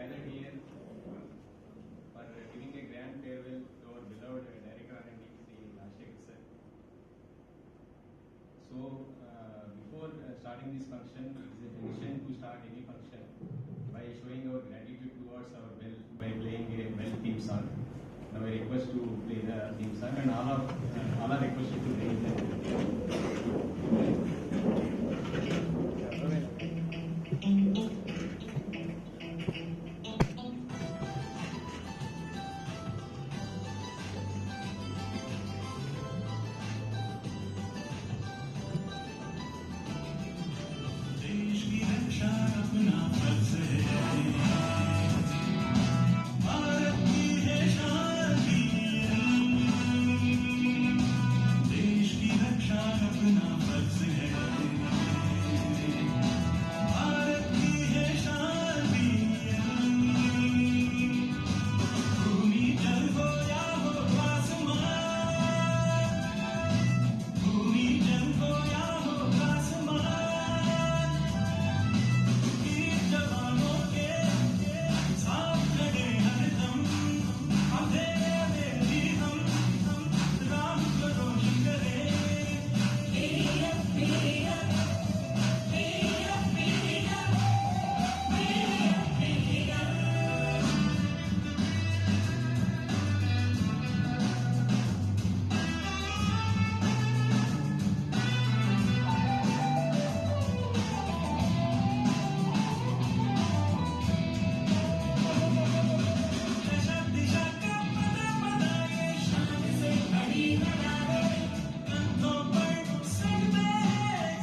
gathered here for giving a grand farewell to our beloved director and Shri Rajasekhar sir. So, before starting this function, it is a tradition to start any function by showing our gratitude towards our bell by playing a bell theme song. Now I request to play the theme song, and all are requested to raise देश की रक्षा अपना फर्ज है, भारत की है शांति, देश की रक्षा अपना फर्ज है, भारत की है शांति, भूमि जल हो या हो आसमान, भूमि जल हो या हो आसमान, जवानों के साथ खड़े हरदम, अंधेरे में भी हम राम को रोशन करें। मेरा मेरा मेरा मेरा मेरा मेरा दिशा का पता बताए, शान से घड़ी बनाए, कंधों पर सजदे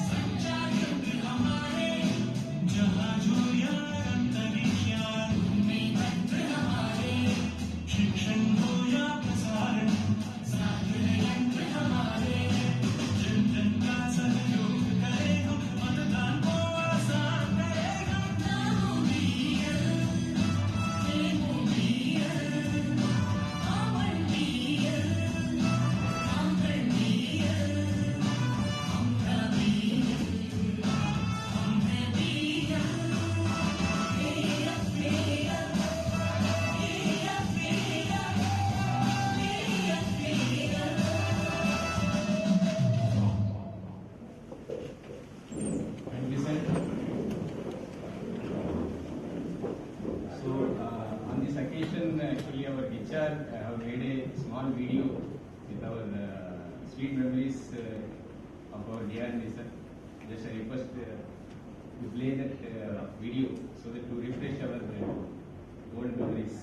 संचार युग हमारे, जहाजों या अंतरिक्ष या में मंत्र हमारे, शिक्षण हो या प्रसारण, साथ है यंत्र हमारे, जन जन का सहयोग करें हम, मतदान को आसान करें हम। नामो वीर, प्रेमो वीर, अमर वीर, अमर वीर, अमर वीर, अमर वीर, मेरा मेरा मेरा मेरा मेरा मेरा। and listen. So, on this occasion, actually our HR have made a small video with our sweet memories of our dear sir. Just I request to play that video so that to refresh our old memories.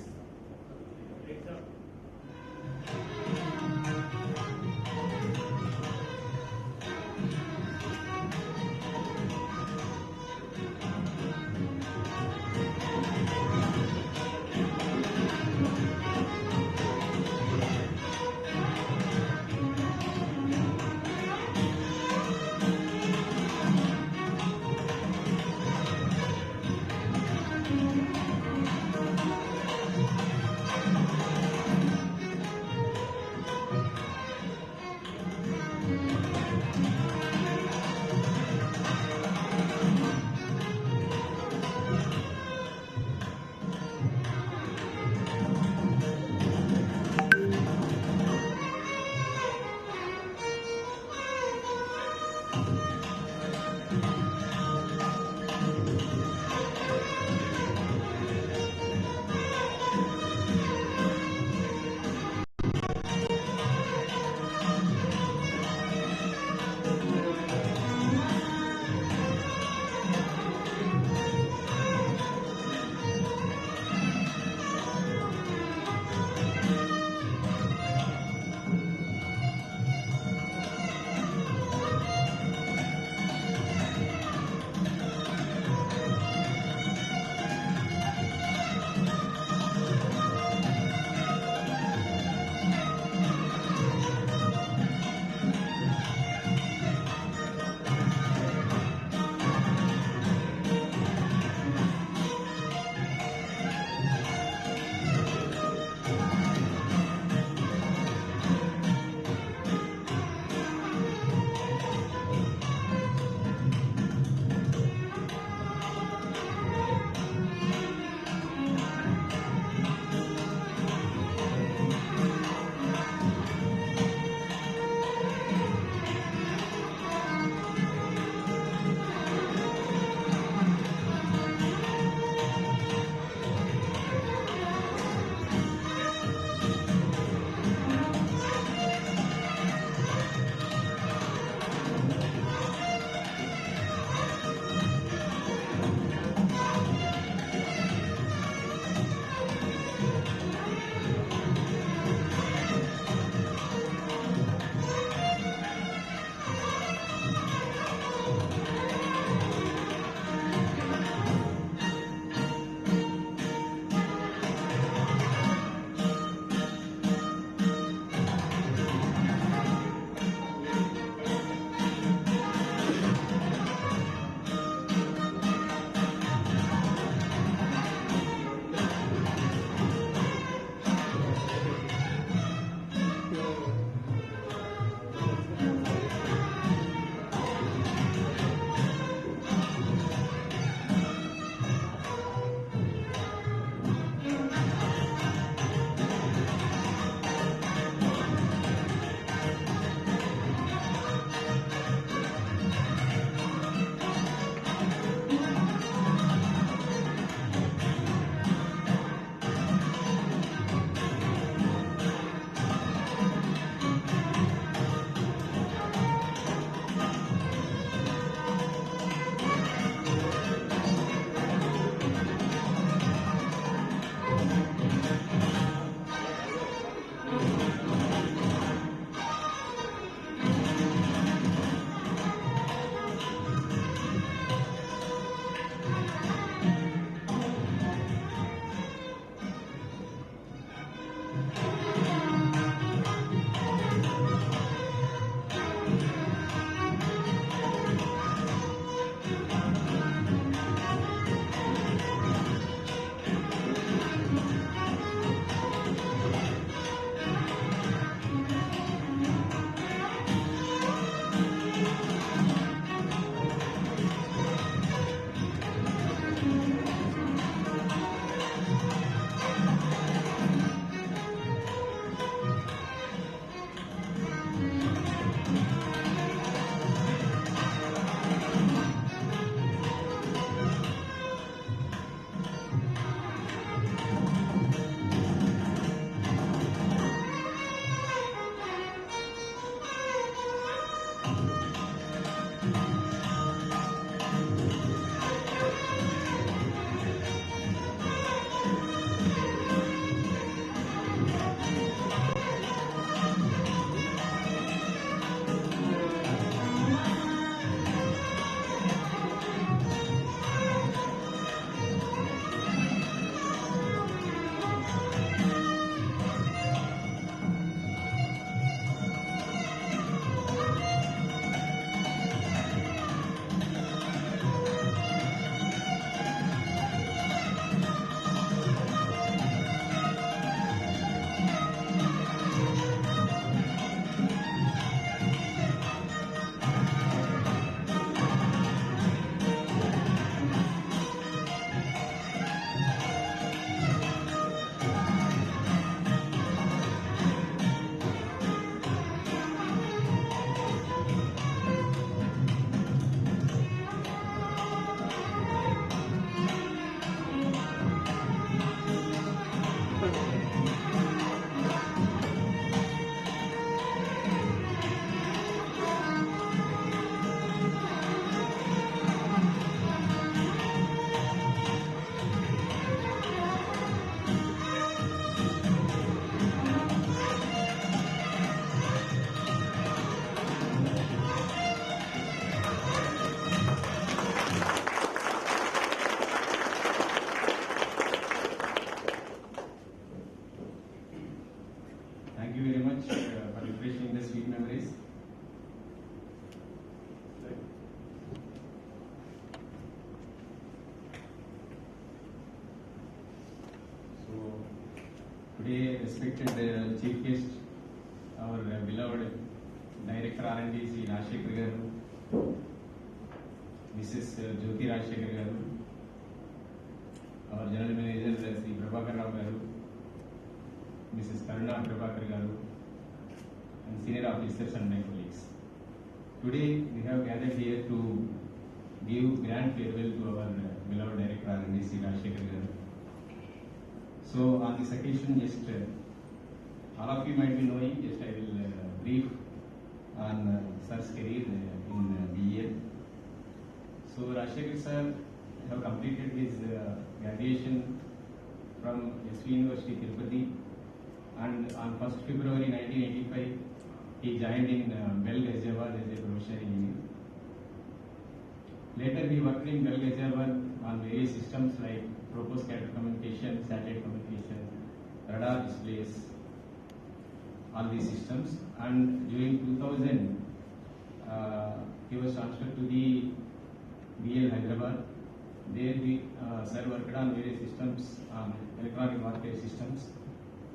Today, respected Chief Guest, our beloved Director R&D, Shri Rajasekhar garu, Mrs. Jyoti Rajasekhar garu, our General Manager Shri Prabhakar Rao garu, Mrs. Karuna Prabhakar garu, and senior officers and my colleagues. Today, we have gathered here to give grand farewell to our beloved Director R&D, Shri Rajasekhar garu. So on this occasion, just all of you might be knowing, just I will brief on Sir's career in BEL. So Rajasekhar sir have completed his graduation from SV University Tirupati, and on 1st February 1985 he joined in Bell Ghaziabad as a professional engineer. Later he worked in Bell Ghaziabad on various systems like proposed scatter communication, satellite communication, radar displays, all these systems. And during 2000, he was transferred to the BL Hyderabad. There sir worked on various systems, electronic warfare systems.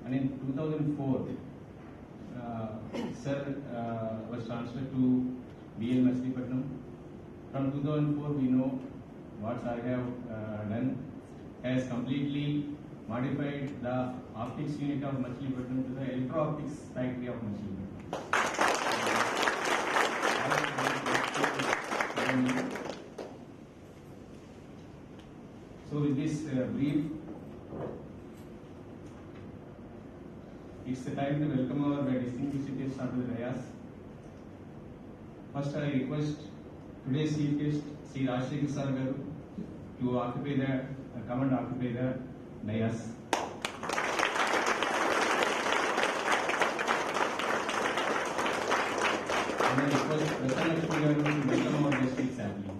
And in 2004, sir was transferred to BL Machilipatnam. From 2004, we know what sir have done. Has completely modified the optics unit of Machilipatnam to the electro-optics factory of Machilipatnam. So with this brief, it's the time to welcome our distinguished guests onto the dais. First, I request today's chief guest, Shri Rajasekhar sir garu, to occupy the come and occupy the dais. And I request Rajasekhar garu to welcome our guest with sampling.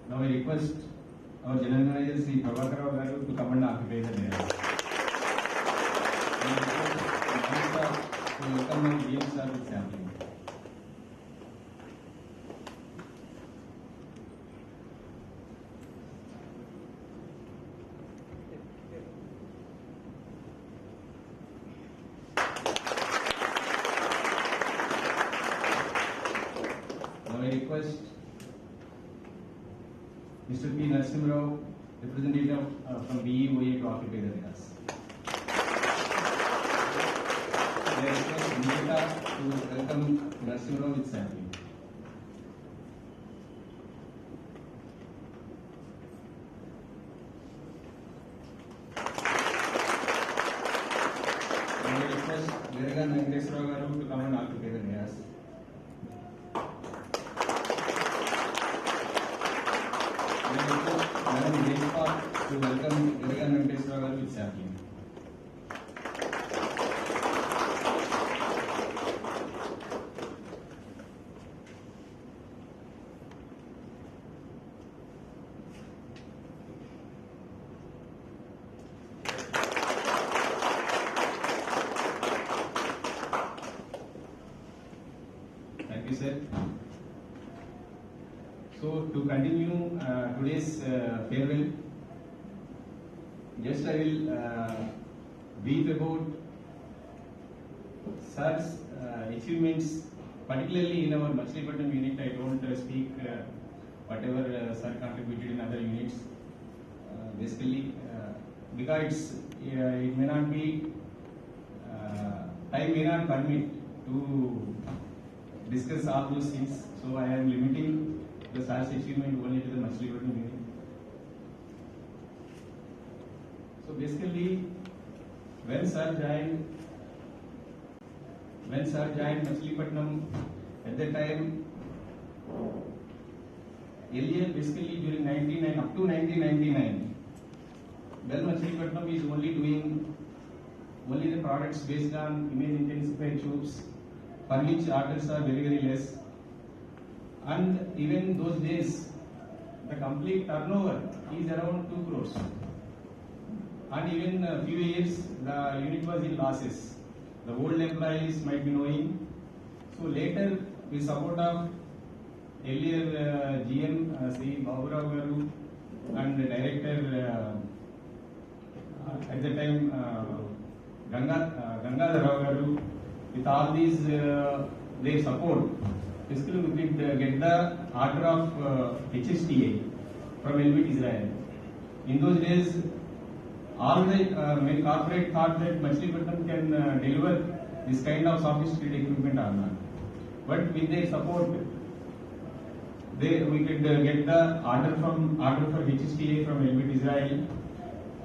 Now I request our General Manager Shri Prabhakar Rao garu to come and occupy the dais. I request to welcome our DM sir with sampling. Now I request Mr. P. Narasimha, representative from BEOA to occupy the dais. I request Nita to welcome Narasimha with sampling. I request Viragan Venkateswara garu to come and occupy the dais. To welcome Viragan Venkateswara garu with sampling. Thank you, sir. So to continue today's farewell, just I will brief about sir's achievements, particularly in our Machilipatnam unit. I don't speak whatever sir contributed in other units. Basically, because it may not be, time may not permit to discuss all those things. So I am limiting the sir's achievement only to the Machilipatnam unit. So basically, when sir joined Machilipatnam, at that time, earlier basically during up to 1999, Bell Machilipatnam is only doing only the products based on image intensified tubes, for which orders are very, very less. And even those days, the complete turnover is around 2 crores. And even a few years, the unit was in losses. The old employees might be knowing. So later, with support of earlier GM Shri Baburao Garu and the director at the time Gangadhar Rao Garu, with all these their support, basically we could get the order of HSTA from Elbit Israel. In those days, all the many corporate thought that Machilipatnam can deliver this kind of sophisticated equipment or not. But with their support, we could get the order for HSTA from Elbit Israel,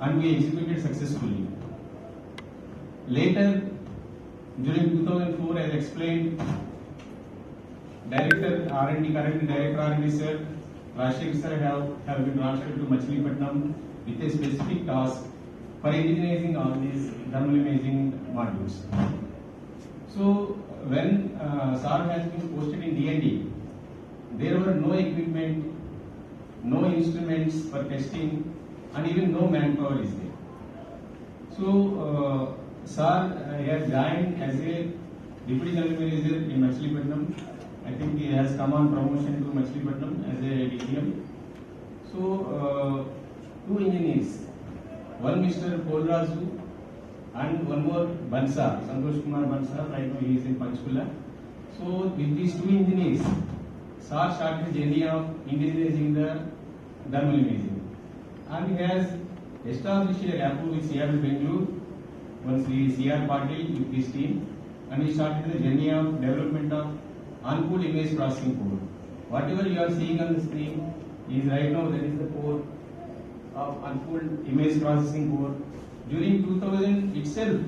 and we executed successfully. Later, during 2004, as explained, Director R&D, current Director R&D Sir, Rajasekhar Sir have been transferred to Machilipatnam with a specific task for indigenizing all these thermal imaging modules. So when SAR has been posted in D&D, there were no equipment, no instruments for testing, and even no manpower is there. So SAR has joined as a Deputy General Manager in Machilipatnam. I think he has come on promotion to Machilipatnam as a DGM. So 2 engineers, one Mr. Polraju and one more Bansa, Santosh Kumar Bansa, right now he is in Panchkula. So with these 2 engineers, SAR started the journey of indigenizing the thermal imaging. And he has established a rapport with CR Bengaluru, once the CR Patil with his team, and he started the journey of development of uncooled image processing core. Whatever you are seeing on the screen is right now, that is the core of uncooled image processing core. During 2000 itself,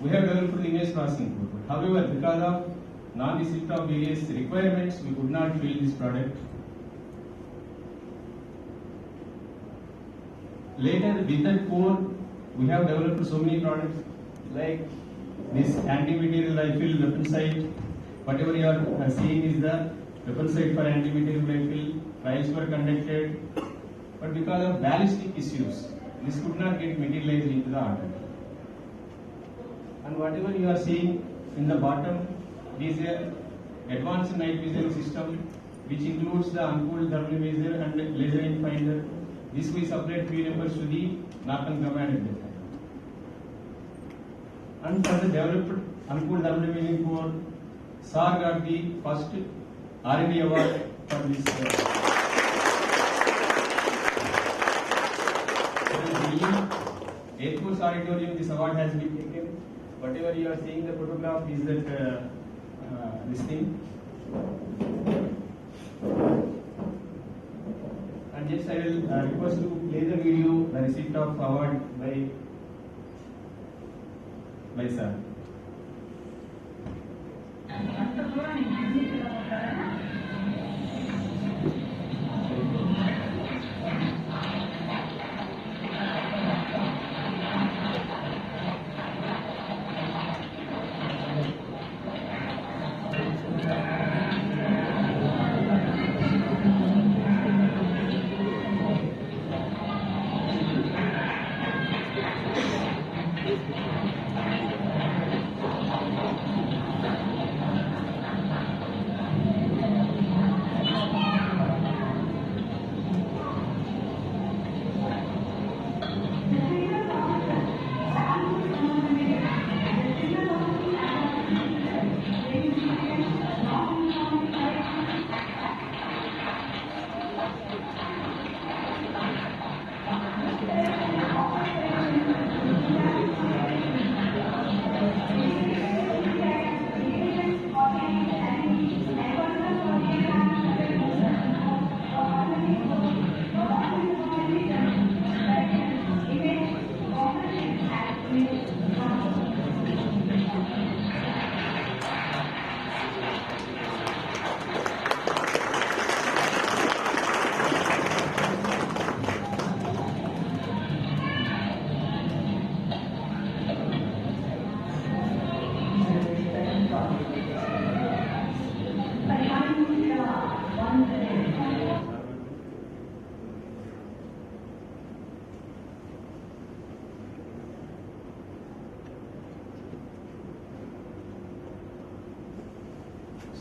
we have developed the image processing core. However, because of non-receipt of various requirements, we could not fill this product. Later, with that core, we have developed so many products like this anti-material rifle weapon sight. Whatever you are seeing is the weapon sight for anti-material rifle. Trials were conducted, but because of ballistic issues, this could not get materialized into the order. And whatever you are seeing in the bottom is a advanced night vision system, which includes the uncooled thermal imager and laser finder. This we supplied few numbers to the Northern Command at that time. And for the developed uncooled thermal imaging core, SAR got the first R&D award for this. Air Force Auditorium, this award has been taken. Whatever you are seeing the photograph is that this thing. And just I will request to play the video, the receipt of award by sir.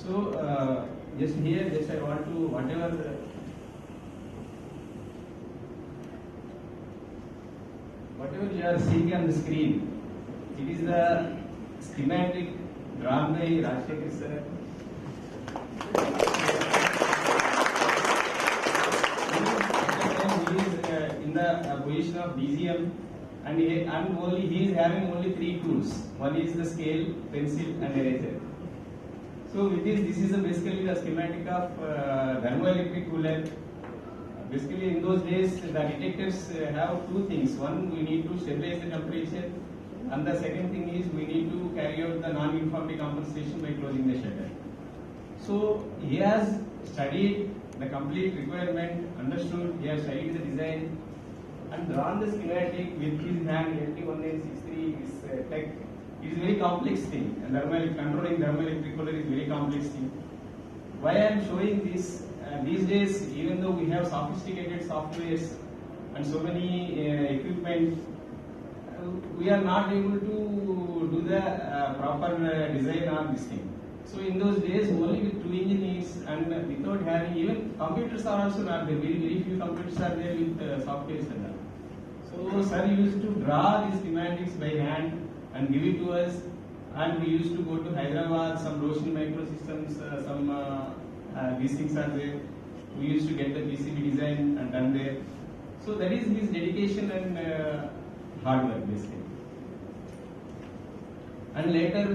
So just here, just I want to whatever you are seeing on the screen, it is the schematic drawn by Rajasekhar sir. He is in the position of DGM, and he is having only 3 tools. One is the scale, pencil, and eraser. So with this is basically the schematic of thermoelectric cooler. Basically, in those days, the detectors have 2 things. One, we need to stabilize the temperature, and the second thing is we need to carry out the non-uniformity compensation by closing the shutter. So he has studied the complete requirement, understood, he has studied the design, and drawn the schematic with his hand. LT1963 is tech. It is a very complex thing, and controlling thermoelectric cooler is a very complex thing. Why I am showing this? These days, even though we have sophisticated softwares and so many equipment, we are not able to do the proper design on this thing. So in those days, only with 2 engineers and without having, even computers are also not there. Very few computers are there with softwares and all. So sir used to draw these schematics by hand and give it to us, and we used to go to Hyderabad, some Roshan Microsystems, these things are there. We used to get the PCB design and done there. So that is his dedication and hard work basically. And later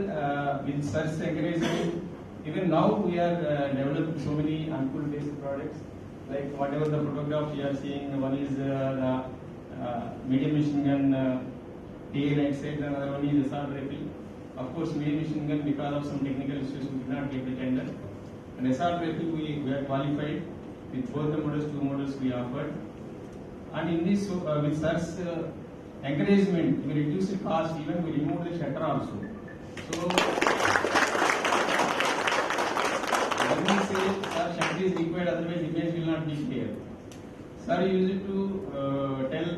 with sir's encouragement, even now we are developing so many uncooled based products. Like whatever the photograph you are seeing, one is the medium machine gun tail right side, another one is assault rifle. Of course, medium machine gun, because of some technical issues, we did not get the tender. And assault rifle, we are qualified with both the models, 2 models we offered. And in this, with sir's encouragement, we reduced the cost, even we removed the shutter also. So, when we say sir, shutter is required, otherwise image will not be clear. Sir used to tell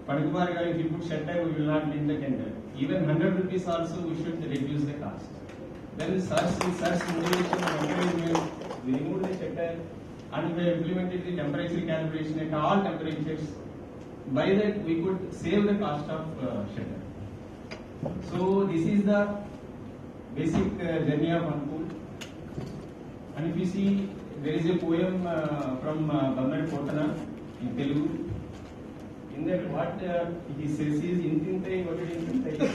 Panikumar, if you put shutter, we will not win the tender. Even 100 rupees also, we should reduce the cost. Then sir's motivation and encouragement, we removed the shutter and we implemented the temperature calibration at all temperatures. By that, we could save the cost of shutter. So this is the basic journey of Uncool. And if you see, there is a poem from Bharat in Telugu. In that, what he says is Intintai, what is Intintai?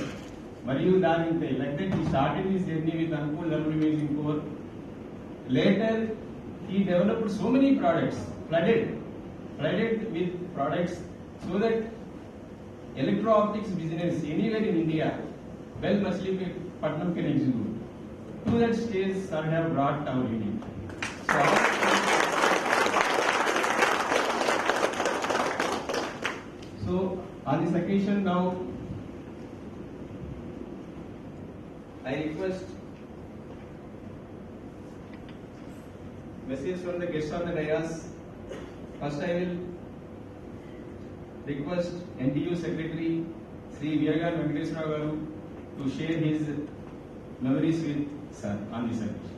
Mariyu Danintai. Like that, he started his journey with Uncool thermal imaging core. Later, he developed so many products, flooded with products, so that electro-optics business anywhere in India, well, Machilipatnam can execute. To that stage, sir have brought our unit. So on this occasion now, I request message from the guests on the dais. First, I will request NTU Secretary Shri Venkateswara Garu to share his memories with sir on this occasion.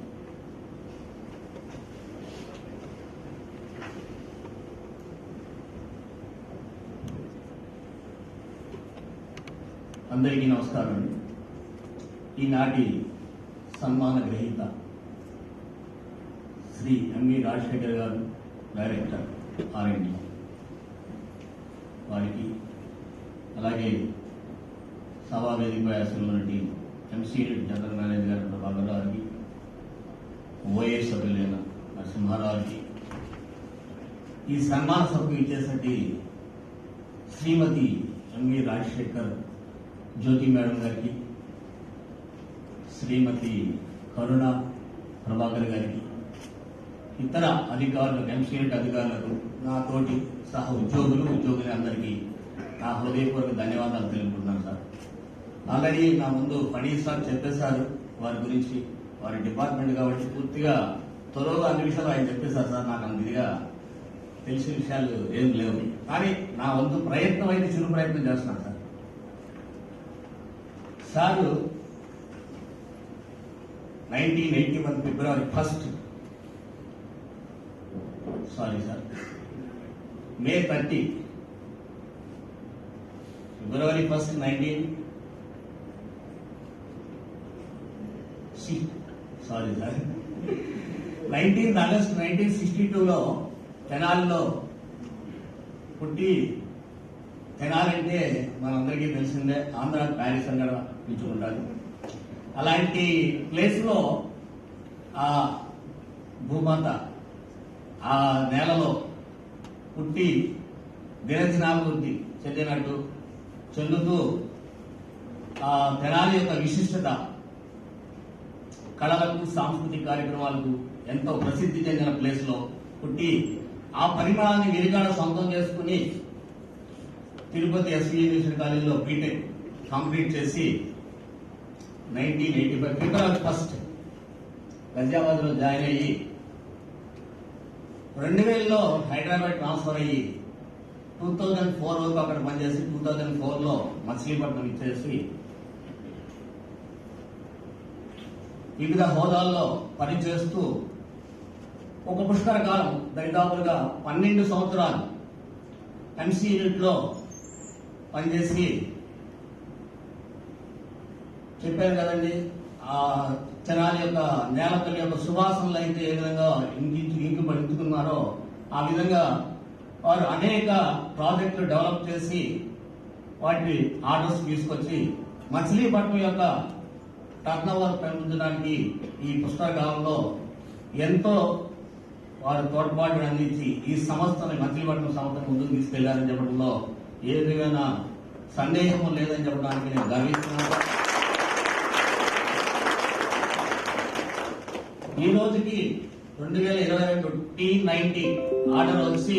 అందరికీ నమస్కారం. ఈనాటి సన్మాన గ్రహీత Shri MV Rajasekhar గారు, director R&D, వారికి, అలాగే సభావేదికపై ఉన్నటువంటి MCD general manager గారు ప్రభాకర్ గారికి, ఓఏ సభ్యులైన నరసింహారావుకి, ఈ సన్మాన సభకు ఇచ్చేసరికి శ్రీమతి ఎంవి రాజశేఖర్ జ్యోతి మేడం గారికి, శ్రీమతి కరుణ ప్రభాకర్ గారికి, ఇతర అధికారులకు, ఎంసీడీ అధికారులకు, నాతోటి సహ ఉద్యోగులు అందరికీ నా హృదయపూర్వక ధన్యవాదాలు తెలుపుతున్నాను సార్. ఆల్రెడీ నా ముందు ఫణీర్ సార్ చెప్పేశారు వారి గురించి, వారి డిపార్ట్మెంట్ కాబట్టి పూర్తిగా త్వరగా అన్ని విషయాలు ఆయన చెప్పేశారు సార్. నాకు అంతగా తెలిసిన విషయాలు ఏం లేవు, కానీ నా వంతు ప్రయత్నం అయితే చిరు ప్రయత్నం చేస్తున్నాను sir. Sir 1981 February 1st. Sorry, sir. May 30. February 1st, 19th August 1962లో తెనాలిలో పుట్టి, తెనాలి అంటే మనందరికీ తెలిసిందే, ఆంధ్ర ప్యారిస్ అని కూడా పిలుచుకుంటారు. అలాంటి ప్లేస్లో ఆ భూమాత ఆ నేలలో పుట్టి దినదినాభివృద్ధి చెందుతూ ఆ తెనాలి యొక్క విశిష్టత, కళలకు సాంస్కృతిక కార్యక్రమాలకు ఎంతో ప్రసిద్ధి చెందిన ప్లేస్ లో పుట్టి ఆ పరిమాణాన్ని విరిగాడ సొంతం చేసుకుని తిరుపతి ఎస్వి యూనివర్సిటీ కాలేజీలో బీటెక్ కంప్లీట్ చేసి 1985 February 1st గజియాబాద్ లో జాయిన్ అయ్యి 2000లో హైదరాబాద్ ట్రాన్స్ఫర్ అయ్యి 2004 వరకు అక్కడ పనిచేసి 2004లో మచిలీపట్నం ఇచ్చేసి వివిధ హోదాల్లో పనిచేస్తూ ఒక పుష్కర కాలం దరిదాపులుగా 12 సంవత్సరాలు ఎంసీ యూనిట్లో పనిచేసి, చెప్పారు కదండి, ఆ తెనాలి యొక్క నేలతల్లి యొక్క సువాసనలు అయితే ఏ విధంగా ఇంకుతున్నారో ఆ విధంగా వారు అనేక ప్రాజెక్టులు డెవలప్ చేసి వాటి ఆర్డర్స్ తీసుకొచ్చి మచిలీపట్నం యొక్క టర్నోవర్ పెంచడానికి ఈ పుస్తకాలలో ఎంతో వారు తోడ్పాటును అందించి ఈ సంస్థని మచిలీపట్నం సంస్థను ముందుకు తీసుకెళ్లారని చెప్పడంలో ఏ విధమైన సందేహం లేదని చెప్పడానికి నేను గర్విస్తున్నాను. ఈ రోజుకి 2022 T90 ఆర్డర్ వచ్చి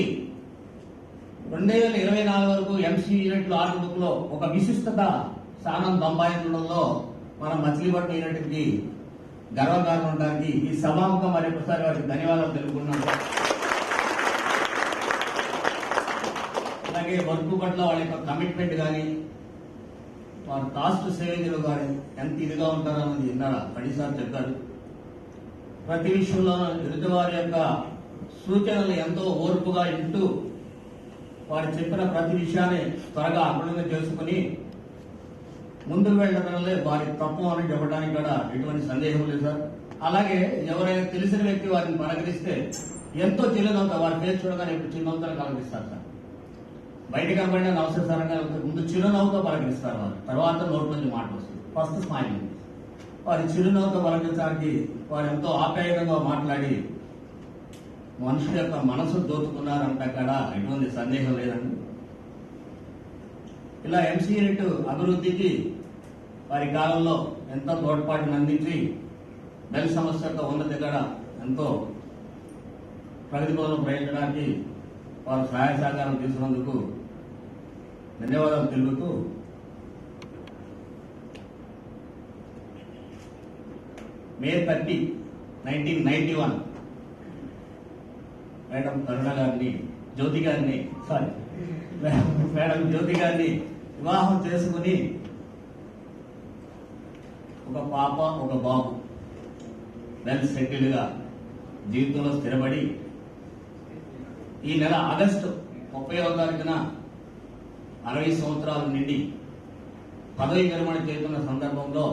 2024 వరకు ఎంసీ యూనిట్లు ఆర్డర్ బుక్ లో ఒక విశిష్టత స్థానం సంపాదించడంలో మన మచిలీపట్నం యూనిట్కి గర్వకారణం ఉండడానికి ఈ సభాముఖం మరొకసారి వారికి ధన్యవాదాలు తెలుపుకున్నాను. అలాగే వర్క్ పట్ల వాళ్ళ యొక్క కమిట్మెంట్ కానీ, వారి కాస్ట్ సేవింగ్లు కానీ ఎంత ఇదిగా ఉంటారన్నది ఇందాక పడిసారి చెప్పారు. ప్రతి విషయంలో ఎదుటివారి యొక్క సూచనలు ఎంతో ఓర్పుగా వింటూ వారు చెప్పిన ప్రతి విషయాన్ని త్వరగా అర్థంగా చేసుకుని ముందుకు వెళ్ళడంలో వారి తప్పు అని చెప్పడానికి కూడా ఎటువంటి సందేహం లేదు సార్. అలాగే ఎవరైనా తెలిసిన వ్యక్తి వారిని పలకరిస్తే ఎంతో చిరునవ్వుతో వారి ఫేస్ చూడగానే ఇప్పుడు చిరునవ్వుతో పలకరిస్తారు సార్. బయటకు కనబడిన నమస్తే సార్ అంటే ముందు చిరునవ్వుతో పలకరిస్తారు వారు, తర్వాత నోటి నుంచి మాట వస్తుంది, ఫస్ట్ స్మైలింగ్. వారి చిరునవ్వుతో పలకరించడానికి వారు ఎంతో ఆప్యాయంగా మాట్లాడి మనుషుల యొక్క మనసు దోచుకున్నారంటే అక్కడ ఎటువంటి సందేహం లేదండి. ఇలా ఎంసీ యూనిట్ అభివృద్ధికి వారి కాలంలో ఎంతో తోడ్పాటును అందించి బెల్ సమస్య యొక్క ఉన్నత దగ్గర ఎంతో ప్రగతి పదంలో ప్రయత్నించడానికి వారు సహాయ సహకారం తీసుకున్నందుకు ధన్యవాదాలు తెలుపుతూ మే 30, 1991 మేడం కరుణ గారిని జ్యోతి గారిని వివాహం చేసుకుని ఒక పాప ఒక బాబు వెల్ సెటిల్డ్ గా జీవితంలో స్థిరపడి ఈ నెల ఆగస్టు 31వ తారీఖున 60 సంవత్సరాల నుండి పదవి విరమణ చేస్తున్న సందర్భంలో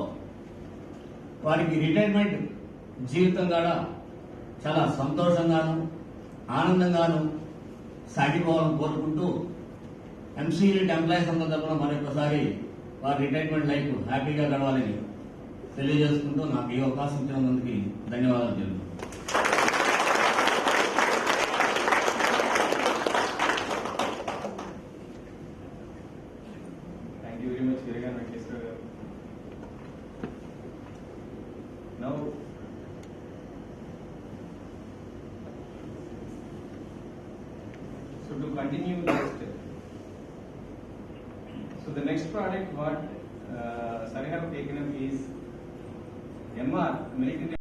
వారికి రిటైర్మెంట్ జీవితం కూడా చాలా సంతోషంగాను ఆనందంగాను సాగిపోవాలని కోరుకుంటూ ఎంసీ యూనిట్ ఎంప్లాయీస్ అందరి తరఫున మరొకసారి వారి రిటైర్మెంట్ లైఫ్ హ్యాపీగా గడవాలని తెలియజేసుకుంటూ నాకు ఈ అవకాశం ఇచ్చినందుకు ధన్యవాదాలు తెలుపుతున్నాను. Thank you very much, Rajasekhar. Now, so to continue next, so the next product what Sir have taken up is MR military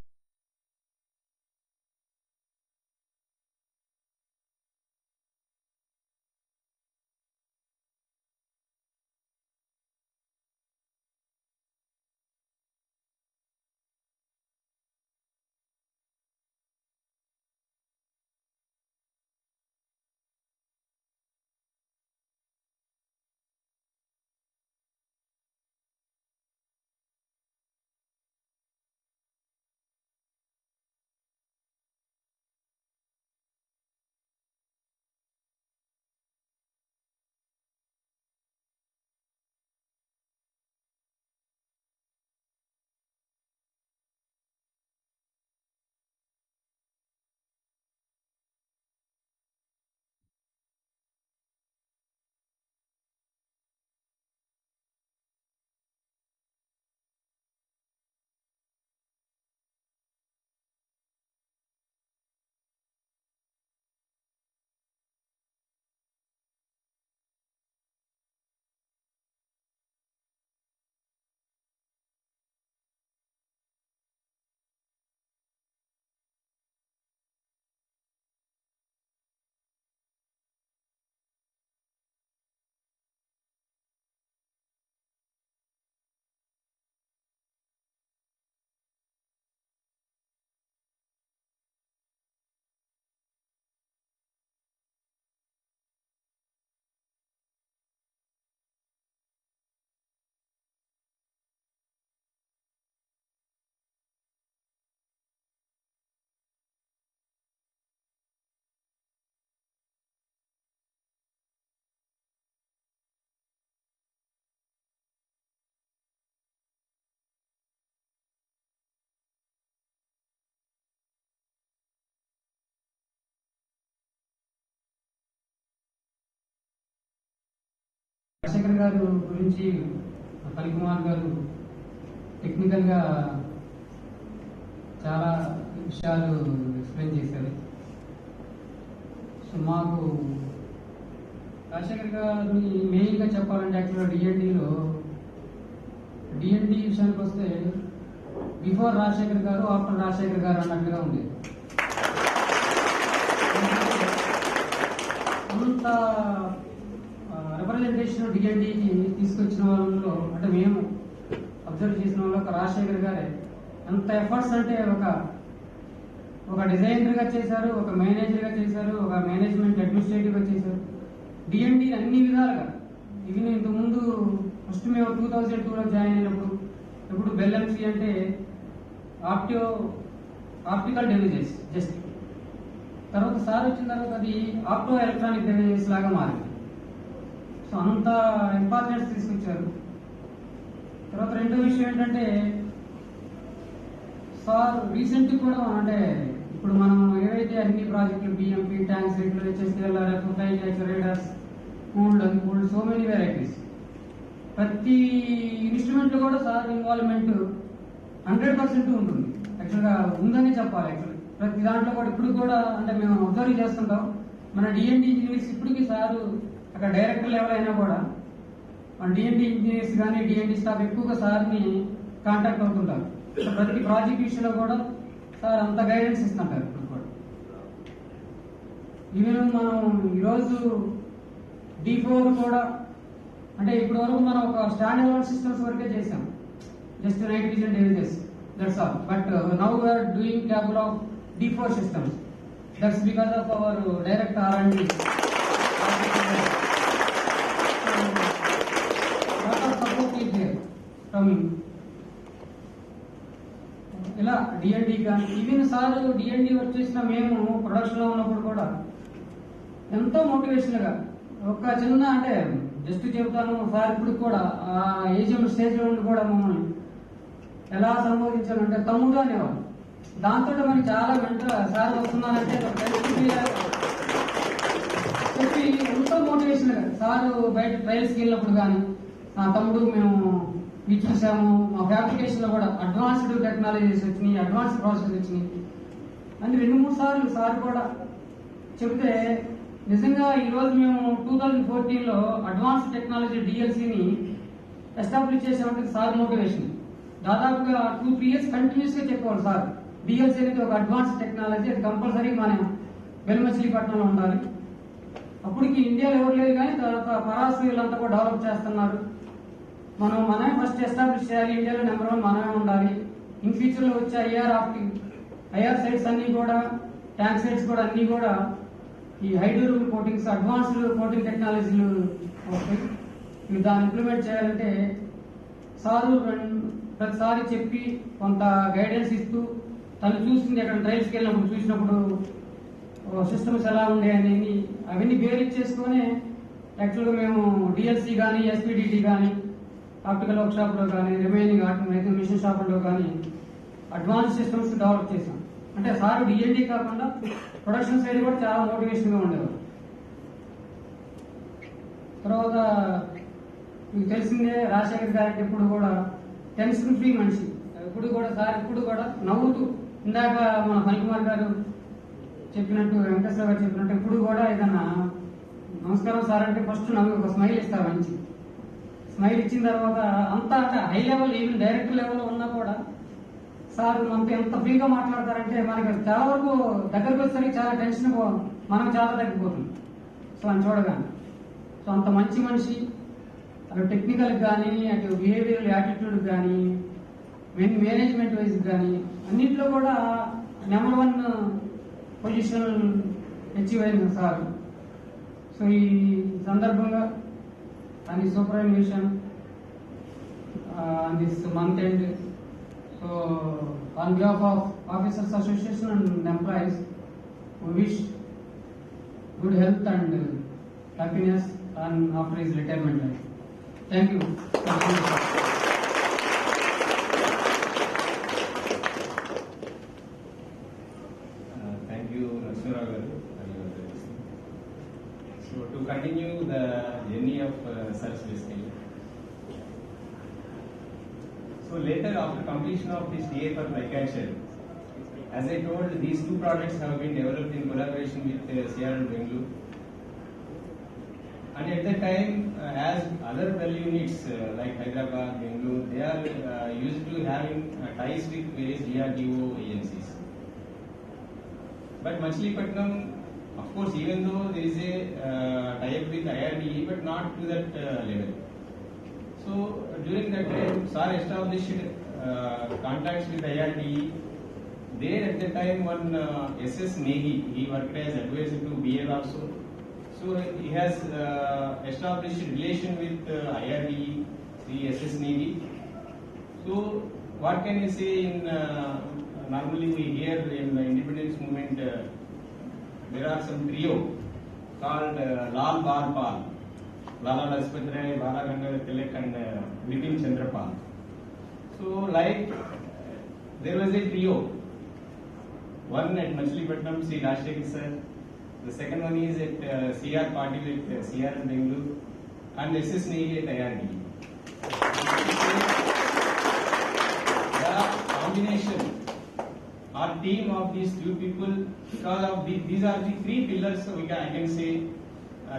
Rajasekhar గారు గురించి ఫణికుమార్ గారు టెక్నికల్ గా చాలా విషయాలు ఎక్స్ప్లెయిన్ చేశారు. సో మాకు రాజశేఖర్ గారిని మెయిన్ గా చెప్పాలంటే యాక్చువల్గా డిఎన్డి విషయానికి వస్తే బిఫోర్ రాజశేఖర్ గారు ఆఫ్టర్ రాజశేఖర్ గారు అన్నట్టుగా ఉంది. అంత రిప్రజెంటేషన్ డిఎన్డీకి తీసుకొచ్చిన వాళ్ళలో అంటే మేము అబ్జర్వ్ చేసిన వాళ్ళు ఒక రాజశేఖర్ గారే ఎంత ఎఫర్ట్స్ అంటే ఒక డిజైనర్ గా చేశారు, ఒక మేనేజర్ గా చేశారు, ఒక మేనేజ్మెంట్ అడ్మినిస్ట్రేటివ్ గా చేశారు. డిఎన్డి అన్ని విధాలుగా ఇవి ఇంతకుముందు ఫస్ట్ మేము 2002లో జాయిన్ అయినప్పుడు ఇప్పుడు బెల్ఎంసీ అంటే ఆప్టికల్ డివైజెస్ జస్ట్ తర్వాత సార్ వచ్చిన తర్వాత అది ఆప్టో ఎలక్ట్రానిక్ డివైజెస్ లాగా మారింది. సో అంత ఇంపార్టెన్స్ తీసుకొచ్చారు. తర్వాత రెండో విషయం ఏంటంటే సార్ రీసెంట్ కూడా అంటే ఇప్పుడు మనం ఏవైతే అన్ని ప్రాజెక్టులు బిఎంపీ ట్యాంక్స్ రేట్లు HSLRF radars cooled so many varieties ప్రతి ఇన్స్ట్రుమెంట్ లో కూడా సార్ ఇన్వాల్వ్మెంట్ 100% ఉంటుంది. యాక్చువల్గా ఉందని చెప్పాలి. యాక్చువల్ ప్రతి దాంట్లో కూడా ఇప్పుడు కూడా అంటే మేము అబ్జర్వ్ చేస్తుంటాం. మన డిఎన్డి ఇంజనీర్స్ ఇప్పటికీ సారు అక్కడ డైరెక్టర్ లెవెల్ అయినా కూడా మన డిఎన్డి ఇంజనీర్స్ కానీ డిఎన్డి స్టాఫ్ ఎక్కువగా సార్ని కాంటాక్ట్ అవుతుంటారు. ప్రతి ప్రాజెక్ట్ విషయంలో కూడా సార్ అంత గైడెన్స్ ఇస్తుంటారు. ఇప్పుడు కూడా ఈవెన్ మనం ఈరోజు D4 కూడా అంటే ఇప్పటి వరకు మనం ఒక స్టాండ్ అలోన్ సిస్టమ్స్ వరకే చేసాం, just night vision devices, that's all. But now we're doing capable of D4 systems. That's because of our direct R&D. ఇలా డిఎన్డి కానీ ఈవెన్ సార్ డిఎన్డి వర్క్ చేసిన మేము ప్రొడక్షన్ లో ఉన్నప్పుడు కూడా ఎంతో మోటివేషన్ గా ఒక చిన్న అంటే జస్ట్ చెబుతాను సార్ ఇప్పుడు కూడా ఆ ఏజ్ స్టేజ్ లో ఉండి కూడా మమ్మల్ని ఎలా సంబోధించాలంటే తమ్ముడు అనేవారు. దాంతో మనకి చాలా వెంట సార్ వస్తున్నారంటే చెప్పి ఎంతో మోటివేషన్ గా సార్ బయట ట్రయల్స్కి వెళ్ళినప్పుడు కానీ నా తమ్ముడు మేము ఇది చూసాము, మా ఫ్యాబ్రికేషన్ లో కూడా అడ్వాన్స్డ్ టెక్నాలజీస్ వచ్చినాయి, అడ్వాన్స్డ్ ప్రాసెస్ వచ్చినాయి అని 2-3 సార్లు సార్ కూడా చెబితే నిజంగా ఈ రోజు మేము 2014లో అడ్వాన్స్ టెక్నాలజీ డిఎల్సీని ఎస్టాబ్లిష్ చేసామంటే సార్ మోటివేషన్. దాదాపుగా 2-3 years కంటిన్యూస్ గా చెప్పేవాళ్ళు సార్ డిఎల్సీ అనేది ఒక అడ్వాన్స్ టెక్నాలజీ, అది కంపల్సరీ మన వెల్మచిలీపట్నంలో ఉండాలి. అప్పటికి ఇండియాలో ఎవరు లేదు కానీ తర్వాత పరాస్ వీళ్ళంతా కూడా డెవలప్ చేస్తున్నారు. మనమే ఫస్ట్ ఎస్టాబ్లిష్ చేయాలి, ఇండియాలో నెంబర్ 1 మనమే ఉండాలి. ఇన్ ఫ్యూచర్ లో వచ్చే ఐఆర్ సైట్స్ అన్ని కూడా ట్యాంక్ సైట్స్ కూడా అన్ని కూడా ఈ high durable coatings advanced coating టెక్నాలజీలు వస్తాయి. ఇవి దాన్ని ఇంప్లిమెంట్ చేయాలంటే సారు ప్రతిసారి చెప్పి కొంత గైడెన్స్ ఇస్తూ తను చూసింది అక్కడ ట్రయల్స్కి వెళ్ళినప్పుడు చూసినప్పుడు సిస్టమ్స్ ఎలా ఉండే అనేది అవన్నీ బేరీజ్ చేసుకుని యాక్చువల్గా మేము డిఎల్సీ కానీ ఎస్పీడిటీ కానీ ఆప్టికల్ వర్క్ షాప్ లో కానీ రిమైనింగ్ మిషన్ షాపుల్లో కానీ అడ్వాన్స్ సిస్టమ్స్ డెవలప్ చేశాం. అంటే సార్ డిఎన్డి కాకుండా ప్రొడక్షన్ సైడ్ కూడా చాలా మోటివేషన్ గా ఉండేవారు. తర్వాత మీకు తెలిసిందే రాజశేఖర్ గారికి ఇప్పుడు కూడా టెన్షన్ ఫ్రీ మనిషి. ఇప్పుడు కూడా సార్ ఇప్పుడు కూడా నవ్వుతూ ఇందాక మన ఫణికుమార్ గారు చెప్పినట్టు వెంకటేశ్వర గారు చెప్పినట్టు ఇప్పుడు కూడా ఏదన్నా నమస్కారం సార్ అంటే ఫస్ట్ నవ్వు ఒక స్మైల్ ఇస్తారు. మంచి స్మైల్ ఇచ్చిన తర్వాత అంతా అంటే హై లెవెల్ ఈవెన్ డైరెక్టర్ లెవెల్లో ఉన్నా కూడా సార్ మనతో ఎంత ఫ్రీగా మాట్లాడతారంటే మనకి చాలా వరకు దగ్గరకు వచ్చేసరికి చాలా టెన్షన్ మనకు చాలా తగ్గిపోతుంది. సో అని చూడగానే సో అంత మంచి మనిషి. అటు టెక్నికల్ కానీ అటు బిహేవియరల్ యాటిట్యూడ్ కానీ మేనేజ్మెంట్ వైజ్ కానీ అన్నింటిలో కూడా నెంబర్ 1 పొజిషన్ అచీవ్ అయింది సార్. సో ఈ సందర్భంగా and superannuation this month end. So on behalf of Officers Association and employees, we wish good health and happiness and after his retirement life. Thank you. Thank you, Rajasekhar. So to continue the journey of such So later, after completion of this TA for flycatcher, as I told, these two products have been developed in collaboration with CR and Bengaluru. And at the time, as other well units like Hyderabad, Bengaluru, they are used to having ties with various DRDO agencies. But Machilipatnam, of course, even though there is a tie-up with IRDE, but not to that level. So during that time, SAR established contacts with IRDE. There at the time, one SS Negi, he worked as advisor to BL also. So he has established relation with IRDE, the SS Negi. So what can I say in normally we hear in the independence movement there are some trio called Lal Bar Pal, Lala Lajpat Rai, Bala Gangadhar Tilak and Bipin Chandra Pal. So like there was a trio, one at Machilipatnam, Shri Rajasekhar sir, the second one is at CR Patil at CR in Bengaluru and SS Negi at IRDE. The combination our team of these two people, because of these are the three pillars, so I can say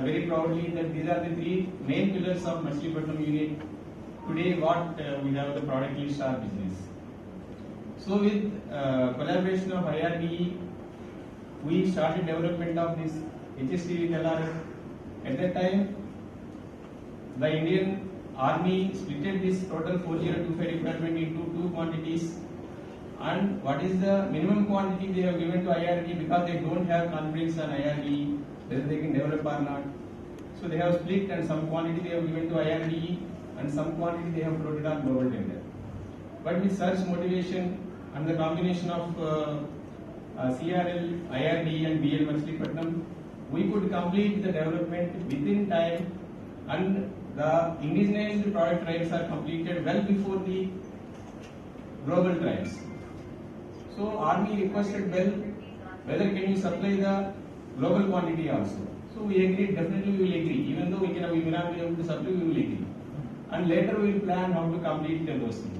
very proudly that these are the three main pillars of Machilipatnam unit. Today what we have the product list our business. So with collaboration of IRDE, we started development of this HST with LRF. At that time, the Indian Army split this total 4025 requirement into two quantities. And what is the minimum quantity they have given to IRD because they don't have confidence on IRD whether they can develop or not. So they have split and some quantity they have given to IRD and some quantity they have floated on global tender. But with such motivation and the combination of CRL, IRD and BL Machilipatnam, we could complete the development within time and the indigenized product trials are completed well before the global trials. So Army requested well whether can you supply the global quantity also. So we agreed, definitely we will agree. Even though we may not be able to supply, we will agree. And later we will plan how to complete those things.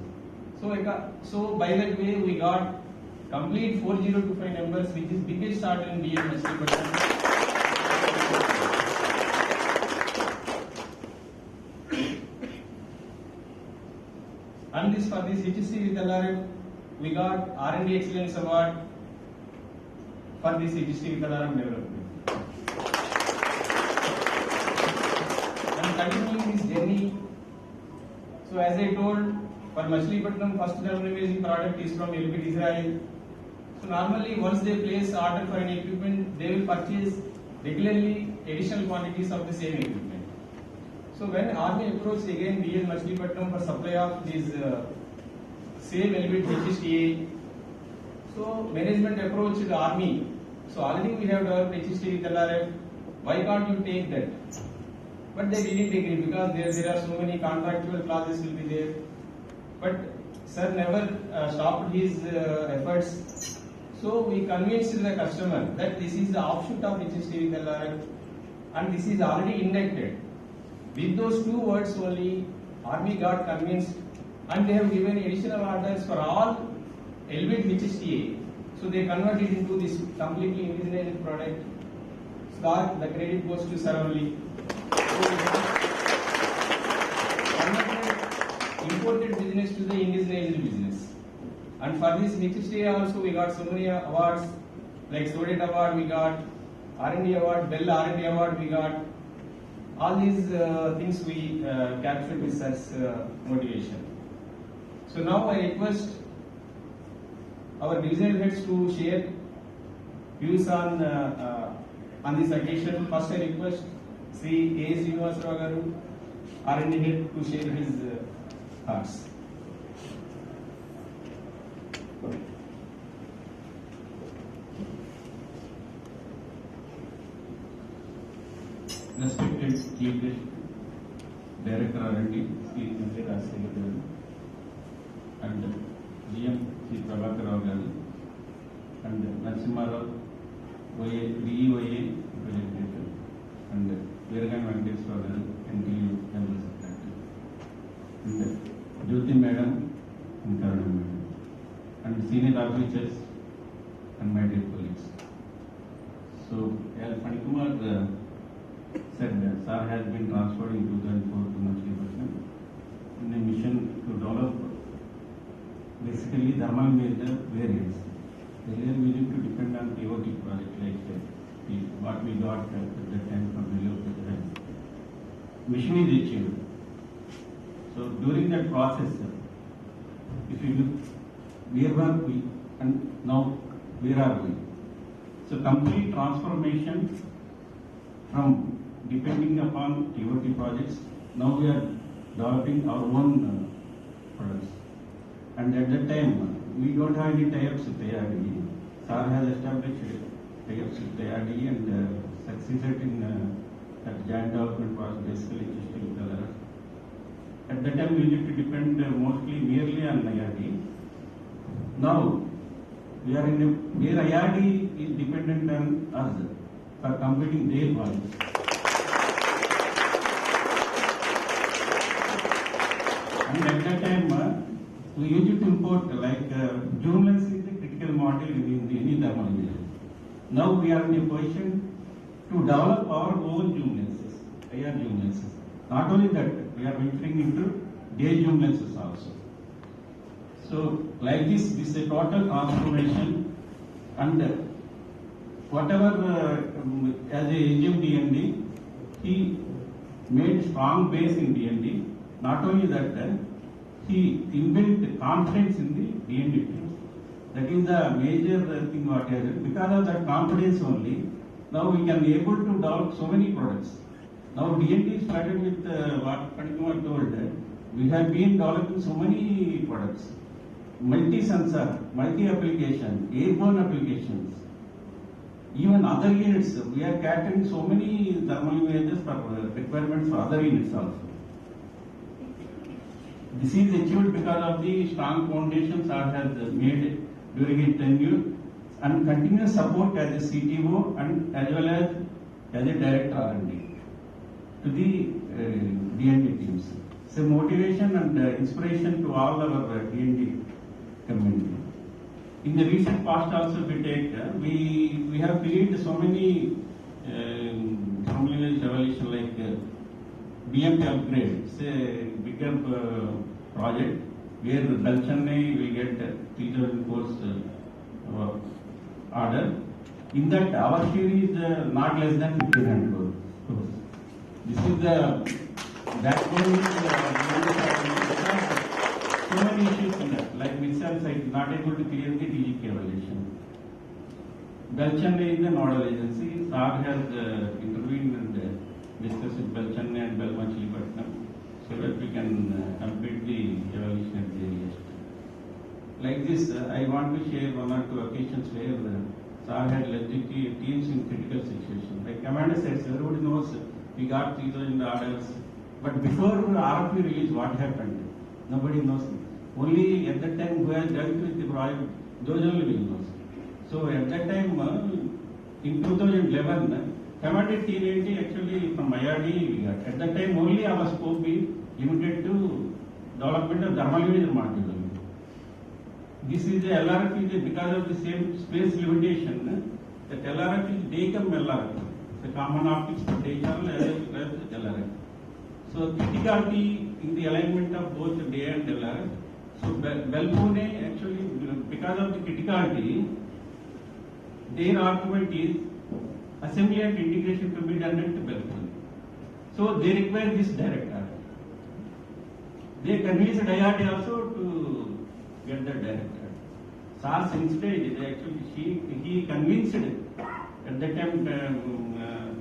So by that way we got complete 4025 numbers, which is biggest order in BL Machilipatnam. And this for this HSC with LRF, we got R&D Excellence Award for this HST with LRF development. And continuing this journey, so as I told, for Machilipatnam, first thermal product is from Elbit Israel. So normally once they place order for an equipment, they will purchase regularly additional quantities of the same equipment. So when Army approached again BL Machilipatnam for supply of these same Elbit HSTA, so management approached the Army. So already we have developed HSTA with LRF, why can't you take that? But they didn't agree because there are so many contractual clauses will be there. But sir never stopped his efforts. So we convinced the customer that this is the offshoot of HST with LRF and this is already inducted. With those two words only, Army got convinced and they have given additional orders for all Elbit HSTA. So they converted into this completely indigenized product. So the credit goes to sir only. Imported business to the indigenized business. And for this HSTA also we got so many awards, like Sodet Award we got, R&D Award, Bell R&D Award we got. All these things we captured with such motivation. So now I request our divisional heads to share views on this occasion. First I request Shri A. Srinivasarao Garu, R&D head, to share his thoughts. Respected Chief Guest, Director R&D, Shri Rajasekhar and GM Shri Prabhakar Rao Garu, and Narasimha DEOA representative, and Veeragan Venkateswara Garu, NTU General Secretary, and Jyoti Madam, and Karanam, and senior officers and my dear colleagues. So, as Panikumar said, Sir has been transferred in 2004 to Machilipatnam in a mission to develop basically thermal major variants. Earlier we need to depend on TOT project like what we got at that time from the mission is achieved. So during that process, if you look, where were we and now where are we? So complete transformation from depending upon TOT projects, now we are developing our own products. And at that time, we don't have any tie-ups with ARD. Sir has established tie-ups with ARD and succeeded in that joint development process, basically with others. At that time, we need to depend mostly merely on ARD. Now, we are in a, where ARD is dependent on us for completing their projects. And at that time, we used to import like Joomla is a critical model in any thermal engineering. Now we are in a position to develop our own Joomlenses, AR Joomlenses. Not only that, we are venturing into day Joomlenses also. So like this is a total transformation, and whatever as a HM DND, he made strong base in DND. Not only that, he inbuilt confidence in the DND teams. That is the major thing what he has done. Because of that confidence only, now we can be able to develop so many products. Now DND started with what Panikumar told, we have been developing so many products. Multi-sensor, multi-application, airborne applications, even other units. We are catering so many thermal images for requirements for other units also. This is achieved because of the strong foundations Sir has made during his tenure and continuous support as a CTO and as well as a director R&D to the DND teams. So motivation and inspiration to all our DND community. In the recent past also we take, we have created so many evaluation like BMP upgrade. It's a bigger project where Dalchennai will get 3,000 crores order. In that, our share is not less than 1,500 crores. This is the backbone. So many issues in that, like missile site not able to clear the DGK evaluation. Dalchennai is the nodal agency. SAR has intervened and discussed with Dalchennai and Machilipatnam so that we can complete the evaluation at the earliest. Like this, I want to share one or two occasions where SAR had led the teams in critical situations. Like Commander says, everybody knows we got 3,000 orders, but before RFP release, what happened? Nobody knows. Only at that time who has dealt with the project, those only will know. So at that time, in 2011, Commander T90 actually from IRD we got. At that time only our scope is limited to development of thermal imager module. This is the LRF is because of the same space limitation. That LRF is DCOM LRF. The common optics for DCOM as LRF. So criticality in the alignment of both day and LRF. So Belpune actually because of the criticality, their argument is assembly and integration to be done at Belpune. So they require this director. They convinced IRD also to get the director. SAR's stage, he convinced at that time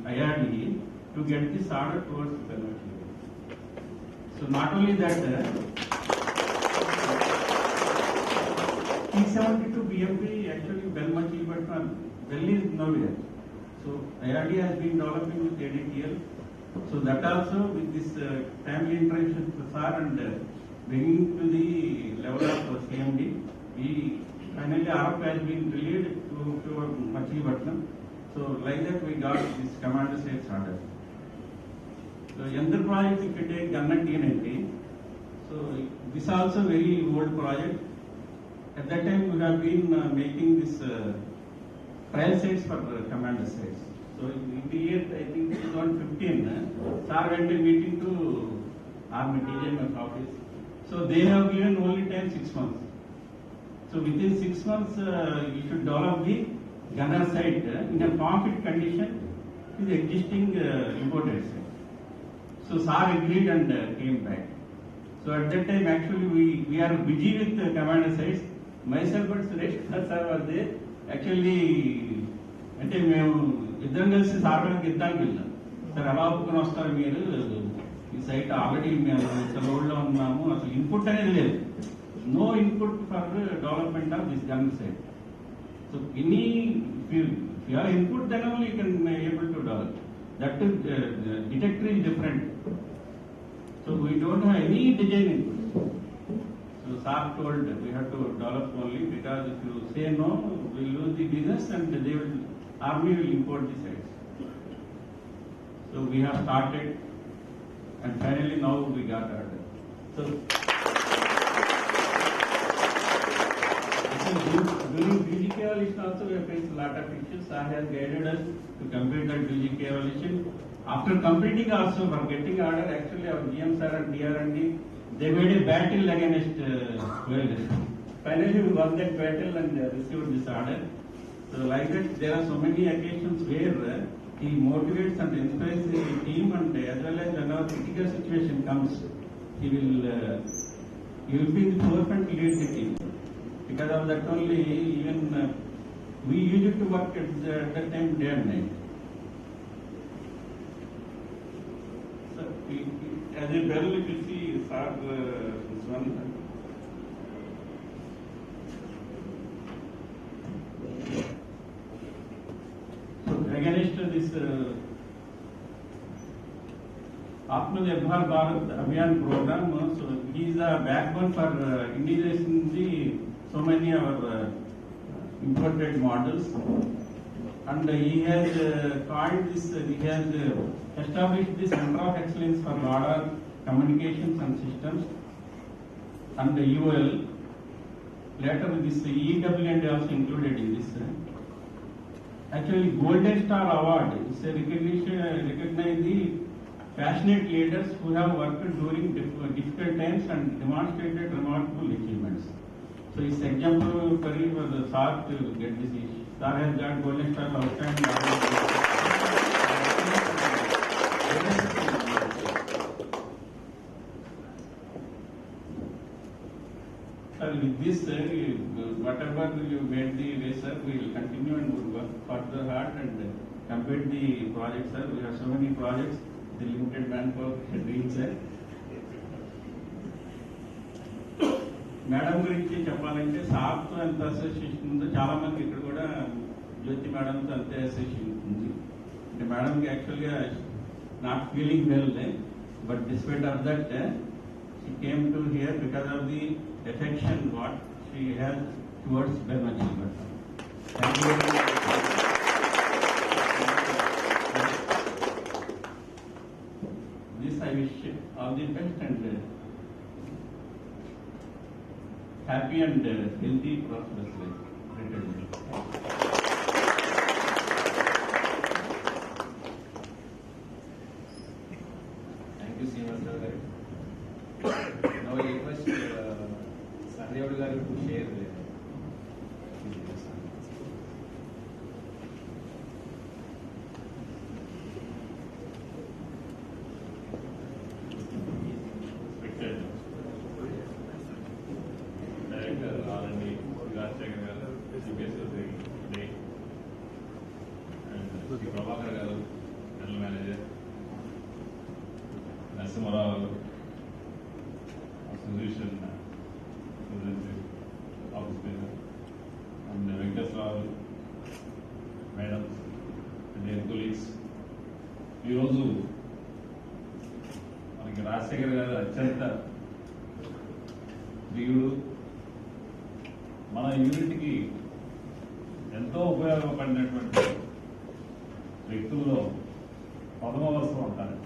IRD to get this order towards the conversion. So not only that, T72 BMP actually Belmachi, but Bell is nowhere. So IRD has been developing with ADTL. So that also with this timely interaction with SAR and bringing to the level of CMD, we finally RF has been relayed to Machilipatnam. So like that we got this commander states order. So Yandra project if you take Ganna T90, so So this also very old project. At that time we have been making this trial sites for commander sites. So in the year I think 2015, Sir went a meeting to Army TJMF office. So they have given only time 6 months. So within 6 months you should develop the gunner site in a concrete condition with existing imported site. So Sir agreed and came back. So at that time actually we are busy with commander sites. Myself and Suresh sir was there. Actually అంటే మేము ఇద్దరం కలిసి సార్కి ఇద్దానికి వెళ్ళాం. Sir ఎలా ఒప్పుకొని వస్తారు మీరు, ఈ సైట్ ఆల్రెడీ మేము రోడ్లో ఉన్నాము, అసలు ఇన్పుట్ అనేది లేదు, no input for development of this gun sight. So any your input then only you can able to develop. That is detector is different. So we don't have any design input. So Sir told we have to develop only, because if you say no, we will lose the business and they will, army will import the sites. So we have started and finally now we got order. So during DGK evaluation also we have faced a lot of issues. Sir has guided us to complete that DGK evaluation. After completing also for getting order, actually our GM sir and DRND, they made a battle against well. Finally we won that battle and received this order. So like that there are so many occasions where he motivates and inspires the team, and as well as whenever critical situation comes, he will be in the forefront to lead the team. Because of that only, even we used to work at that time day and night. So, as a bell, if you see, sir, this one. So, against this Atmanirbhar Bharat Abhiyan program, so he is the backbone for indigenizing the so many of our imported models, and he has coined this, he has established this Center of Excellence for Radar Communications and Systems and the UL. Later this EWND also included in this. Actually Golden Star Award is a recognize the passionate leaders who have worked during difficult times and demonstrated remarkable achievements. So it's exemplary for the Sir to get this issue. Sir has got Golden Star outstanding. Sir, with this, whatever you made the way, sir, we will continue and we'll work further hard and complete the project, sir. We have so many projects, the limited manpower can reach, sir. Madam గురించి చెప్పాలంటే సార్తో ఎంత association ఉందో, చాలా మంది ఇక్కడ కూడా జ్యోతి మేడంతో అంతే అసోసియేషన్ ఉంది. అంటే మేడంకి యాక్చువల్గా not feeling well, but despite of that she came to hear because of the affection what she has towards Bharat. Thank you very much. This I wish all the best and happy and healthy, prosperous life. Thank you, Srinivas sir. Now I request Sanjay Garu to share his views. Director R&D, Rajasekhar garu, CPSS Day, and Shri garu, General Manager, Narasimharao, Association Office Manager, and Venkateswarao, Madam, and their colleagues. ఈ రోజు మనకి రాజశేఖర్ గారు అత్యంత ప్రియుడు, మన యూనిట్కి ఎంతో ఉపయోగపడినటువంటి వ్యక్తుల్లో ప్రథమ వరుసలో ఉంటారు.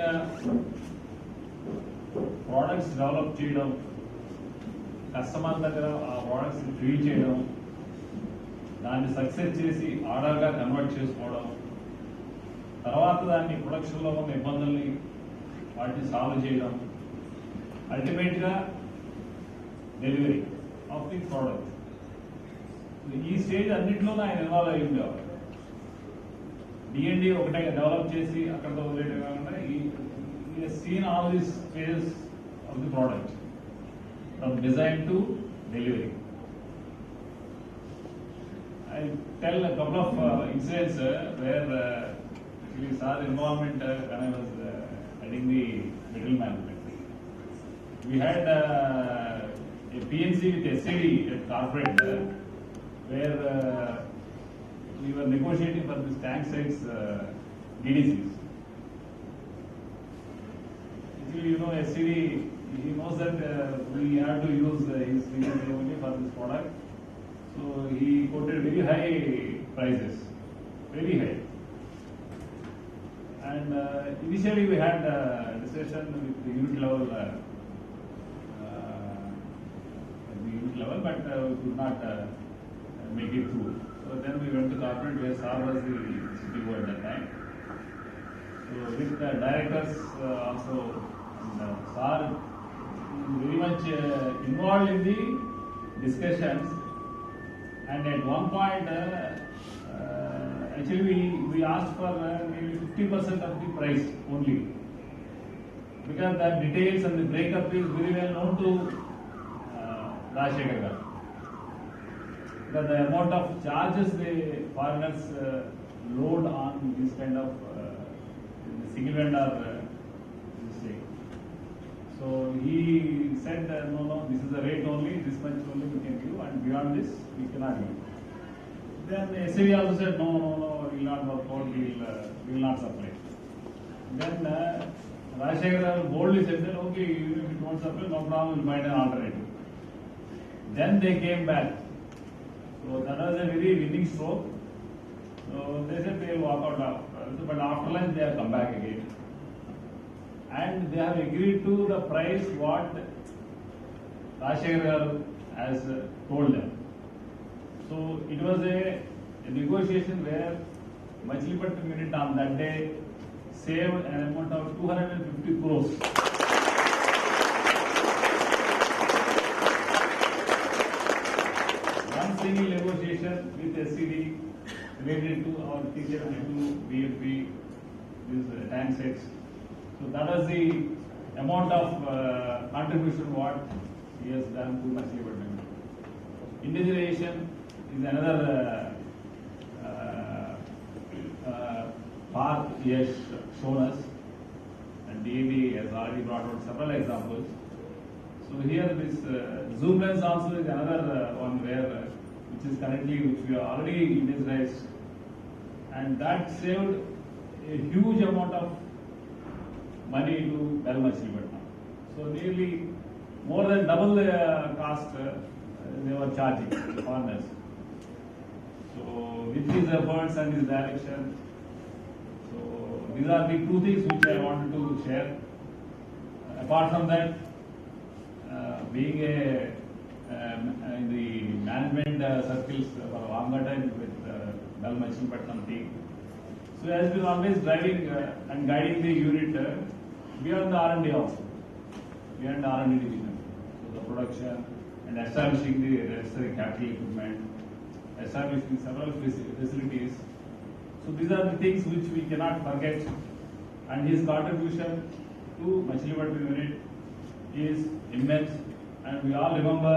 ముఖ్యంగా ప్రోడక్ట్స్ డెవలప్ చేయడం, కస్టమర్ దగ్గర ఆ ప్రోడక్ట్స్ ఫీల్ చేయడం, దాన్ని సక్సెస్ చేసి ఆర్డర్గా కన్వర్ట్ చేసుకోవడం, తర్వాత దాన్ని ప్రొడక్షన్లో ఉన్న ఇబ్బందుల్ని వాటిని సాల్వ్ చేయడం, అల్టిమేట్గా డెలివరీ ఆఫ్ ది ప్రోడక్ట్. ఈ స్టేజ్ అన్నింటిలోనూ ఆయన ఇన్వాల్వ్ అయి ఉండేవారు. D&D ఒకటే డెవలప్ చేసి అక్కడతో వదిలేయడం కాకుండా ఈ seen all these stages of the product from design to delivery. I tell a couple of incidents where we saw the involvement when I was heading the metal manufacturing. We had a PNC with SCD at corporate where we were negotiating for this tank size DDCs. Actually, you know, SCD, he knows that we have to use his DDC only for this product. So he quoted very high prices, very high. And initially we had discussion with the unit level, but we could not make it through. So then we went to corporate where Sir was the CTO at that time. So with the directors also, and Sir very much involved in the discussions. And at one point, actually we asked for maybe 50% of the price only, because the details and the breakup is very well known to Rajasekhar. Because the amount of charges the foreigners load on this kind of single vendor this thing. So he said, no, this is the rate only, this much only we can give, and beyond this we cannot give. Then SAV also said, no, we will not work out, we will not supply. Then Rajasekhar boldly said that, okay, even if it won't supply, no problem, we will find an alternative. Then they came back. So that was a very winning stroke. So they said they will walk out, but after lunch they have come back again. And they have agreed to the price what Rajasekhar has told them. So it was a negotiation where Machilipatnam unit on that day saved an amount of 250 crores. One single negotiation with SCD related to our T72 BFP, these tank sets. So that was the amount of contribution what he has done to Machilipatnam. Indigenization is another path he has shown us, and DAB has already brought out several examples. So here this zoom lens also is another one where which is currently, which we are already indigenized, and that saved a huge amount of money to Machilipatnam. So nearly more than double the cost they were charging foreigners. So with his efforts and his direction, so these are the two things which I wanted to share. Apart from that, being in the management circles for a longer time with Machilipatnam team, so he has been always driving and guiding the unit beyond the R&D also, beyond the R&D division. So the production and establishing the necessary capital equipment, establishing several facilities. So these are the things which we cannot forget, and his contribution to Machilipatnam unit is immense, and we all remember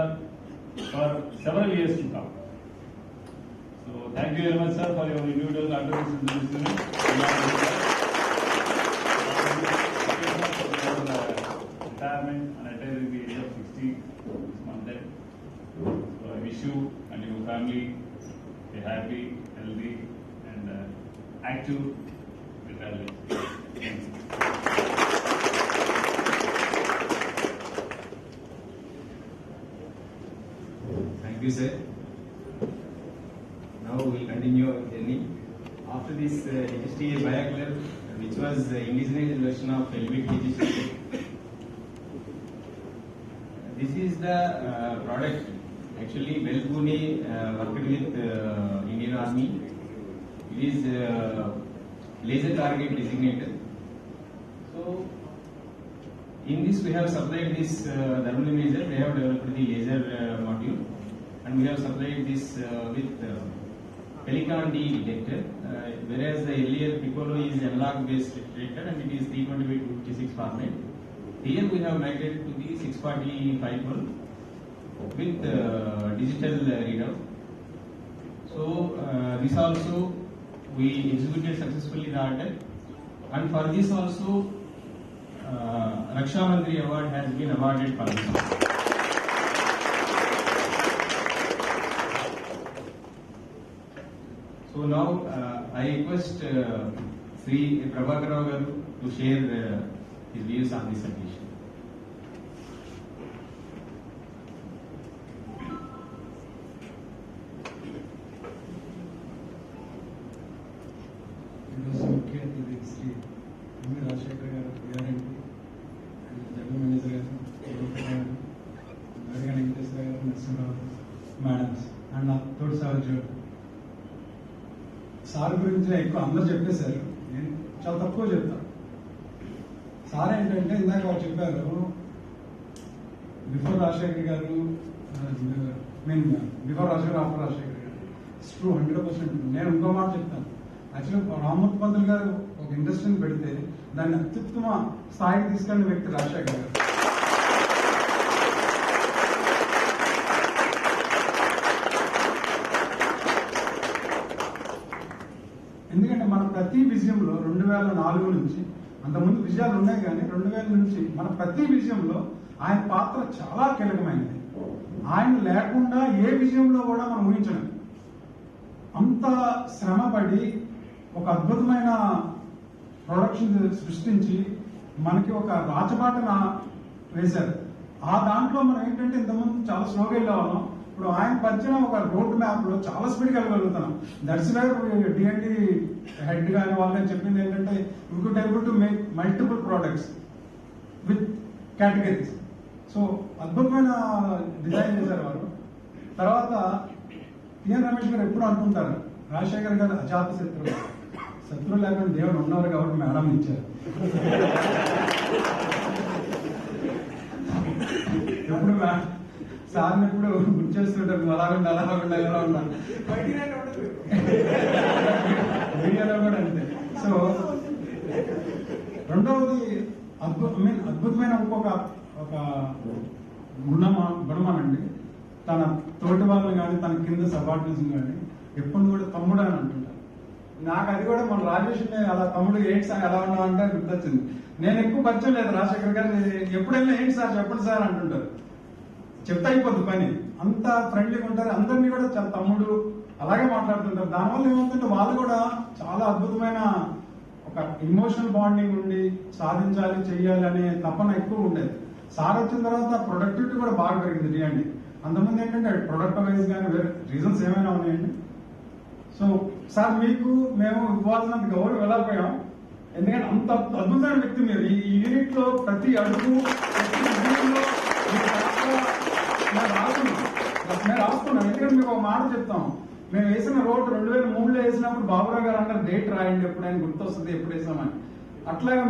for several years to come. So thank you very much, sir, for your individual contribution to this unit. Retirement and retiring at the age of 60 this month. So I wish you and your family a happy, healthy, and active retirement. Thank you. Thank you, sir. Now we will continue our journey. After this HTA bioclar, which was the indigenized version of LVT system. This is the product. Actually, Belguni worked with Indian Army. It is laser target designated. So, in this we have supplied this thermal imager. They have developed the laser module, and we have supplied this with Pelican D detector. Whereas the earlier Piccolo is analog based detector, and it is 320/256 format. Here we have migrated to the 645 volt with digital readout. So this also we executed successfully the order, and for this also Raksha Mantri Award has been awarded for this. So now I request Shri Prabhakar Rao garu to share his views on this occasion. ఈరోజు ముఖ్య అతిథి శ్రీ రాజశేఖర్ గారు PRNP and general manager గారు గారు వెంకటేశ్వర గారు Narasimharao madams and నా తోటి సహోద్యోగులు. సార్ గురించి ఎక్కువ అందరూ చెప్పేశారు, నేను చాలా తక్కువ చెప్తాను. సార్ ఏంటంటే ఇందాక వాళ్ళు చెప్పారు బిఫోర్ రాజశేఖర్ గారు, బిఫోర్ రాజశేఖర్ ఆఫ్టర్ రాజశేఖర్ గారు. It's true 100%. నేను ఇంకో మాట చెప్తాను. యాక్చువల్లీ రామ్మూర్తి పంతులు గారు ఒక ఇండస్ట్రీని పెడితే దాన్ని అత్యుత్తమ స్థాయికి తీసుకెళ్లిన వ్యక్తి రాజశేఖర్ గారు. ఎందుకంటే మన ప్రతి విజయంలో 2004 నుంచి, అంతకుముందు విజయాలు ఉన్నాయి కానీ 2000 నుంచి మన ప్రతి విజయంలో ఆయన పాత్ర చాలా కీలకమైనది. ఆయన లేకుండా ఏ విజయంలో కూడా మనం ఊహించలేం. అంత శ్రమపడి ఒక అద్భుతమైన ప్రొడక్షన్ సృష్టించి మనకి ఒక రాజబాటన వేశారు. ఆ దాంట్లో మనం ఏంటంటే ఇంతకుముందు చాలా స్లోగా వెళ్ళేవాళ్ళం. ఇప్పుడు ఆయన పరిచయం ఒక రోడ్ మ్యాప్ లో చాలా స్పీడ్ వెళ్ళగలుగుతున్నాం. దట్స్ వై D&D హెడ్ కానీ వాళ్ళని చెప్పింది ఏంటంటే you could able to make multiple products with categories. So అద్భుతమైన డిజైన్ చేశారు వారు. తర్వాత పిఎన్ రమేష్ గారు ఎప్పుడు అంటుంటారు రాజశేఖర్ గారు అజాత శత్రువు. శత్రువు లేకుండా దేవుడు ఉన్నారు కాబట్టి మేడం ఇచ్చారు. ఎప్పుడు సార్ని ఎప్పుడు గుర్తు చేస్తుంటారు, అలాగండి అలాగండి ఎలా ఉంటారు. మీడియాలో కూడా అంతే. సో రెండవది అద్భుతమైన ఇంకొక గుణమానండి. తన తోటి వాళ్ళని కానీ తన కింద సబార్డినేట్స్ కానీ ఎప్పుడు కూడా తమ్ముడు అని అంటుంటారు. నాకు అది కూడా మన రాజేష్ అలా తమ్ముడు ఏంటి సార్ ఎలా ఉన్నావు అంటే గుర్తొచ్చింది. నేను ఎక్కువ పరిచయం లేదు రాజశేఖర్ గారు, ఎప్పుడైనా ఏంటి సార్ చెప్పండి సార్ అంటుంటారు. చెప్తే అయిపోద్ది పని. అంత ఫ్రెండ్లీగా ఉంటారు, అందరినీ కూడా చాలా తమ్ముడు అలాగే మాట్లాడుతుంటారు. దానివల్ల ఏమవుతుంటే వాళ్ళు కూడా చాలా అద్భుతమైన ఒక ఇమోషనల్ బాండింగ్ ఉండి సాధించాలి చెయ్యాలి అనే తపన ఎక్కువ ఉండేది. సార్ వచ్చిన తర్వాత ప్రొడక్టివిటీ కూడా బాగా పెరిగింది D&D. అంతకుముందు ఏంటంటే ప్రొడక్ట్ వైజ్ కానీ వేరే రీజన్స్ ఏమైనా ఉన్నాయండి. సో సార్ మీకు మేము ఇవ్వాల్సినంత గౌరవం వెళ్ళకపోయాం. ఎందుకంటే అంత అద్భుతమైన వ్యక్తి మీరు. ఈ యూనిట్ లో ప్రతి అడుగు మేము రాసుకున్నాం. ఎందుకంటే మీకు ఒక మాట చెప్తాం. మేము వేసిన రోడ్ 2003లో వేసినప్పుడు బాబురావు గారు అన్నారు డేట్ రాయండి ఎప్పుడైనా గుర్తొస్తుంది ఎప్పుడు వేసామని. అట్లాగా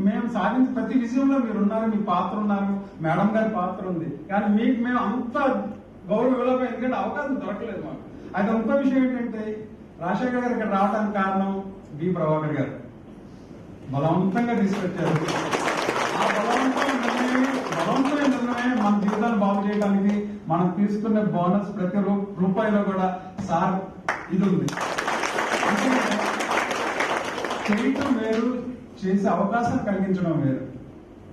మేము సాధించిన ప్రతి విషయంలో మీరు ఉన్నారు, మీ పాత్ర ఉన్నారు, మేడం గారి పాత్ర ఉంది. కానీ మీకు మేము అంత గౌరవం ఇవ్వలేకపోయాం, ఎందుకంటే అవకాశం దొరకలేదు మాకు. అయితే ఇంకో విషయం ఏంటంటే రాజశేఖర్ గారు ఇక్కడ రావడానికి కారణం బి ప్రభాకర్ గారు బలవంతంగా తీసుకొచ్చారు. ఆ బలవంతమైన నిర్ణయం మన జీవితాన్ని బాగు చేయడానికి మనం తీసుకునే బోనస్ ప్రతి రూపాయిలో కూడా సార్ ఇది ఉంది. చేయటం వేరు, చేసే అవకాశం కలిగించడం వేరు.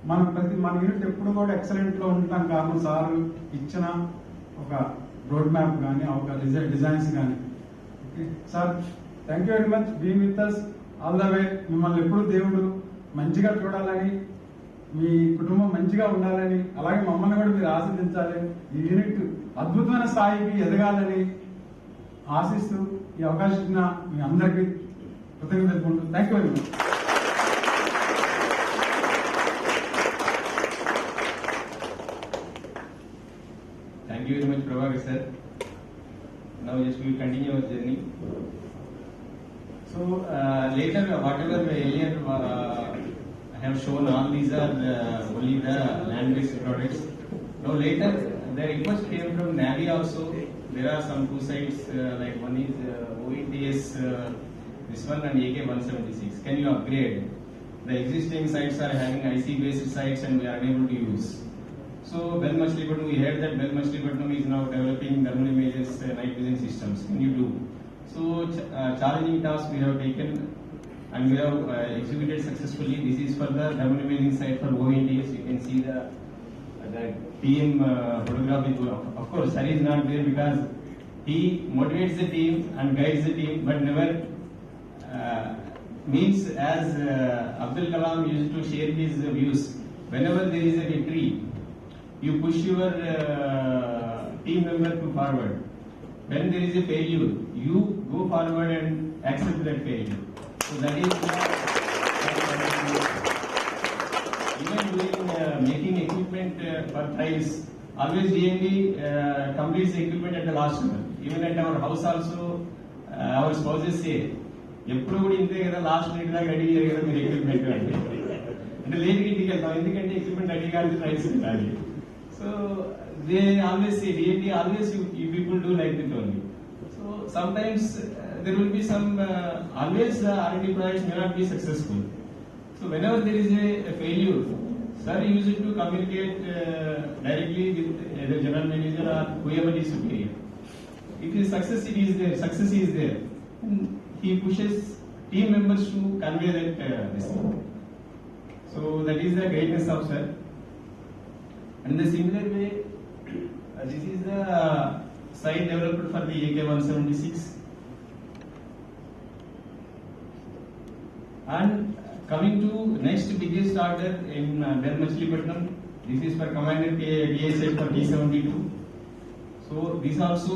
మన యూనిట్ ఎప్పుడు కూడా ఎక్సలెంట్ లో ఉండటానికి కారణం సార్ ఇచ్చిన ఒక రోడ్ మ్యాప్ కానీ ఒక డిజైన్స్ కానీ. Sir thank you very much being with us all the way. మిమ్మల్ని ఎప్పుడు దేవుడు మంచిగా చూడాలని, మీ కుటుంబం మంచిగా ఉండాలని, అలాగే మమ్మల్ని కూడా మీరు ఆశీర్వదించాలి, ఈ యూనిట్ అద్భుతమైన స్థాయికి ఎదగాలని ఆశిస్తూ ఈ అవకాశం ఇచ్చిన మీ అందరికీ కృతజ్ఞతలు తెలుపుకుంటూ thank you very much. Prabhakar sir. Now just we will continue our journey. So later, whatever earlier I have shown, all these are only the land-based products. Now later, the request came from Navy also. There are some two sites, like one is OETS, this one, and AK-176. Can you upgrade? The existing sites are having IC-based sites and we are unable to use. So Bell Machilipatnam, we heard that Bell Machilipatnam is now developing thermal images night vision systems. Can you do? So challenging task we have taken and we have executed successfully. This is for the thermal imaging site for OETS. You can see the team photograph. Of course, Shri is not there because he motivates the team and guides the team, but never means as Abdul Kalam used to share his views. Whenever there is a victory, you push your team member to forward. When there is a failure, you go forward and accept that failure. So that is even during making equipment for trials, always DND completes the equipment at the last moment. Even at our house also, our spouses say, ఎప్పుడు కూడా ఇంతే కదా last minute దాకా ready అయ్యారు కదా మీరు equipment అంటే లేట్గా ఇంటికి వెళ్తాం ఎందుకంటే ఎక్విప్మెంట్ రెడీ కాదు ట్రైల్స్ పెట్టాలి so they always say DND always you people do like that only so sometimes there will be some always R&D projects may not be successful. So whenever there is a failure, sir used to communicate directly with the general manager or whoever is superior. If his success is there, he pushes team members to convey that this thing. So that is the greatness of sir. And the similar way, this is the site developed for the AK-176. And coming to next biggest order in Bell Machilipatnam, this is for Commander DI set for T-72. So this also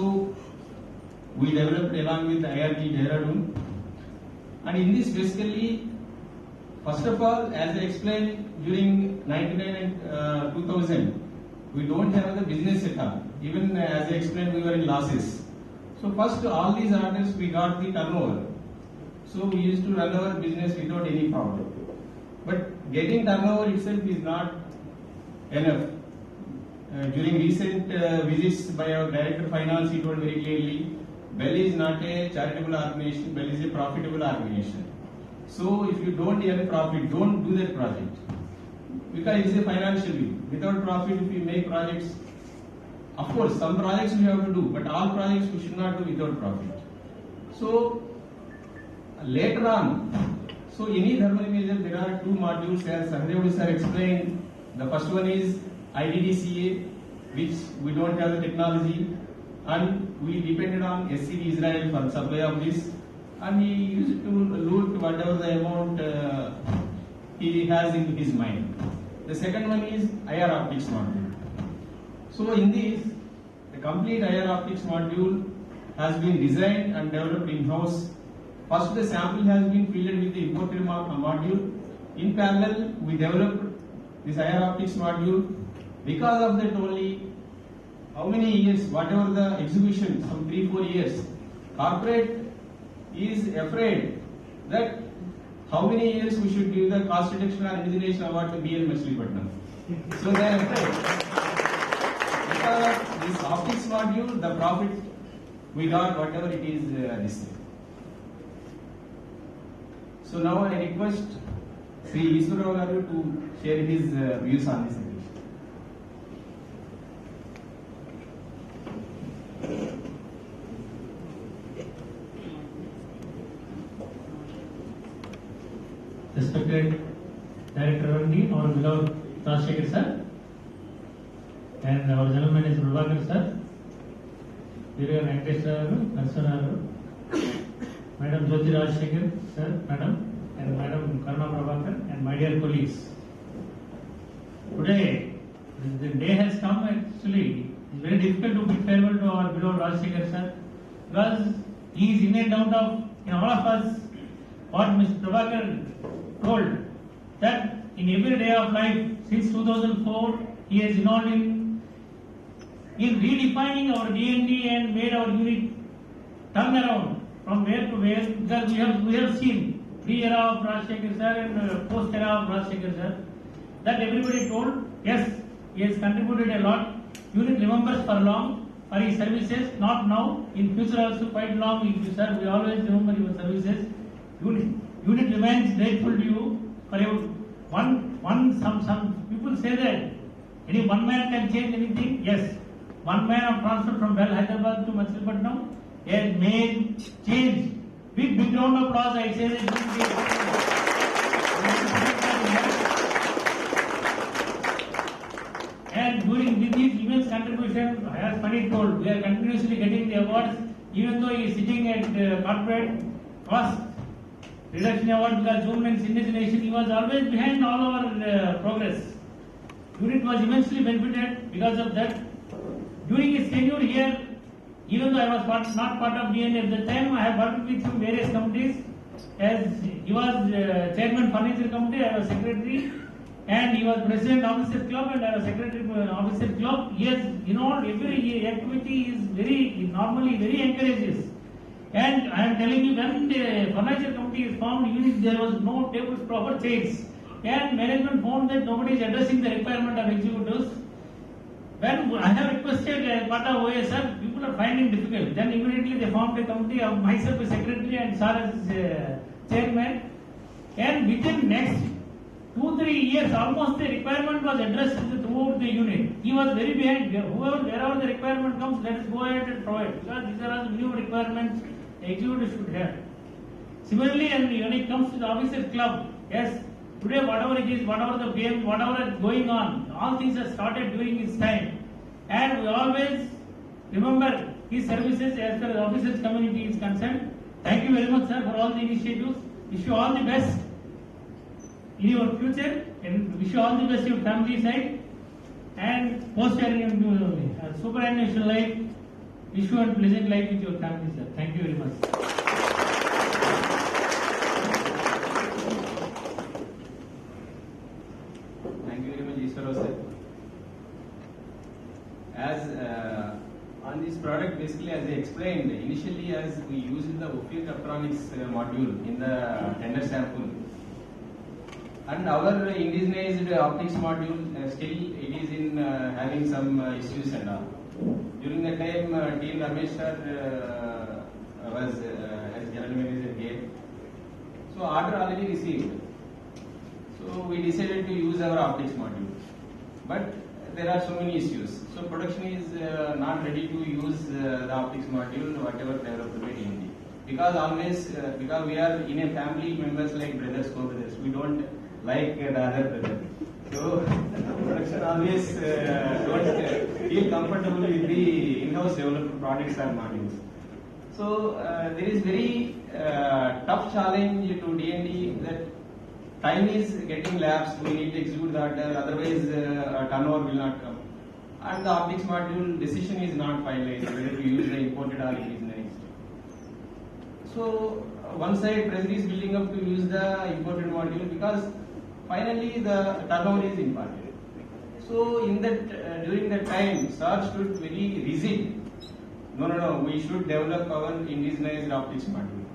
we developed along with IRT Dehradun. And in this basically, first of all, as I explained during 99 and 2000, we don't have the business at all. Even as I explained, we were in losses. So first all these orders we got the turnover. So we used to run our business without any problem. But getting turnover itself is not enough. During recent visits by our Director of Finance, he told very clearly, Bell is not a charitable organization, Bell is a profitable organization. So if you don't earn profit, don't do that project. Because it is a financial view. Without profit, if you make projects, of course, some projects we have to do, but all projects we should not do without profit. So later on, so any thermal imager, there are two modules as Sanjay sir explained. The first one is IDDCA, which we don't have the technology, and we depended on SCD Israel for supply of this, and he used to loot whatever the amount he has in his mind. The second one is IR optics module. So in this, the complete IR optics module has been designed and developed in-house. First, the sample has been filled with the imported module. In parallel, we developed this IR optics module. Because of that only, how many years, whatever the execution, some 3-4 years, corporate is afraid that how many years we should give the cost reduction or indigenation award to BL Machilipatnam. So they are afraid. Because of this optics module, the profit we got whatever it is this thing. So now I request Shri Iswaragaru to share his views on this occasion. Respected Director R&D, our beloved Rajasekhar sir, and our General Manager Prabhakar sir, Dear Venkatesh sir, Karsana, Madam Jyoti Rajasekhar sir, Madam, and Madam Karna Prabhakar, and my dear colleagues. Today, the day has come actually, it's very difficult to bid farewell to our beloved Rajasekhar sir, because he is in and out of, in all of us, what Mr. Prabhakar told, that in every day of life, since 2004, he has involved in in redefining our D&D and made our unit turn around from where to where, because we have seen pre-era of Rajasekhar sir and post-era of Rajasekhar sir, that everybody told, yes, he has contributed a lot. Unit remembers for long for his services, not now, in future also quite long if you serve, we always remember your services. Unit remains grateful to you for your some people say that any one man can change anything. Yes, one man of transfer from Bell Hyderabad to Machilipatnam has made change. Big round of applause, I say that. And during with his immense contribution, as Pandit told, we are continuously getting the awards, even though he is sitting at corporate cost reduction award because Zoom and indigenation, he was always behind all our progress. Unit was immensely benefited because of that. During his tenure here, even though I was not part of DNA at the time, I have worked with him various committees. As he was chairman furniture committee, I was secretary, and he was president officer club, and I was secretary officer club. Yes, every activity is normally very encourages. And I am telling you, when the furniture committee is formed, unit there was no tables, proper chairs, and management found that nobody is addressing the requirement of executives. When I have requested as part of OSR, people are finding difficult. Then immediately they formed a committee of myself as secretary and sir as chairman. And within next 2-3 years, almost the requirement was addressed throughout the unit. He was very behind. Wherever the requirement comes, let us go ahead and provide. Because these are all the new requirements the executive should have. Similarly, and when it comes to the officers club, yes, today whatever it is, whatever the game, whatever is going on, all things are started during his time. And we always remember his services as far as the officers community is concerned. Thank you very much, sir, for all the initiatives. Wish you all the best in your future, and wish you all the best in your family side and superannuation life. Wish you a pleasant life with your family, sir. Thank you very much. Thank you very much, Ishwaro sir. As on this product, basically, as I explained, initially as we used the Ophir electronics module in the tender sample, and our indigenized optics module still it is in having some issues and all. During the time, T. Ramesh sir was as general manager here, so order already received. So we decided to use our optics module, but there are so many issues. So production is not ready to use the optics module, whatever developed by DND. Because we are in a family, members like brothers, co-brothers. We don't like the other brother. So production always don't feel comfortable with the in-house developed products or modules. So there is very tough challenge to DND that time is getting lapsed, we need to execute the order, otherwise turnover will not come. And the optics module decision is not finalized, whether to use the imported or indigenized. So one side pressure is building up to use the imported module because finally the turnover is imparted. So in that during that time, sir stood very rigid. No, we should develop our indigenized optics module.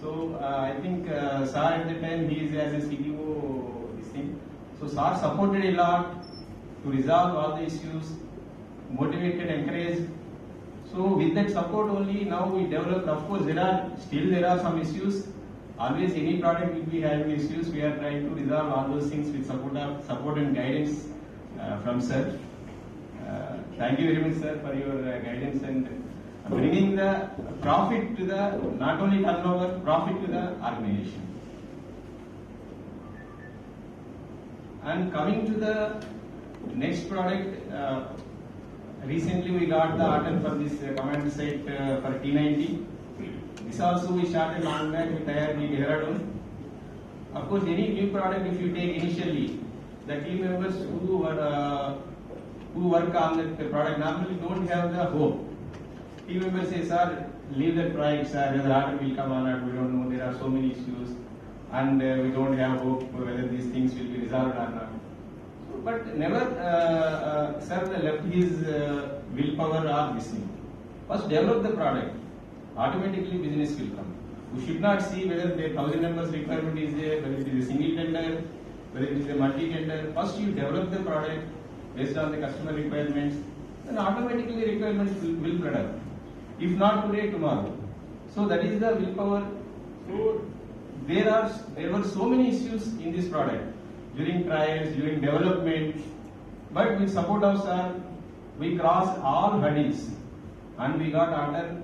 So I think sir at the time he is as a CTO this thing. So sir supported a lot to resolve all the issues, motivated, encouraged. So with that support only now we developed. Of course there are some issues. Always any product will be having issues. We are trying to resolve all those things with support and guidance from sir. Thank you very much, sir, for your guidance and bringing the profit to the, not only turnover, profit to the organization. And coming to the next product, recently we got the order for this command site for T90. This also we started long back with IRB Dehradun. Of course, any new product if you take initially, the team members who work on that product normally don't have the hope. Team members say, sir, leave that product, sir, whether order will come or not, we don't know, there are so many issues and we don't have hope whether these things will be resolved or not. So, but never, sir left his willpower are missing. First develop the product. Automatically business will come. We should not see whether the 1000 members requirement is there, whether it is a single tender, whether it is a multi-tender. First you develop the product based on the customer requirements, then automatically requirements will flood up. If not today, tomorrow. So that is the willpower. So there were so many issues in this product during trials, during development, but with support of sir, we crossed all hurdles and we got order.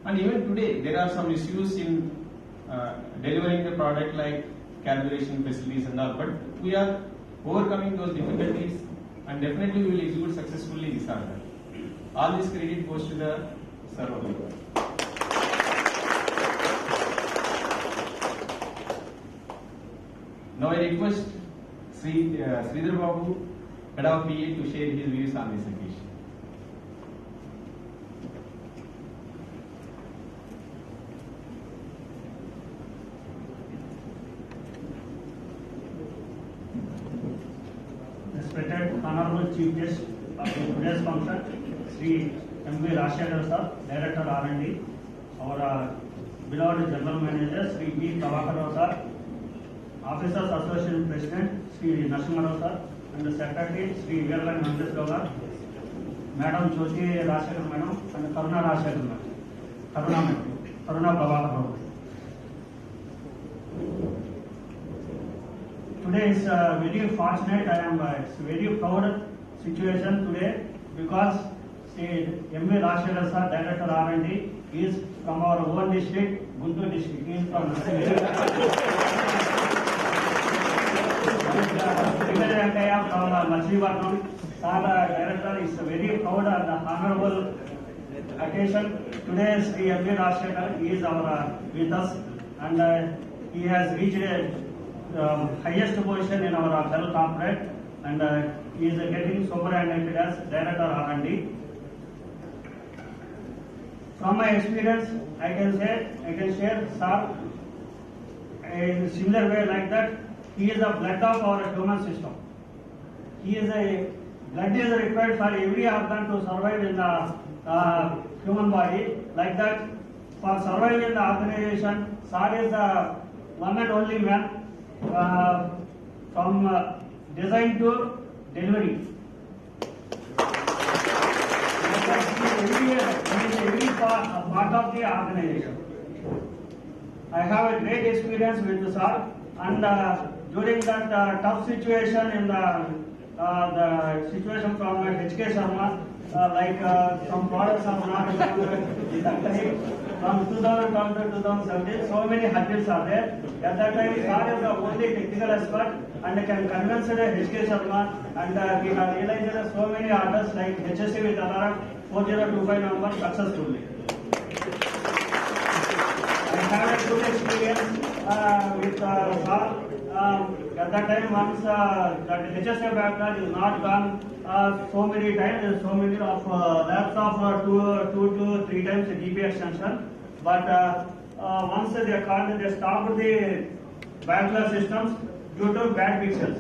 And even today, there are some issues in delivering the product like calibration facilities and all, but we are overcoming those difficulties and definitely we will execute successfully this order. All this credit goes to the sir only. Now I request Sridhar Babu, Head of PA, to share his views on this occasion. Respected Honorable Chief Guest of today's function, Shri M.V. Rajasekhar sir, Director R&D, our beloved General Manager, Shri B. Prabhakar sir, Officers Association President, Shri Narasimha sir, and the Secretary, Shri Veerlan Mandeswar sir, Madam Jyoti Rajasekhar Madam, and Karuna Rajasekhar Madam, Karuna Prabhakar. Today is very fortunate. I am it's very proud situation today because M.V. Rajasekhar sir, Director R&D, is from our own district, Guntur district. He is from Machlivatnam. Sir, Director is very proud and honorable occasion. Today, Shri M.V. Rajasekhar is with us, and he has reached highest position in our Bell corporate, and he is getting superannuated as Director R&D. From my experience, I can share, sir, in a similar way like that, he is the blood of our human system. Blood is required for every organ to survive in the human body. Like that, for surviving in the organization, sir is the one and only man from design to delivery. Every part of the organization. I have a great experience with the sir, and during that tough situation in the situation from HK Sharma, some products are not from 2012 to 2017, so many hurdles are there. At that time, sir is the only technical expert and can convince HK Sharma, and we have realized so many orders like HSC with alarm 4025 number successfully. I have a good experience with sir. At that time, once that HSA backlog is not gone so many times, so many of laps of 2 to 3 times DP extension. But once they called, they stopped the backlog systems due to bad pixels.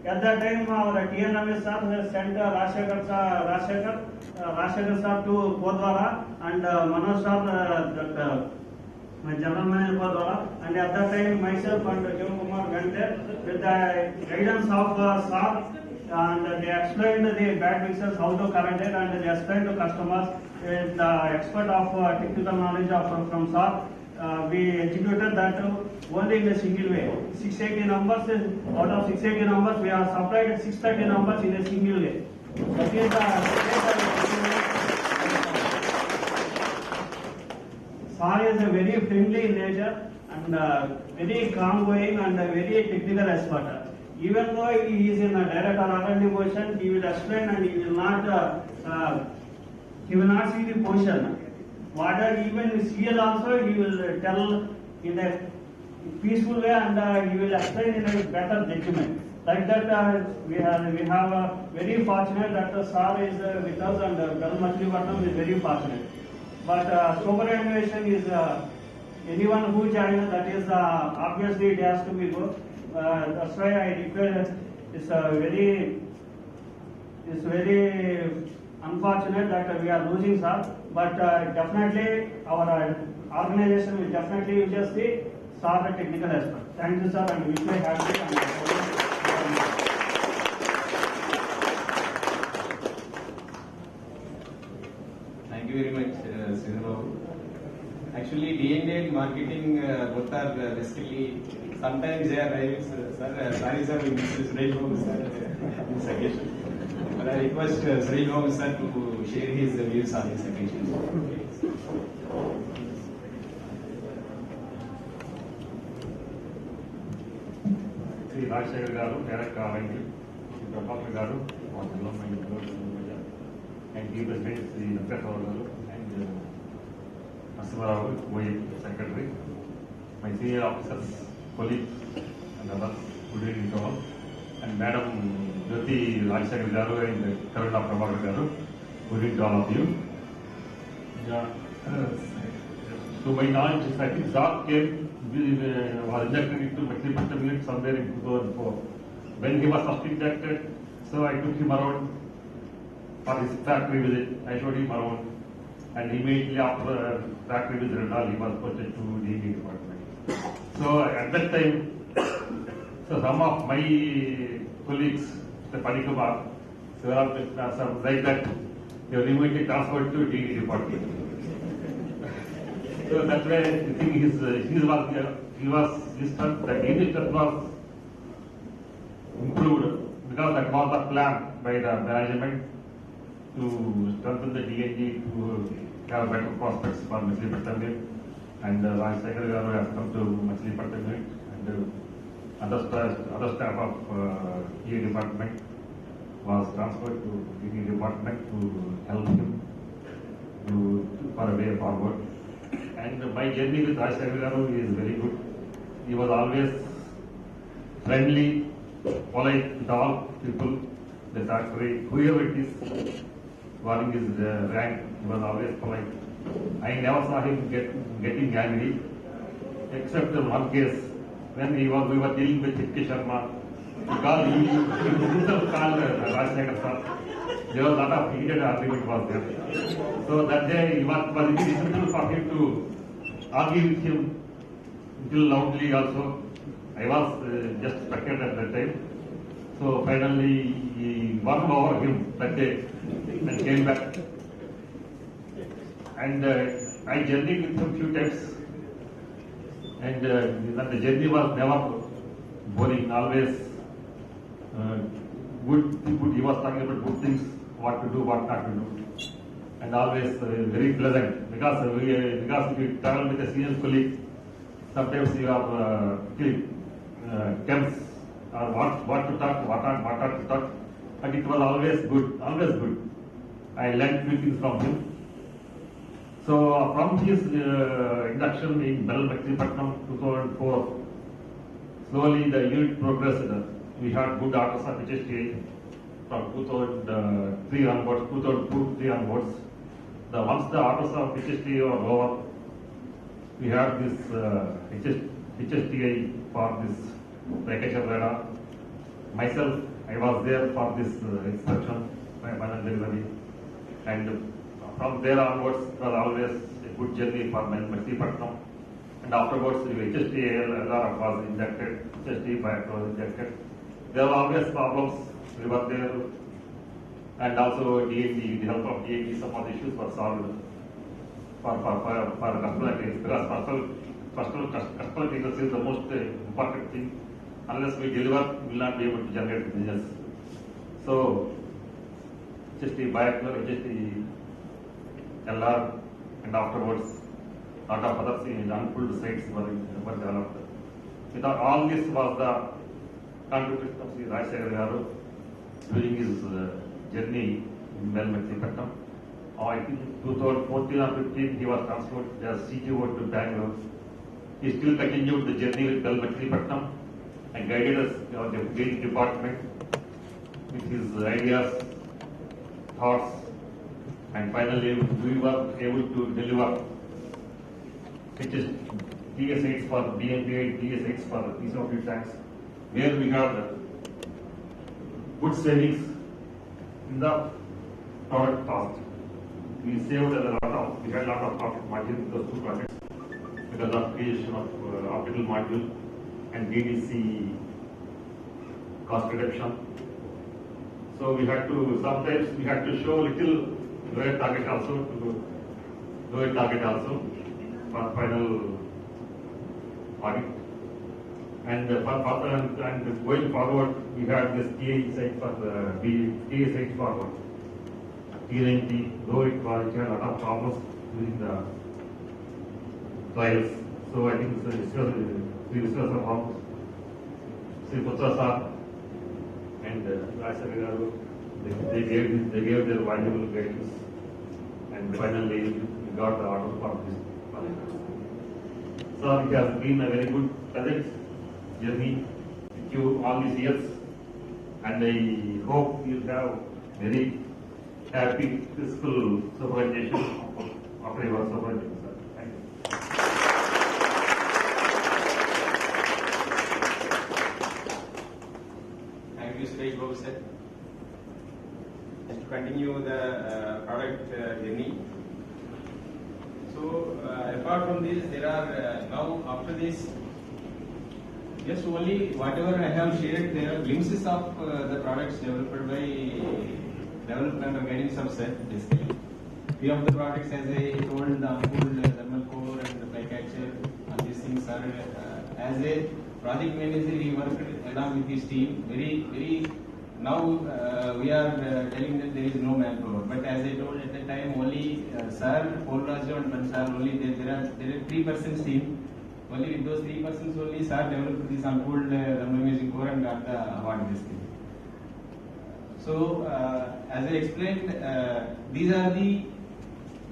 At that time, our TNMS sir sent Rajasekhar sir to Kodwara, and Manoj sir, my General Manager Kodwara, and at that time myself and Jivan Kumar went there with the guidance of sir, and they explained the bad pixels, how to correct it, and they explained to customers with the expert of technical knowledge from sir. We executed that only in a single way. 680 numbers, out of 680 numbers, we have supplied 630 numbers in a single way. That is sir is a very friendly in nature and very calm going and a very technical expert. Even though he is in a Director R&D position, he will explain and he will not see the position. Whatever even CL also, he will tell in a peaceful way and he will explain in a better judgment. Like that, we have very fortunate that sir is with us, and Bell Machlivatnam is very fortunate. But superannuation is anyone who joins, that is obviously it has to be good. That's why I request it's very unfortunate that we are losing, sir. But definitely our organization will definitely use the sir technical aspect. Thank you, sir, and wish you happy and Thank you very much, Srinivas. Actually, D&A marketing both are basically, sometimes they are rivals. Sir, sorry sir, we missed Srinivas sir on this occasion. But I request Srinivas sir to share his views on this occasion. Shri Rajasekhar garu, direct R&D, Shri Prabhakar garu, on development and Chief President Shri Rajasekhar garu, and Narasimharao, OA Secretary, my senior officers, colleagues, and others who did it all, and Madam Jyoti Rajasekhar garu and Karuna Prabhakar garu, who did all of you. To my knowledge, I think Zak came, was inducted into Machilipatnam unit somewhere in 2004. When he was first inducted, so I took him around for his factory visit. I showed him around, and immediately after factory visit and all, he was posted to the DD department. So at that time, so some of my colleagues, the Panikumar, some like that, they were immediately transferred to DD department. So that's why I think he was distant, the DD was improved because that was the plan by the management to strengthen the DNG to have better prospects for Machilipatnam, and Rajasekhar garu has come to Machilipatnam, and other staff of DA department was transferred to DD department to help him for a way forward. And my journey with Rajasekhar garu is very good. He was always friendly, polite with all people, the factory, whoever it is, varying his rank, he was always polite. I never saw him getting angry, except in one case when we were dealing with H.K. Sharma. He himself called Rajasekhar sir. There was a lot of heated argument was there. So that day it was difficult for him to argue with him until loudly also. I was just struck at that time. So finally he won over him that day and came back. And I journeyed with him few times. And the journey was never boring, always good. He was talking about good things, what to do, what not to do, and always very pleasant. Because if you travel with a senior colleague, sometimes you are tense or what to talk, what not to talk. But it was always good, always good. I learned few things from him. So from his induction in Machilipatnam 2004, slowly the unit progressed. We had good orders of HSTA from 2003 onwards, 2002-3 onwards. Once the orders of HSTA were over, we had this HSTA for this package of radar. Myself, I was there for this inspection by final delivery, and from there onwards it was always a good journey for Machilipatnam. And afterwards, HSTA LR was injected, HSTA fire was injected. There were always problems, we were there, and also DNG, the help of DNG, some of the issues were solved for customer case, because customer clearance is the most important thing. Unless we deliver, we will not be able to generate business. So, HST Bioacler, HST LR, and afterwards, a lot of other unpulled sites were developed. Without all this was the contribution of Shri Rajasekhar garu during his journey in Machilipatnam. I think 2014 or 15 he was transferred as CTO to Bangalore. He still continued the journey with Machilipatnam and guided us, the DD department, with his ideas, thoughts, and finally we were able to deliver DS8s for BNP, DS8s for ESOP tanks, where we have good savings in the product cost. We saved we had a lot of profit margin in those two projects because of creation of optical module and DDC cost reduction. So sometimes we had to show little lower target also for final audit. And going forward, we had this TA site for the TA site forward. T90, though it had a lot of problems during the trials. So I think Sri Rajasekhar, Sri Putra and Rajasekhar, they gave their valuable guidance, and finally we got the order for this project. So it has been a very good project journey with you all these years, and I hope you have very happy fiscal superannuation after your superannuation. Thank you. Thank you, Shri Babu sir. Just to continue the product journey. So, apart from this, there are now after this, just only whatever I have shared, there are glimpses of the products developed by development or guidance of sir. Basically, few of the products, as I told, the Ampul, thermal core, and the flycatcher, all these things are as a project manager, he worked along with his team. Very. Now we are telling that there is no manpower, but as I told at the time, only sir, Paul Raja and Bansar, only there are 3% team. Only with those 3% only, sir developed this unfold thermal core and got the award this thing. So as I explained, these are the,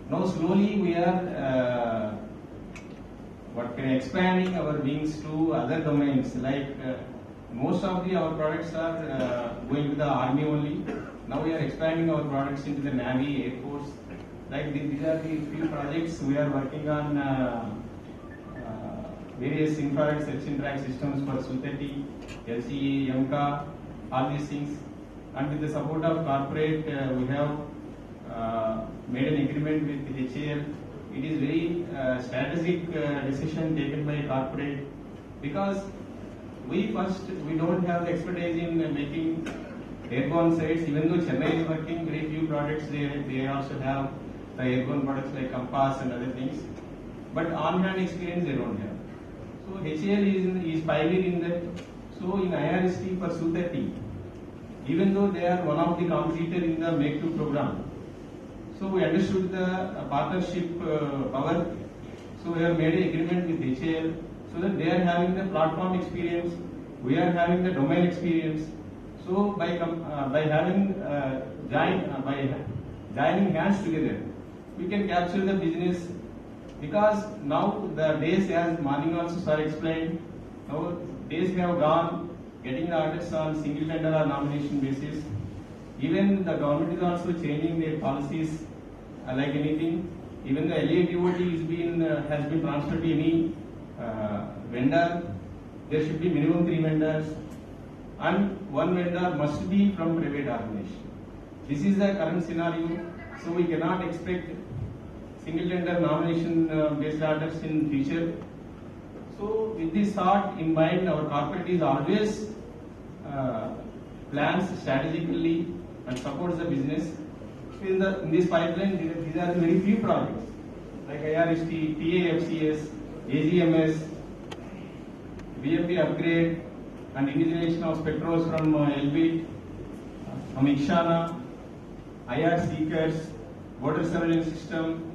now slowly we are expanding our wings to other domains, like most of our products are going to the army only. Now we are expanding our products into the Navy, Air Force. Like these are the few projects we are working on. Various infrared search and track systems for Su-30, LCE, YAMCA, all these things. And with the support of corporate, we have made an agreement with HAL. It is very strategic decision taken by corporate, because we don't have the expertise in making airborne sites. Even though Chennai is working very few products, they also have the airborne products like Compass and other things. But on-hand experience they don't have. So HAL is pioneer in that. So in IRST for Su-30, even though they are one of the competitor in the Make 2 program, so we understood the partnership power. So we have made an agreement with HAL so that they are having the platform experience, we are having the domain experience. So by joining hands together, we can capture the business. Because now the days, as morning also sir explained, now days have gone, getting the orders on single tender or nomination basis. Even the government is also changing their policies like anything. Even the LADOT has been transferred to any vendor. There should be minimum 3 vendors, and 1 vendor must be from private organization. This is the current scenario, so we cannot expect single tender nomination based orders in future. So with this thought in mind, our corporate is always plans strategically and supports the business. So in this pipeline, these are very few projects like IRST, TAFCS, AGMS, BMP upgrade, and indigenization of spectros from LBIT, from Ikshana, IR Seekers, Water Surveillance System,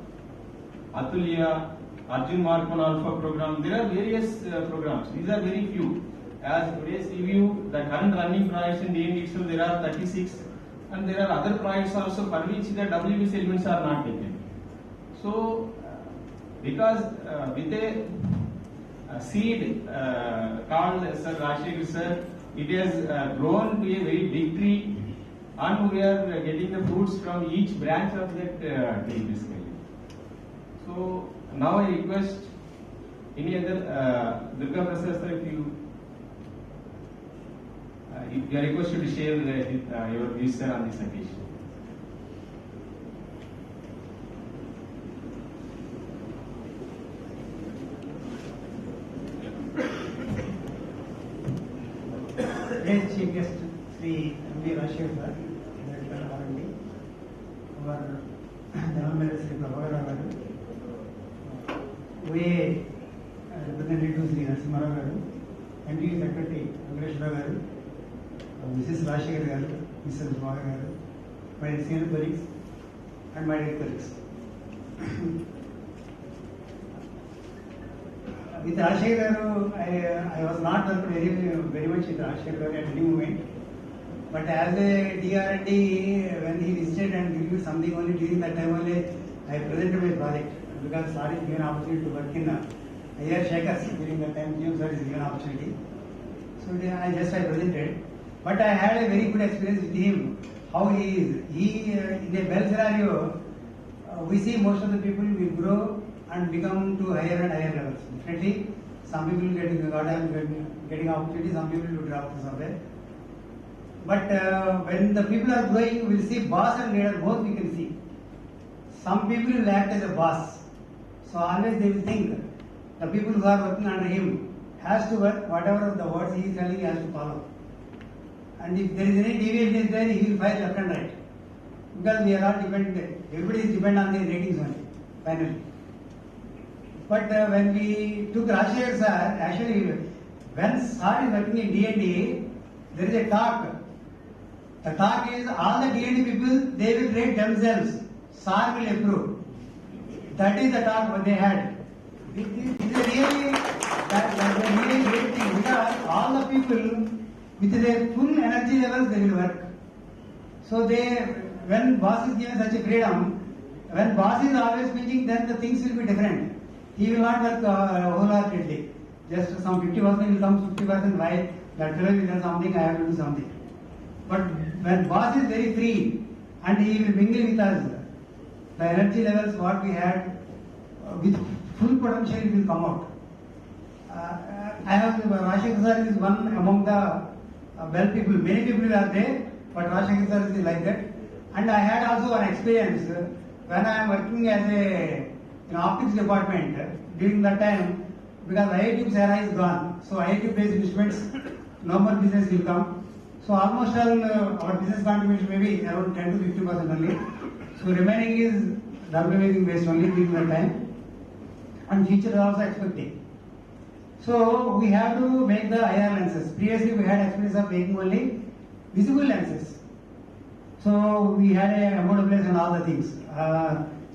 Atulya, Arjun Mark 1 Alpha program. There are various programs. These are very few. As today's review, the current running projects in DND itself, there are 36, and there are other projects also for which the WBC elements are not taken. So, because with a seed called Sir Rajasekhar sir, it has grown to a very big tree, and we are getting the fruits from each branch of that tree basically. So now I request any other Durga Prasad sir, if you are requested to share your views sir on this occasion. today's chief guest, Shri Rajasekhar, Director of R&D, our General Manager Shri Bharat, OA Representative Shri Narasimha, MD Secretary Rajasekhar, Mrs. Rajasekhar, Mrs. Bharat, my senior colleagues, and my dear colleagues. With Rajasekhar, I was not very much with Rajasekhar at any moment. But as a DRD, when he visited and reviewed something only during that time only, I presented my project because sir is given opportunity to work in IR Shakers during that time. Sir is given opportunity. So I presented. But I had a very good experience with him. How he is. He in a well scenario, we see most of the people will grow and become to higher and higher levels. Definitely, some people getting opportunity, some people will drop to somewhere. But when the people are growing, we will see boss and leader both we can see. Some people will act as a boss. So always they will think the people who are working under him has to work, whatever the words he is telling, he has to follow. And if there is any deviation there, he will file left and right. Because we are all dependent, everybody is dependent on the ratings only, finally. But when we took Rajasekhar sir, actually, when sir is working in D&D, there is a talk. The talk is all the D&D people, they will rate themselves. Sir will approve. That is the talk what they had. It is a really, that's a really great thing because all the people with their full energy levels they will work. So when boss is given such a freedom, when boss is always speaking, then the things will be different. He will not work wholeheartedly. Just some 50% will come, 50% why that fellow will do something, I have to do something. But when boss is very free and he will mingle with us, the energy levels what we had with full potential it will come out. Rajasekhar sir is one among the well people. Many people are there, but Rajasekhar sir is like that. And I had also an experience when I am working as in optics department during that time because IIT era is gone. So IIT based instruments, no more business will come. So almost all our business contribution may be around 10 to 50% only. So remaining is WMing based only during that time. And future is also expecting. So we have to make the IR lenses. Previously we had experience of making only visible lenses. So we had a MOWS and all the things.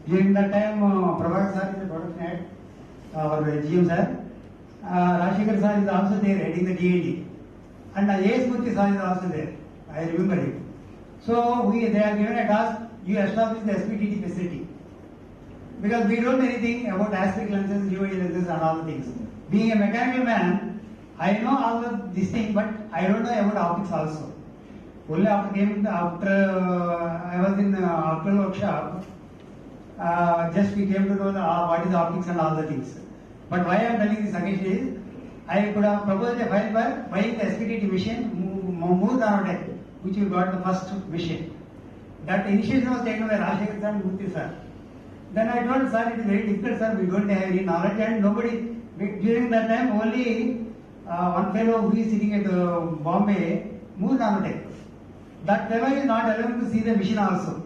During that time, Prabhakar sir is the production head, our GM sir. Rajasekhar sir is also there heading the D&D. And A.S. Murthy sir is also there. I remember him. So they are given a task, you establish the SPTT facility. Because we don't know anything about aspect lenses, UV lenses and all the things. Being a mechanical man, I know all of these things, but I don't know about optics also. Only after I was in after workshop, just we came to know what is optics and all the things. But why I am telling this again is, I could have proposed a file for buying the SPTT machine, Moore Nanotech, which we got the first machine. That initiative was taken by Rajasekhar sir and Murthy sir. Then I told sir, it is very difficult sir, we don't have any knowledge and nobody, during that time only one fellow who is sitting at Bombay, Moore Nanotech. That fellow is not allowed to see the machine also.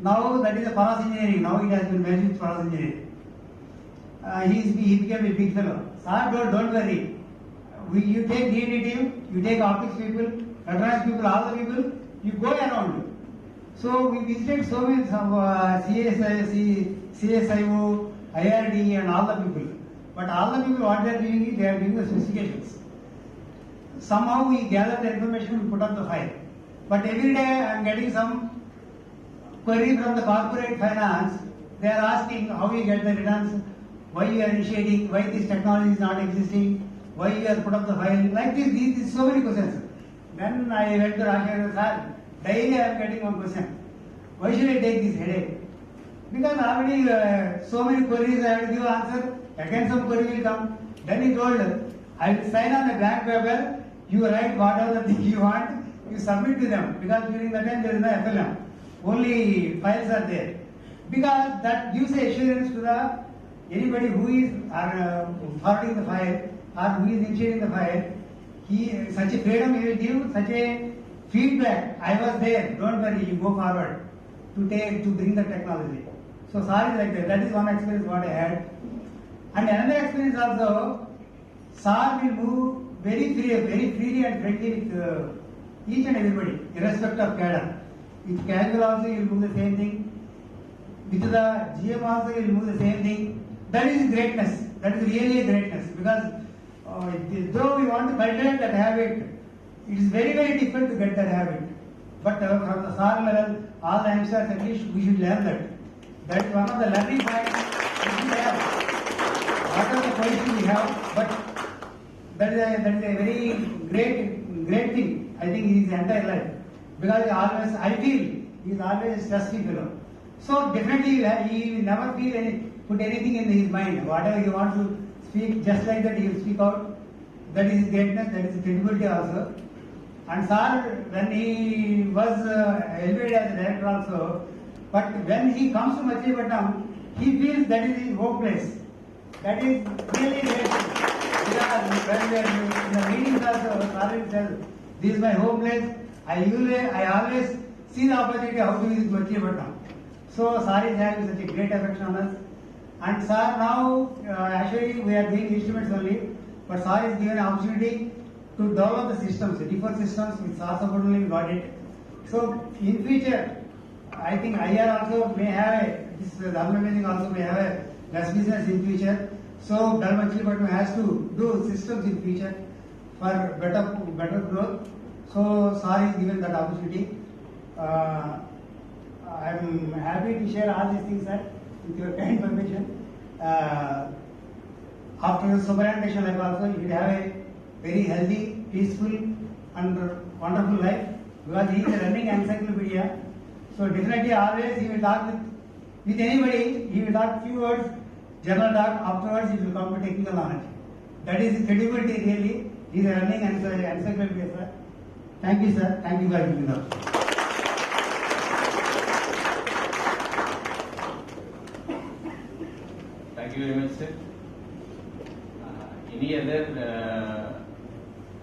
Now that is a Paras engineering, now it has been merged with Paras engineering. He became a big fellow. Sir, don't worry. You take D&D team, you take optics people, electronics people, all the people, you go around. So we visited so many CSIO, IRD and all the people. But all the people what they are doing is they are doing the specifications. Somehow we gather the information, we put up the file. But every day I am getting some query from the corporate finance. They are asking how you get the returns, why you are initiating, why this technology is not existing, why you have put up the file. Like these so many questions. Then I went to Rajasekhar sir. Daily I am getting one question. Why should I take this headache? Because already so many queries I have to give answer. Again some query will come. Then he told, I will sign on a blank paper. You write whatever the thing you want. You submit to them. Because during that time there is no FLM. Only files are there. Because that gives assurance to the anybody who is forwarding the file or who is initiating the file. such a freedom he will give, such a feedback. I was there. Don't worry, you go forward to bring the technology. So sir is like that. That is one experience what I had. And another experience also, sir will move very freely and friendly with each and everybody, irrespective of cadre. With casual also he will move the same thing. With the GM also he will move the same thing. That is greatness. That is really a greatness, because though we want to cultivate that habit, it is very difficult to get that habit. But from the SAR level, all the youngsters, at least we should learn that. That is one of the learning points which we have. Whatever the position we have, but that is a very great thing, I think, in his entire life. Because I feel he is always a stress-free fellow. So definitely he will never put anything in his mind. Whatever he wants to speak, just like that he will speak out. That is his greatness, that is his credibility also. And sir, when he was elevated as a director also, but when he comes to Machilipatnam, he feels that is his home place. That is really great. Because when we are in the meetings also, sir will tell, this is my home place. I always see the opportunity how to use Machilipatnam. So sir is having such a great affection on us. And sir, now actually we are doing instruments only, but sir is given an opportunity to develop the systems, the different systems with sir support only we got it. So in future, I think IR also may have this Dharma also may have a less business in future. So Machilipatnam has to do systems in future for better growth. So sir is given that opportunity. I am happy to share all these things, sir, with your kind permission. After the superannuation life also, you will have a very healthy, peaceful and wonderful life, because he is a running encyclopedia. So definitely always he will talk with anybody, he will talk few words, general talk, afterwards he will come to technical knowledge. That is credibility really. He is a running encyclopedia, sir. Thank you, sir. Thank you for giving me up. Thank you very much, sir. Any other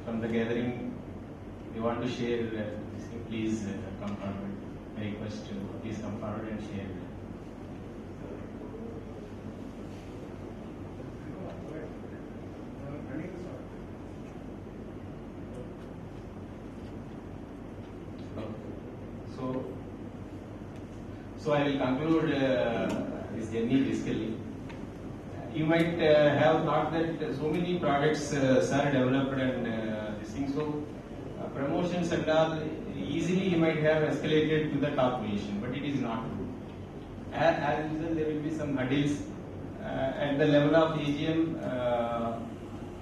from the gathering you want to share? Please come forward. I request you, please come forward and share. So I will conclude this journey basically. You might have thought that so many products are developed and this thing, so promotions and all, easily you might have escalated to the top position, but it is not true. As usual, there will be some hurdles at the level of AGM.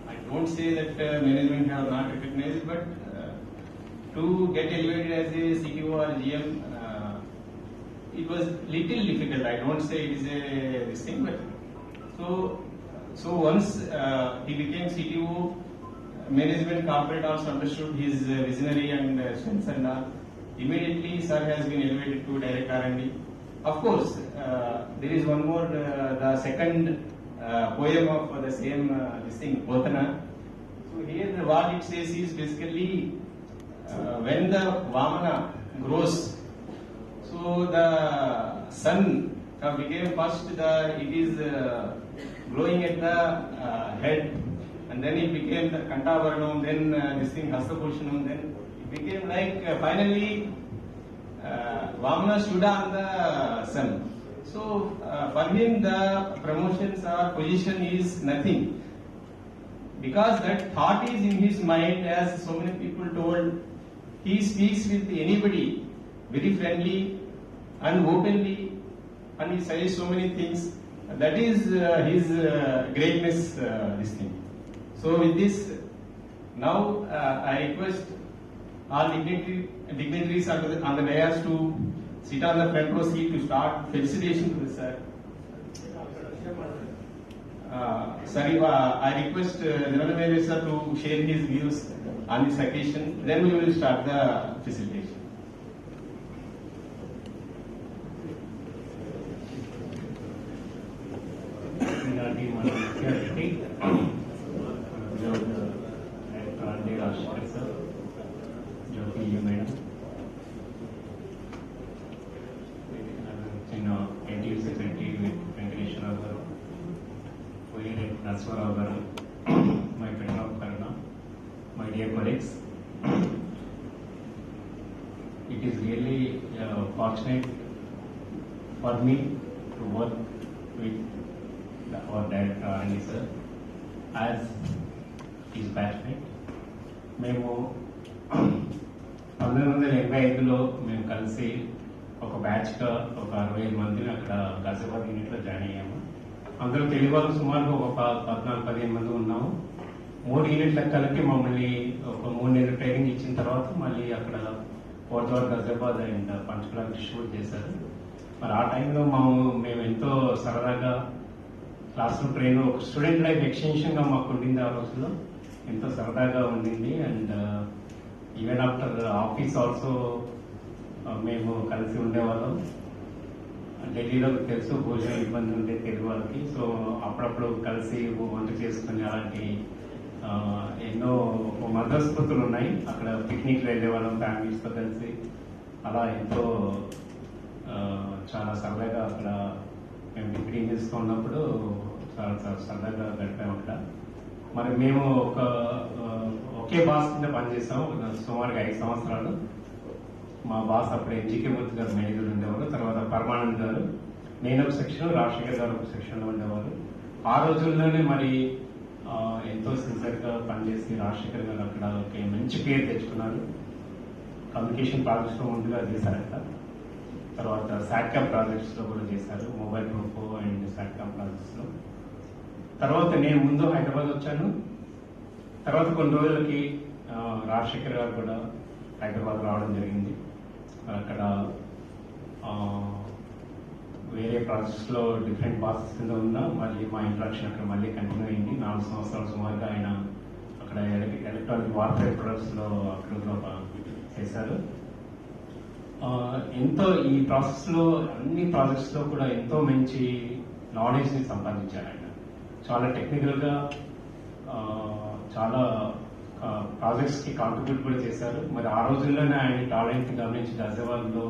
I don't say that management have not recognized, but to get elevated as a CTO or GM, it was little difficult. I don't say it is a this thing, but so once he became CTO, management corporate also understood his visionary and strengths and all. Immediately, sir has been elevated to direct R&D. Of course, there is one more, the second poem of the same this thing, Botana. So here what it says is basically when the Vamana grows, so the sun became first, it is glowing at the head, and then it became the Kantavarnam, then this thing Hastapushanam, then it became like finally Vamana stood on the sun. So for him the promotions or position is nothing, because that thought is in his mind, as so many people told. He speaks with anybody very friendly and openly, and he says so many things. That is his greatness, this thing. So with this, now I request all dignitaries on the dais to sit on the front row seat to start felicitation to the sir. Sorry, I request General Manager sir to share his views on this occasion. Then we will start the facilitation. it is really fortunate for me to work with our director Andy sir as his batchmate. మేము 1985లో మేము కలిసి ఒక బ్యాచ్గా ఒక 65 మందిని అక్కడ గాజియాబాద్ యూనిట్లో join అయ్యాము. అందులో తెలుగు వాళ్ళు సుమారుగా ఒక 14-15 మంది ఉన్నాము. 3 యూనిట్ల కలిపి మమ్మల్ని ఒక 3 నెలలు ట్రైనింగ్ ఇచ్చిన తర్వాత మళ్ళీ అక్కడ పోర్ట్వార్ గాజియాబాద్ అండ్ పంచకుల డిస్ట్రిబ్యూట్ చేశారు. మరి ఆ టైంలో మేము ఎంతో సరదాగా క్లాస్రూమ్ ట్రైన్ ఒక స్టూడెంట్ లైఫ్ ఎక్స్టెన్షన్గా మాకు ఉండింది. ఆ రోజుల్లో ఎంతో సరదాగా ఉండింది. And even after office also మేము కలిసి ఉండేవాళ్ళం. ఢిల్లీలో తెలుసు భోజనం ఇబ్బంది ఉండే తెలుగు వాళ్ళకి. సో అప్పుడప్పుడు కలిసి వంట చేసుకుని అలాంటి ఎన్నో మధురస్మృతులు ఉన్నాయి. అక్కడ పిక్నిక్ వెళ్ళేవాళ్ళం ఫ్యామిలీస్తో కలిసి. అలా ఎంతో చాలా సరదాగా అక్కడ మేము డిగ్రీ చేస్తూ ఉన్నప్పుడు చాలా సరదాగా గడిపాము అక్కడ. మరి మేము ఒకే బాస్ కింద పనిచేస్తాం సుమారుగా 5 సంవత్సరాలు. మా బాస్ అప్పుడు జీకే మూర్తి గారు మేనేజర్ ఉండేవారు. తర్వాత పరమానంద్ గారు, నేను ఒక సెక్షన్, రాజశేఖర్ గారు ఒక సెక్షన్లో ఉండేవారు. ఆ రోజుల్లోనే మరి ఎంతో సిన్సియర్గా పనిచేసి రాజశేఖర్ గారు అక్కడ ఒక మంచి పేరు తెచ్చుకున్నారు. కమ్యూనికేషన్ ప్రాజెక్ట్స్లో ముందుగా చేశారు అక్కడ. తర్వాత సాట్కామ్ ప్రాజెక్ట్స్లో కూడా చేశారు, మొబైల్ గ్రూప్ అండ్ సాట్కామ్ ప్రాజెక్ట్స్లో. తర్వాత నేను ముందు హైదరాబాద్ వచ్చాను. తర్వాత కొన్ని రోజులకి రాజశేఖర్ గారు కూడా హైదరాబాద్ రావడం జరిగింది. అక్కడ వేరే ప్రాజెక్ట్స్లో డిఫరెంట్ బాసెస్ కింద ఉన్నా మళ్ళీ మా ఇంట్రాక్షన్ అక్కడ మళ్ళీ కంటిన్యూ అయింది. 4 సంవత్సరాలు సుమారుగా ఆయన అక్కడ ఎలక్ట్రానిక్ వార్ఫేర్ ప్రొడక్ట్స్లో అక్కడ చేశారు. ఎంతో ఈ ప్రాసెస్లో అన్ని ప్రాజెక్ట్స్లో కూడా ఎంతో మంచి నాలెడ్జ్ని సంపాదించారు ఆయన. చాలా టెక్నికల్గా చాలా ప్రాజెక్ట్స్కి కాంట్రిబ్యూట్ కూడా చేశారు. మరి ఆ రోజుల్లోనే ఆయన టాలెంట్ గమనించి గాజియాబాద్లో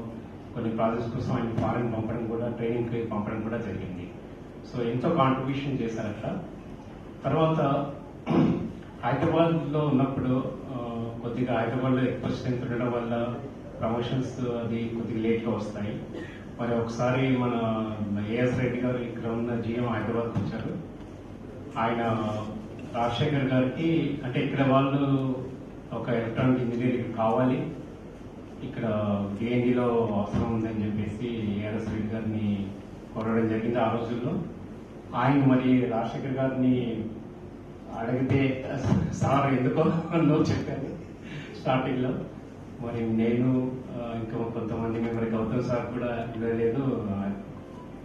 కొన్ని ప్రాజెక్ట్స్ కోసం ఆయన ఫారెన్ పంపడం కూడా, ట్రైనింగ్కి పంపడం కూడా జరిగింది. సో ఎంతో కాంట్రిబ్యూషన్ చేశారు అట్లా. తర్వాత హైదరాబాద్లో ఉన్నప్పుడు కొద్దిగా హైదరాబాద్లో ఎక్కువ స్ట్రెంత్ ఉండడం వల్ల ప్రమోషన్స్ అది కొద్దిగా లేట్గా వస్తాయి. మరి ఒకసారి మన ఏఎస్ రెడ్డి గారు ఇక్కడ ఉన్న జిఎం హైదరాబాద్కి వచ్చారు. ఆయన రాజశేఖర్ గారికి అంటే ఇక్కడ వాళ్ళు ఒక ఎలక్ట్రానిక్ ఇంజనీరింగ్ కావాలి, ఇక్కడ డిఎన్డీలో అవసరం ఉందని చెప్పేసి ఏఎస్ రెడ్డి గారిని కోరడం జరిగింది. ఆ రోజుల్లో ఆయన మరి రాజశేఖర్ గారిని అడిగితే సార్ ఎందుకో నో చెప్పారు స్టార్టింగ్లో. మరి నేను ఇంకా కొంతమంది మరి గౌతమ్ సార్ కూడా లేదు,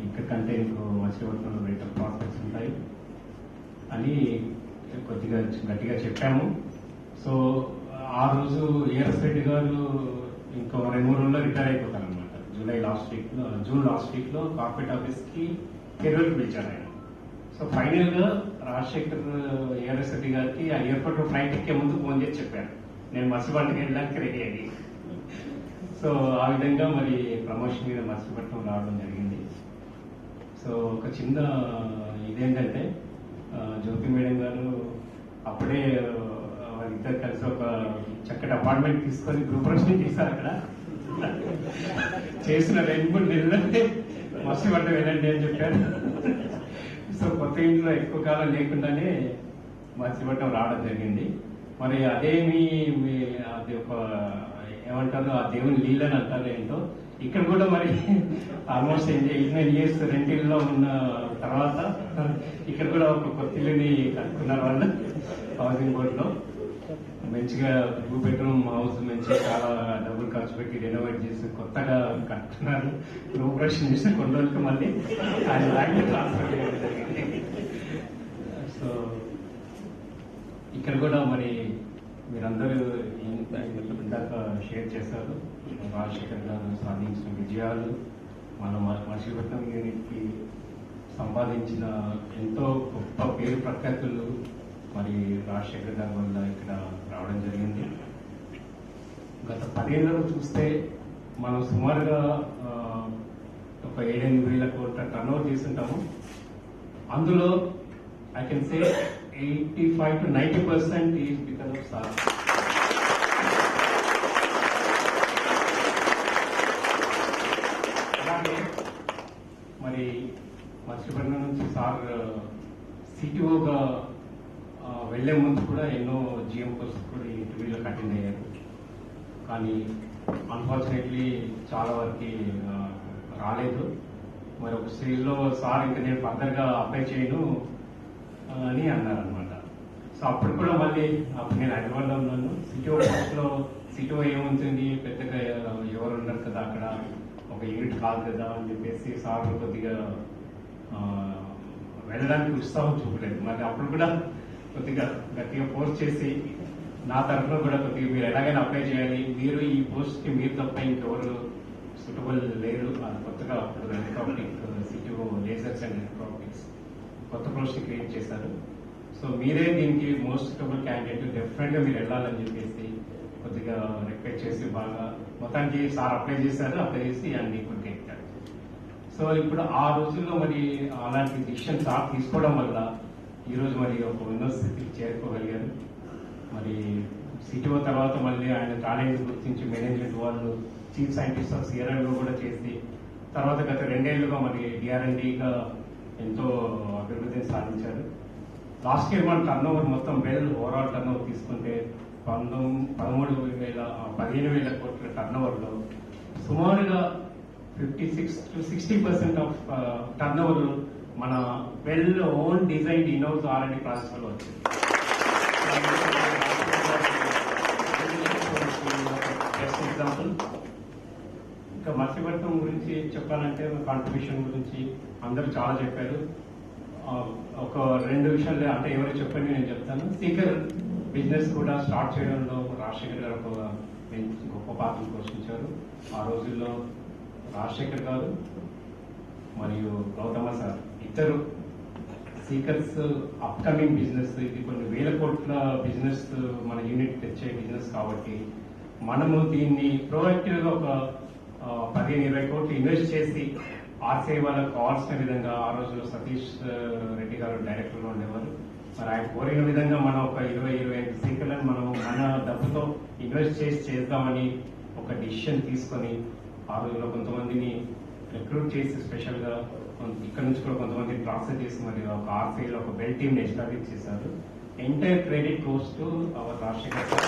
ఇక్కడ కంటే ఇంకో మచిలీపట్నంలో బెటర్ ప్రాస్పెక్ట్స్ ఉంటాయి అని కొద్దిగా గట్టిగా చెప్పాము. సో ఆ రోజు ఏఎస్ రెడ్డి గారు ఇంకో 2-3 రోజుల్లో రిటైర్ అయిపోతారు అనమాట. జూన్ లాస్ట్ వీక్లో కార్పొరేట్ ఆఫీస్కి ఫేర్వెల్ పిలిచారు ఆయన. సో ఫైనల్గా రాజశేఖర్ ఏఎస్ రెడ్డి గారికి ఆ ఎయిర్పోర్ట్లో ఫ్లైట్ ఎక్కే ముందు ఫోన్ చేసి చెప్పారు, నేను మత్స్యపట్నంకి వెళ్ళడానికి రెడీ అయ్యి. సో ఆ విధంగా మరి ప్రమోషన్ మీద మత్స్యపట్నం రావడం జరిగింది. సో ఒక చిన్న ఇదేంటంటే జ్యోతి మేడం గారు అప్పుడే వాళ్ళిద్దరు కలిసి ఒక చక్కటి అపార్ట్మెంట్ తీసుకొని గృహప్రవేశం చేశారు. అక్కడ చేసిన 2-3 నెలలంటే మత్స్యపట్నం వెళ్ళండి అని చెప్పారు. సో కొత్త ఇంట్లో ఎక్కువ కాలం లేకుండానే మత్స్యపట్నం రావడం జరిగింది. మరి అదేమి అది ఒక ఏమంటారు, ఆ దేవుని లీలని అంటారు ఏంటో. ఇక్కడ కూడా మరి ఆల్మోస్ట్ 8-9 ఇయర్స్ రెంటిల్లో ఉన్న తర్వాత ఇక్కడ కూడా ఒక కొత్త ఇల్లుని కట్టుకున్నారు వాళ్ళు హౌసింగ్ బోర్డులో. మంచిగా 2 బెడ్రూమ్ హౌస్ మంచిగా చాలా డబ్బులు ఖర్చు పెట్టి రెనోవేట్ చేసి కొత్తగా కట్టుకున్నారు. రూపరేషన్ చేసి కొన్ని రోజులకి మళ్ళీ ఆయన లాంటి ట్రాన్స్ఫర్ చేయడం జరిగింది. సో ఇక్కడ కూడా మరి మీరందరూ ఇందాక షేర్ చేశారు రాజశేఖర్ గారు సాధించిన విజయాలు, మన మచిలీపట్నం యూనిట్కి సంపాదించిన ఎంతో గొప్ప పేరు ప్రఖ్యాతులు మరి రాజశేఖర్ గారి వల్ల ఇక్కడ రావడం జరిగింది. గత 10 ఏళ్లలో చూస్తే మనం సుమారుగా ఒక 7-8 వేల కోట్ల టర్నోవర్ చేస్తుంటాము. అందులో I can say 85 to 90% is because of sir. సిటీఓగా వెళ్లే ముందు కూడా ఎన్నో జిఎం పోస్ట్ కూడా ఈ ఇంటర్వ్యూలకు అటెండ్ అయ్యారు. కానీ అన్ఫార్చునేట్లీ చాలా వరకు రాలేదు. మరి ఒక స్టేజ్లో సార్ ఇంకా నేను ఫర్దర్గా అప్లై చేయను అని అన్నారనమాట. సో అప్పుడు కూడా మళ్ళీ అప్పుడు నేను హైదరాబాద్లో ఉన్నాను. సిటీఓ పోస్ట్లో సిటీఓ ఏముంటుంది, పెద్దగా ఎవరు ఉండరు కదా అక్కడ, ఒక యూనిట్ కాదు కదా అని చెప్పేసి సార్ కొద్దిగా వెళ్ళడానికి ఉత్సాహం చూపలేదు. మరి అప్పుడు కూడా కొద్దిగా గట్టిగా పోస్ట్ చేసి నా తరఫున కూడా కొద్దిగా మీరు ఎలాగైనా అప్లై చేయాలి, మీరు ఈ పోస్ట్కి మీరు తప్ప ఇంకెవరు సూటబుల్ లేరు. అది కొత్తగా అప్పుడు electronic CTO lasers and electronics కొత్త పోస్ట్ క్రియేట్ చేశారు. సో మీరే దీనికి మోస్ట్ సూటబుల్ క్యాండిడేట్, డెఫినెట్గా మీరు వెళ్ళాలని చెప్పేసి కొద్దిగా రిక్వెస్ట్ చేసి బాగా మొత్తానికి సార్ అప్లై చేశారు. అప్లై చేసి అన్ని కొద్దిగా ఎక్కారు. సో ఇప్పుడు ఆ రోజుల్లో మరి అలాంటి డిసిషన్ సార్ తీసుకోవడం వల్ల ఈరోజు మరి ఒక ఉన్నత స్థితికి చేరుకోగలిగారు. మరి సిటీఓ తర్వాత మళ్ళీ ఆయన టాలెంట్ గుర్తించి మేనేజ్మెంట్ వాళ్ళు చీఫ్ సైంటిస్ట్ ఆఫ్ సిఆర్ఐలో కూడా చేసి తర్వాత గత 2 ఏళ్లుగా మరి డిఆర్ఎండిగా ఎంతో అభివృద్ధిని సాధించారు. లాస్ట్ ఇయర్ మన టర్న్ ఓవర్ మొత్తం ఓవరాల్ టర్న్ ఓవర్ తీసుకుంటే 15,000 కోట్ల టర్న్ ఓవర్లో సుమారుగా 56 to 60% ఆఫ్ టర్న్ ఓవర్ మన own design in-house R&D process వల్ల వచ్చింది. Best example. ఇంకా మత్స్యపట్నం గురించి చెప్పాలంటే కాంట్రిబ్యూషన్ గురించి అందరూ చాలా చెప్పారు. ఒక 2 విషయాలు అంటే ఎవరు చెప్పండి నేను చెప్తాను. సీకర్ బిజినెస్ కూడా స్టార్ట్ చేయడంలో రాజశేఖర్ గారు ఒక గొప్ప పాత్ర పోషించారు. ఆ రోజుల్లో రాజశేఖర్ గారు మరియు గౌతమ సార్ ఇద్దరు సీకర్స్ అప్కమింగ్ బిజినెస్, ఇది కొన్ని వేల కోట్ల బిజినెస్ మన యూనిట్ తెచ్చే బిజినెస్ కాబట్టి మనము దీన్ని ప్రోయాక్టివ్ గా ఒక 15-20 కోట్లు ఇన్వెస్ట్ చేసి ఆర్సీఐ వాళ్ళకు కావాల్సిన విధంగా ఆ రోజుల్లో సతీష్ రెడ్డి గారు డైరెక్టర్ గా ఉండేవారు. మరి ఆయన కోరిన విధంగా మనం ఒక 20-25 సీకర్లను మనం మన డబ్బుతో ఇన్వెస్ట్ చేసి చేద్దామని ఒక డిసిషన్ తీసుకొని ఆ రోజుల్లో కొంతమందిని రిక్రూట్ చేసి స్పెషల్ గా ఇక్కడ నుంచి కూడా కొంతమందిని ట్రాన్స్ఫర్ చేసి మరి ఒక ఆర్సీఐలో ఒక బెల్ టీమ్ ని ఎస్టాబ్లిష్ చేశారు. Entire credit goes to our Rajasekhar sir,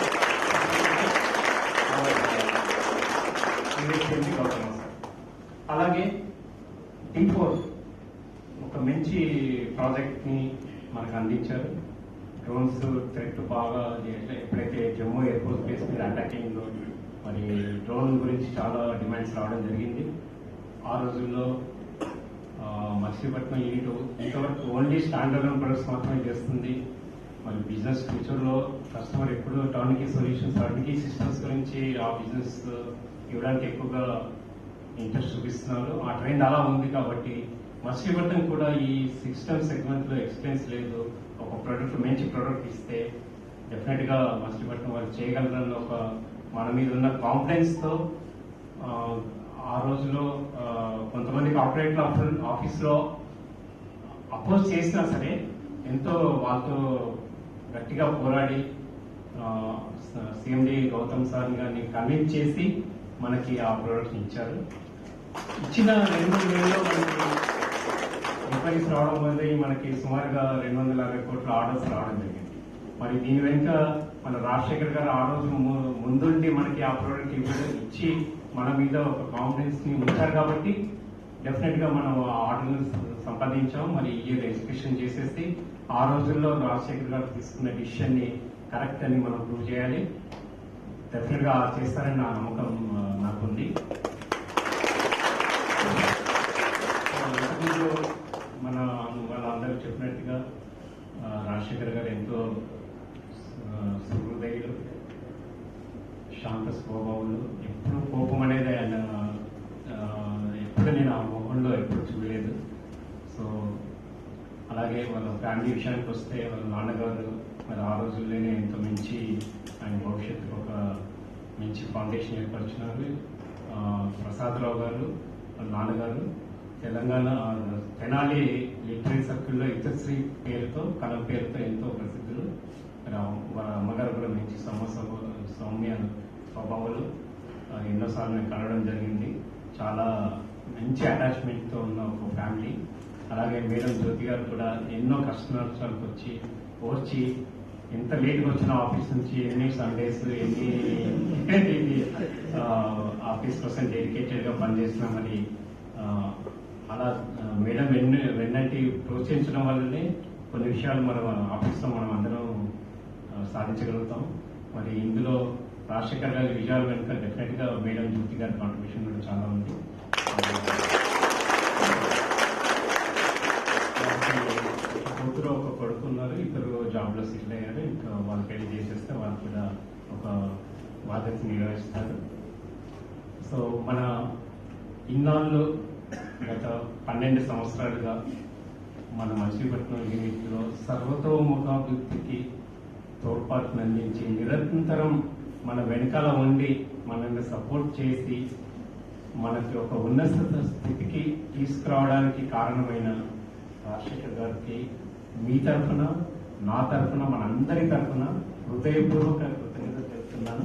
Gautama sir. అలాగే D4 ఒక మంచి ప్రాజెక్ట్ ని మనకు అందించారు. డ్రోన్స్ థ్రెట్ బాగా ఎప్పుడైతే జమ్మూ ఎయిర్ఫోర్స్ బేస్ మీద అటాకింగ్ మరి డ్రోన్ గురించి చాలా డిమాండ్స్ రావడం జరిగింది. ఆ రోజుల్లో మచిలీపట్నం యూనిట్ ఇంతవరకు ఓన్లీ స్టాండర్డ్ ప్రొడక్ట్స్ మాత్రమే చేస్తుంది. మరి బిజినెస్ ఫ్యూచర్లో కస్టమర్ ఎప్పుడు టర్న్కీ సొల్యూషన్స్, టర్న్కీ సిస్టమ్స్ గురించి ఆ బిజినెస్ ఇవ్వడానికి ఎక్కువగా ఇంట్రెస్ట్ చూపిస్తున్నారు. ఆ ట్రెండ్ అలా ఉంది కాబట్టి మచిలీపట్నం కూడా ఈ సిస్టమ్ సెగ్మెంట్ లో ఎక్స్పీరియన్స్ లేదు. ఒక ప్రొడక్ట్ మంచి ప్రొడక్ట్ ఇస్తే డెఫినెట్ గా మచిలీపట్నం వాళ్ళు చేయగలరన్న ఒక మన మీద ఉన్న కాన్ఫిడెన్స్ తో ఆ రోజులో కొంతమంది కార్పొరేట్ ఆఫీస్ లో అపోజ్ చేసినా సరే ఎంతో వాళ్ళతో గట్టిగా పోరాడి సిఎండి గౌతమ్ సార్ గారిని కన్విన్స్ చేసి మనకి ఆ ప్రోడక్ట్ ఇచ్చారు. ఇచ్చిన 2 నెలల్లో మనకి ఎంక్వైరీస్ రావడం వల్ల మనకి సుమారుగా 250 కోట్ల ఆర్డర్స్ రావడం జరిగింది. మరి దీని వెనుక మన రాజశేఖర్ గారు ఆ రోజు ముందుండి మనకి ఆ ప్రోడక్ట్ ఇచ్చి మన మీద ఒక కాన్ఫిడెన్స్ ని ఉంచారు కాబట్టి డెఫినెట్ గా మనం ఆర్డర్ సంపాదించాం. మరి ఇయర్ ఎగ్జిక్యూషన్ చేసేసి ఆ రోజుల్లో రాజశేఖర్ గారు తీసుకున్న డిసిషన్ ని కరెక్ట్ అని మనం ప్రూవ్ చేయాలి. డెఫినెట్ గా చేస్తారని నా నమ్మకం నాకుంది. మన వాళ్ళందరూ చెప్పినట్టుగా రాజశేఖర్ గారు ఎంతో సహృదయులు, శాంత స్వభావులు, ఎప్పుడు కోపం అనేది ఆయన ఎప్పుడు నేను ఆ మొహంలో ఎప్పుడు చూడలేదు. సో అలాగే వాళ్ళ ఫ్యామిలీ విషయానికి వస్తే వాళ్ళ నాన్నగారు మరి ఆ రోజుల్లోనే ఎంతో మంచి ఆయన భవిష్యత్తుకు ఒక మంచి ఫౌండేషన్ ఏర్పరిచినారు. ప్రసాదరావు గారు వాళ్ళ నాన్నగారు తెలంగాణ తెనాలి లిటరీ సర్కిల్లో ఇతశ్రీ పేరుతో కలం పేరుతో ఎంతో ప్రసిద్ధులు. వాళ్ళ అమ్మగారు కూడా మంచి సౌమ్య స్వభావాలు. ఎన్నోసార్లు నేను కలవడం జరిగింది. చాలా మంచి అటాచ్మెంట్తో ఉన్న ఒక ఫ్యామిలీ. అలాగే మేడం జ్యోతి గారు కూడా ఎన్నో కస్టమర్స్కి వచ్చి ఓర్చి ఎంత లేట్గా వచ్చిన ఆఫీస్ నుంచి ఎన్ని సండేస్ ఎన్ని ఆఫీస్ కోసం డెడికేటెడ్గా పనిచేసినా మరి అలా మేడం వెన్నటి ప్రోత్సహించడం వల్లనే కొన్ని విషయాలు మనం ఆఫీస్లో మనం అందరం సాధించగలుగుతాం. మరి ఇందులో రాజశేఖర్ గారి విజయాలు వెనుక డెఫినెట్గా మేడం జ్యోతి గారి కాంట్రిబ్యూషన్ కూడా చాలా ఉంది. కూతురు ఒక కొడుకు ఉన్నారు, ఇద్దరు జాబ్లో సెటిల్ అయ్యారు. ఇంకా వాళ్ళు పెళ్లి చేసేస్తే వాళ్ళు కూడా ఒక బాధ్యత నిర్వహిస్తారు. సో మన ఇన్నాళ్ళు గత 12 సంవత్సరాలుగా మన మచిలీపట్నం యూనిట్లో సర్వతోముఖాభివృద్ధికి తోడ్పాటును అందించి నిరంతరం మన వెనకాల ఉండి మనల్ని సపోర్ట్ చేసి మనకి ఒక ఉన్నత స్థితికి తీసుకురావడానికి కారణమైన రాజశేఖర్ గారికి మీ తరఫున, నా తరఫున, మనందరి తరఫున హృదయపూర్వక కృతజ్ఞత తెలుపుతున్నాను.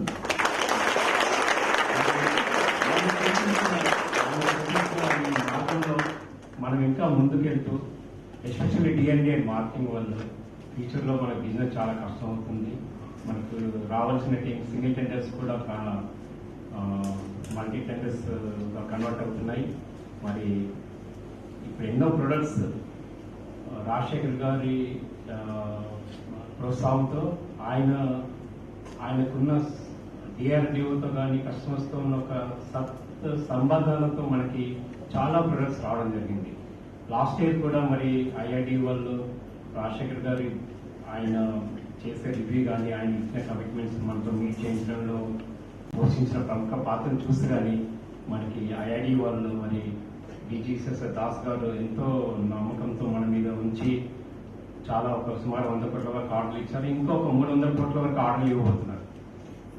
ఈ మార్గంలో మనం ఇంకా ముందుకెళ్తూ ఎస్పెషల్లీ డిఎన్ఏ మార్కింగ్ వల్ల ఫ్యూచర్లో మన బిజినెస్ చాలా కష్టం అవుతుంది. మనకు రావాల్సిన సింగిల్ టెండర్స్ కూడా మల్టీ టెండర్స్ కన్వర్ట్ అవుతున్నాయి. మరి ఇప్పుడు ఎన్నో ప్రొడక్ట్స్ రాజశేఖర్ గారి ప్రోత్సాహంతో ఆయనకున్న డిఆర్డిఓతో కానీ కస్టమర్స్తో ఉన్న ఒక సంబంధాలతో మనకి చాలా ప్రొడక్ట్స్ రావడం జరిగింది. లాస్ట్ ఇయర్ కూడా మరి ఐఐడి వాళ్ళు రాజశేఖర్ గారి ఆయన చేసే రివ్యూ కానీ ఆయన ఇచ్చిన కమిట్మెంట్స్ మనతో మీట్ చేయించడంలో పోషించిన ప్రముఖ పాత్రను చూసి కానీ మనకి ఐఐడి వాళ్ళు మరి డిజిఎస్ఎస్ దాస్ గారు ఎంతో నమ్మకంతో మన మీద ఉంచి చాలా ఒక సుమారు 100 కోట్ల వరకు ఆర్డర్లు ఇచ్చారు. ఇంకొక 300 కోట్ల వరకు ఆర్డర్లు ఇవ్వబోతున్నారు.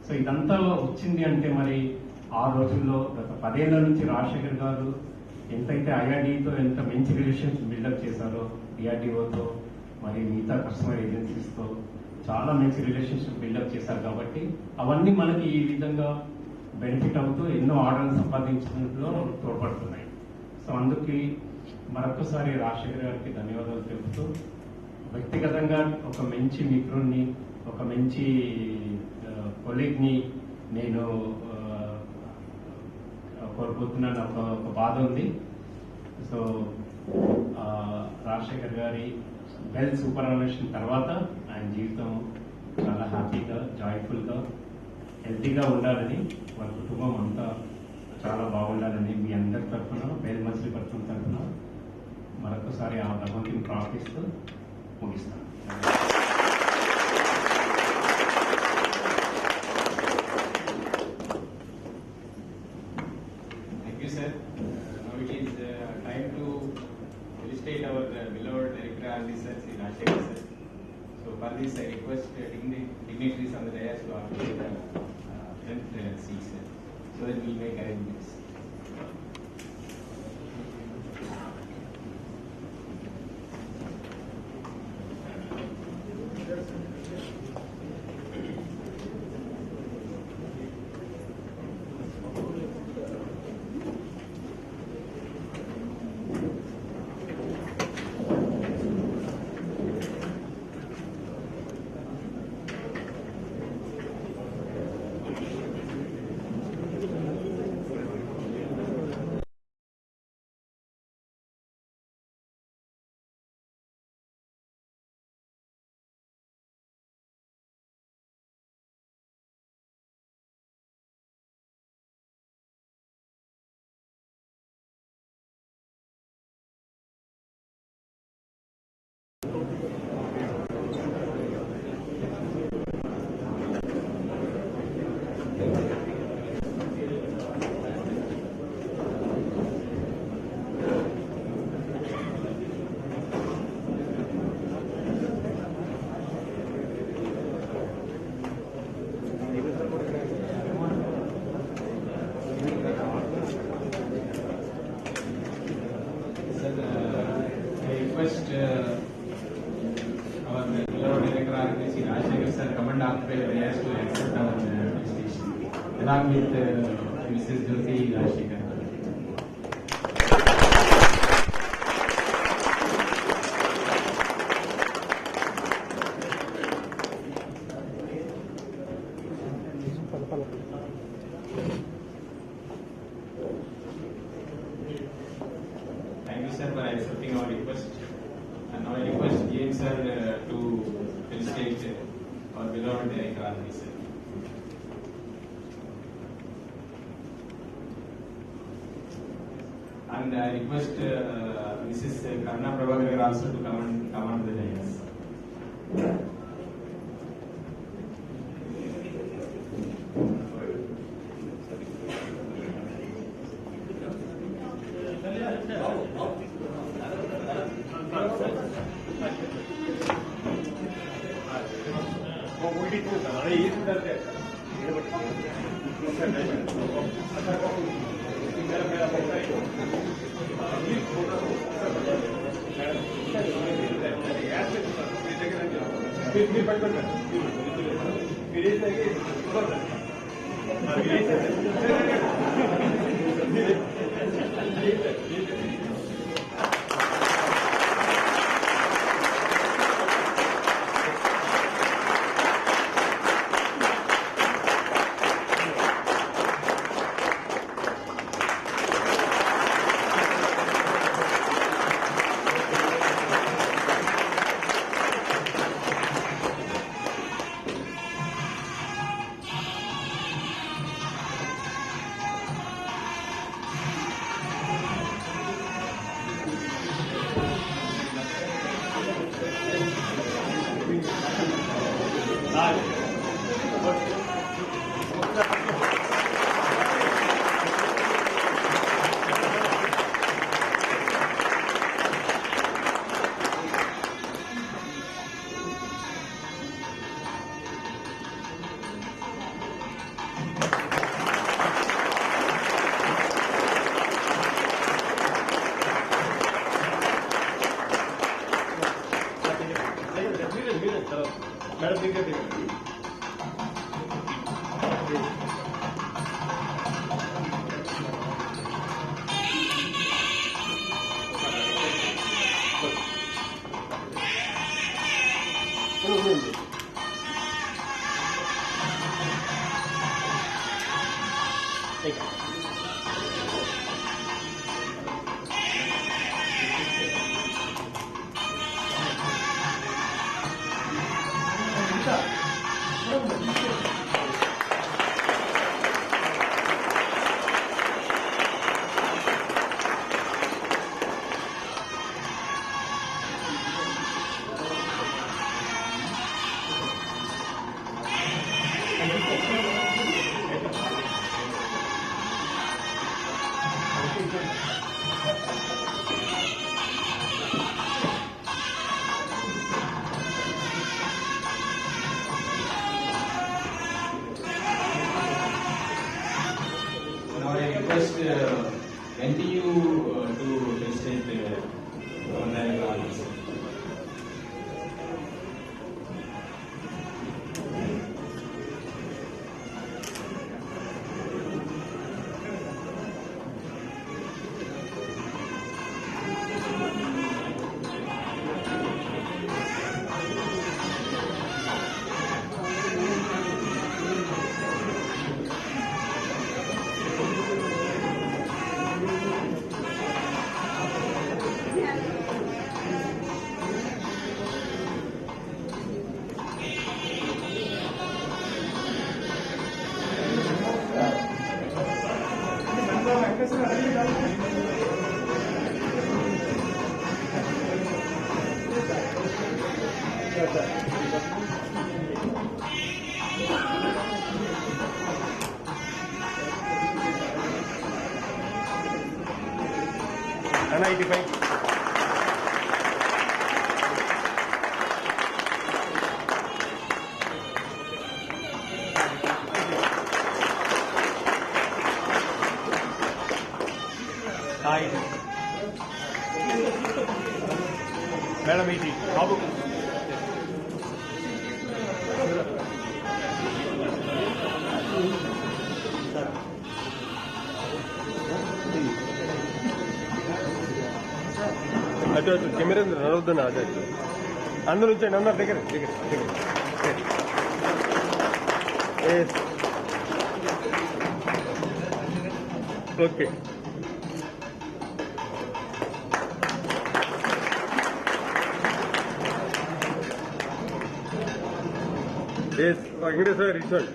సో ఇదంతా వచ్చింది అంటే మరి ఆ రోజుల్లో గత 10 ఏళ్ల నుంచి రాజశేఖర్ గారు ఎంతైతే ఐఆర్డీతో ఎంత మంచి రిలేషన్షిప్ బిల్డప్ చేశారో, డిఆర్డీఓతో మరి మిగతా కస్టమర్ ఏజెన్సీస్తో చాలా మంచి రిలేషన్షిప్ బిల్డప్ చేశారు. కాబట్టి అవన్నీ మనకి ఈ విధంగా బెనిఫిట్ అవుతూ ఎన్నో ఆర్డర్లు సంపాదించడంలో తోడ్పడుతున్నాయి. సో అందుకే మరొకసారి రాజశేఖర్ గారికి ధన్యవాదాలు తెలుపుతూ, వ్యక్తిగతంగా ఒక మంచి మిత్రుడిని, ఒక మంచి కొలీగ్ని నేను కోల్పోతున్నాను. ఒక బాధ ఉంది. సో రాజశేఖర్ గారి వెల్ సూపర్ అనవేషన్ తర్వాత ఆయన జీవితం చాలా హ్యాపీగా, జాయ్ఫుల్గా, హెల్తీగా ఉండాలని, వారి కుటుంబం అంతా చాలా బాగుండాలని మీ అందరి తరఫున, వేల్ మచిలీపట్నం తరఫున మరొకసారి ఆ భగవంతుని ప్రార్థిస్తూ ముగిస్తాను. Thank you, sir. Now it is time to felicitate our beloved director and sir, Shri Rajasekhar sir. So for this, I request dignitaries on the dais to occupy the front seats, sir, so that we make arrangements. Request our beloved director Shri Rajasekhar sir come and occupy the dais to accept our felicitation along with Mrs. Jyoti Rajasekhar. sir for accepting our request. And now I request James sir to felicitate our beloved director Rajani sir. And I request Mrs. Karna Prabhakar also to come on the dais. Now I request NTU to felicitate our director Rajani sir. Madam ఇది బాబు అటు అటు camera నడవద్దు అదే అందరూ ఉంచండి అందరు దగ్గర దగ్గర దగ్గర okay Yes, Venkateswara result.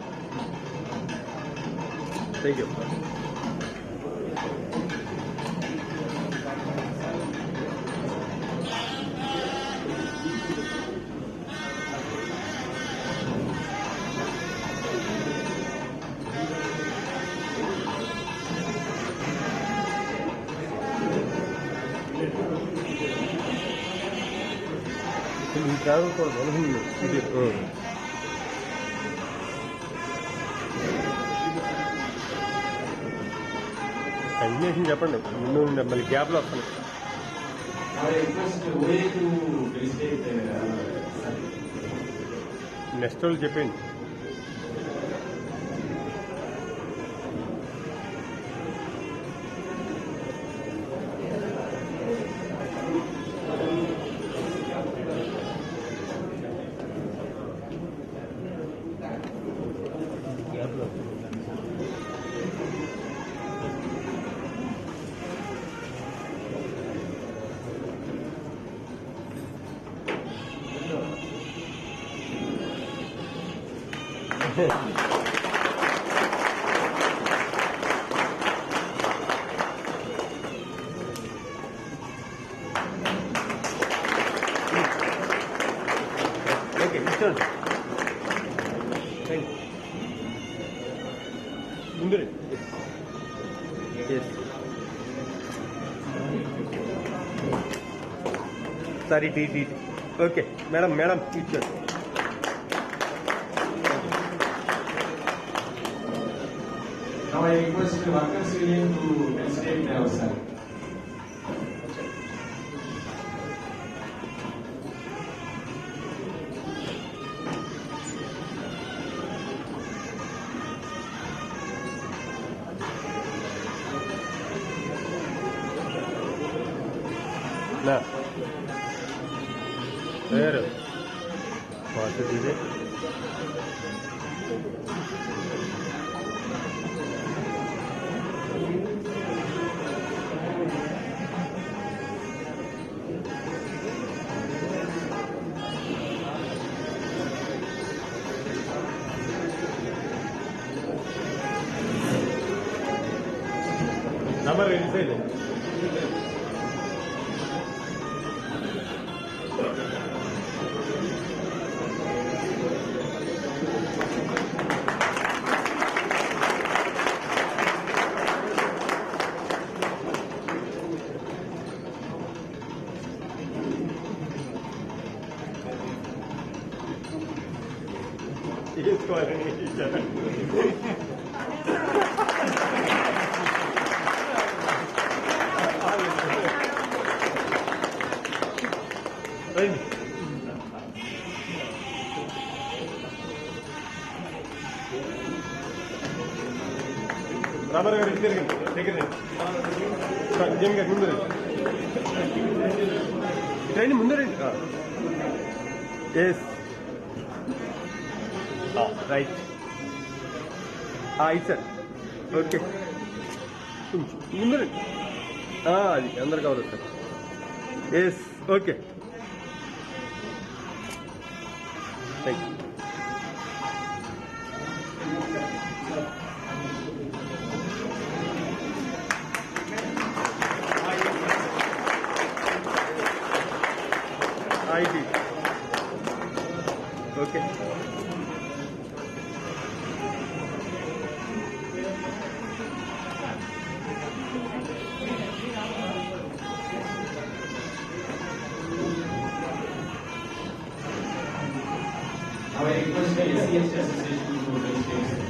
Thank you. Continuation చెప్పండి, ముందు మళ్ళీ గ్యాప్లో వస్తాను. నెక్స్ట్ వాళ్ళు చెప్పండి. ఓకే, ఇస్తాను. ముందు సారీ టీ ఓకే మేడం ఇచ్చారు. Now I request the workers union to felicitate our sir. నా వేరు పాజిటివ్ నంబర్ ఇన్సైడ్ తీసుకోవాలని ఇచ్చారు. రామారావు గారు తిరిగింది దగ్గర జేమ్ గారు ముందు రండి, ముందు రండి. ఎస్ రైట్ సార్ ఓకే ముందు రండి. అది అందరు కావాలి sir. Yes okay thank you. IT okay Now I request the SCST Association to felicitate.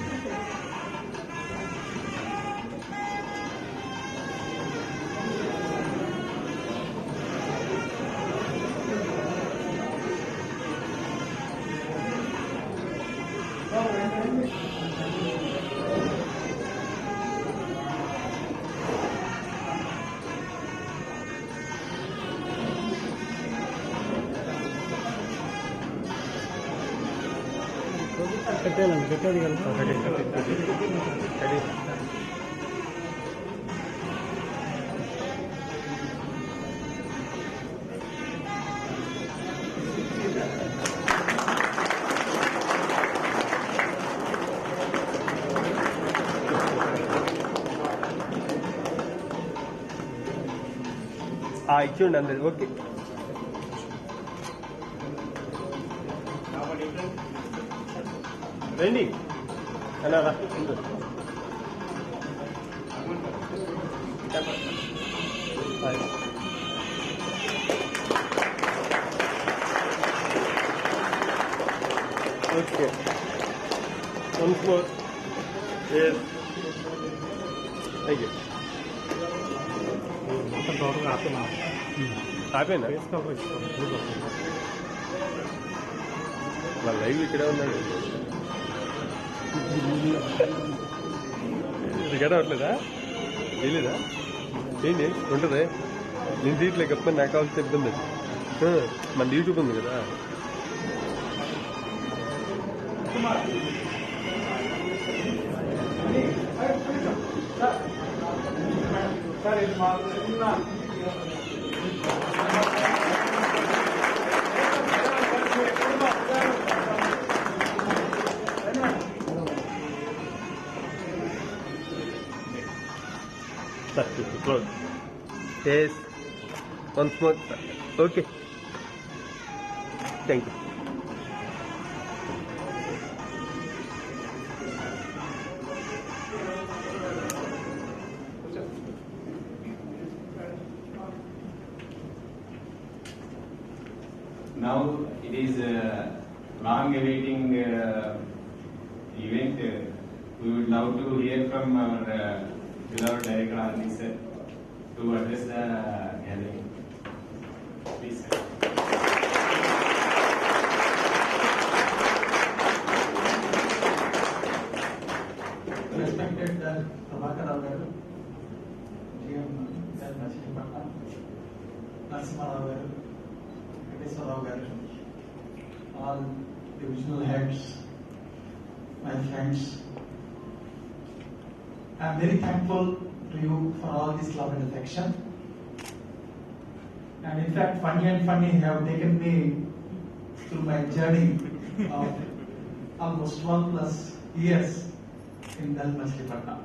పెట్టాలి కదా. ఇచ్చిండి అందరు ఓకే రండి అన్నారా okay once more yes thank you ఆపేనా నా లైవ్ ఇక్కడే ఉన్నాడు రికార్డ్ అవ్వట్లేదా చేయలేదా ఏంటి ఉంటుందే నేను తీయట్లే గప్పని నాకు కావాల్సి ఇబ్బంది మన యూట్యూబ్ ఉంది కదా close. Yes. Once more. Okay. Thank you. Now it is a long-awaiting event. We would love to hear from our beloved director Andy sir to address the gathering. Please, sir. Respected Rajasekhar garu, GM Rajasekhar, Narasimha garu, garu, all divisional heads, my friends. I am very thankful to you for all this love and affection. And in fact, funny have taken me through my journey of almost 12 plus years in Machilipatnam.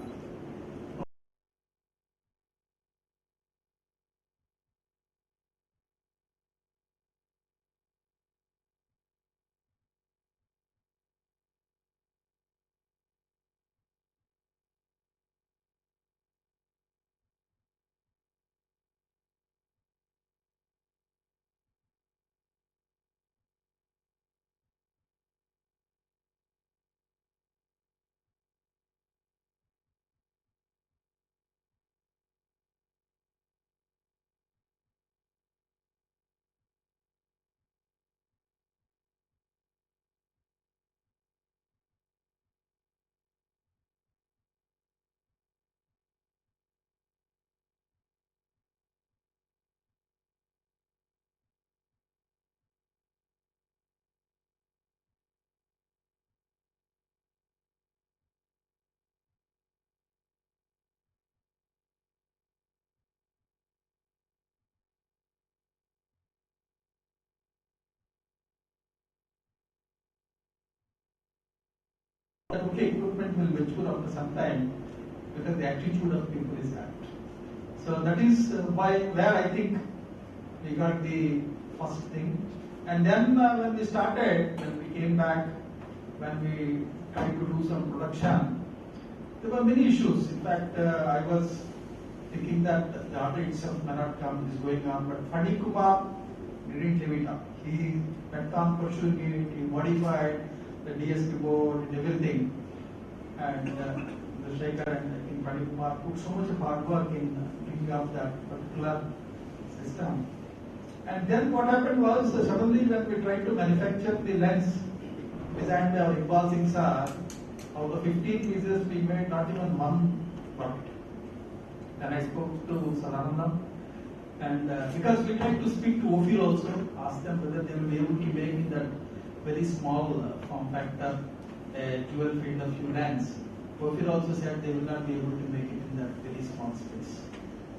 That okay, equipment will mature after some time because the attitude of people is that. So that is where I think we got the first thing. And then when we started, when we came back, when we tried to do some production, there were many issues. In fact, I was thinking that the order itself may not come, is going on, but Fadi Kumar didn't leave it up. He went on pursuing it, he modified the DSP board and everything. And Rajasekhar and I think Fadi Kumar put so much hard work in bringing up that particular system. And then what happened was suddenly when we tried to manufacture the lens designed by our Iqbal Singh sir, out of 15 pieces we made not even one product. Then I spoke to Sadanandam, and because we tried to speak to Ophir also, ask them whether they will be able to make in that very small form factor dual field of view lens. Ophir also said they will not be able to make it in that very small space.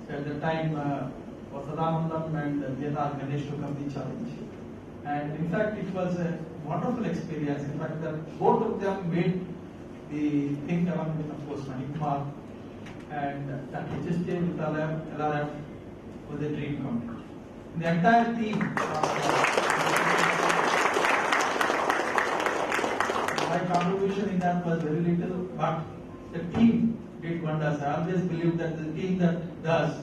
So at the time, Sadanandam and Vietnam Ganesh took up the challenge. And in fact, it was a wonderful experience. In fact, both of them made the thing along with, of course, Manikumar and that HSK with LRF. was a dream come true. The entire team. My contribution in that was very little, but the team did wonders. I always believe that the team that does,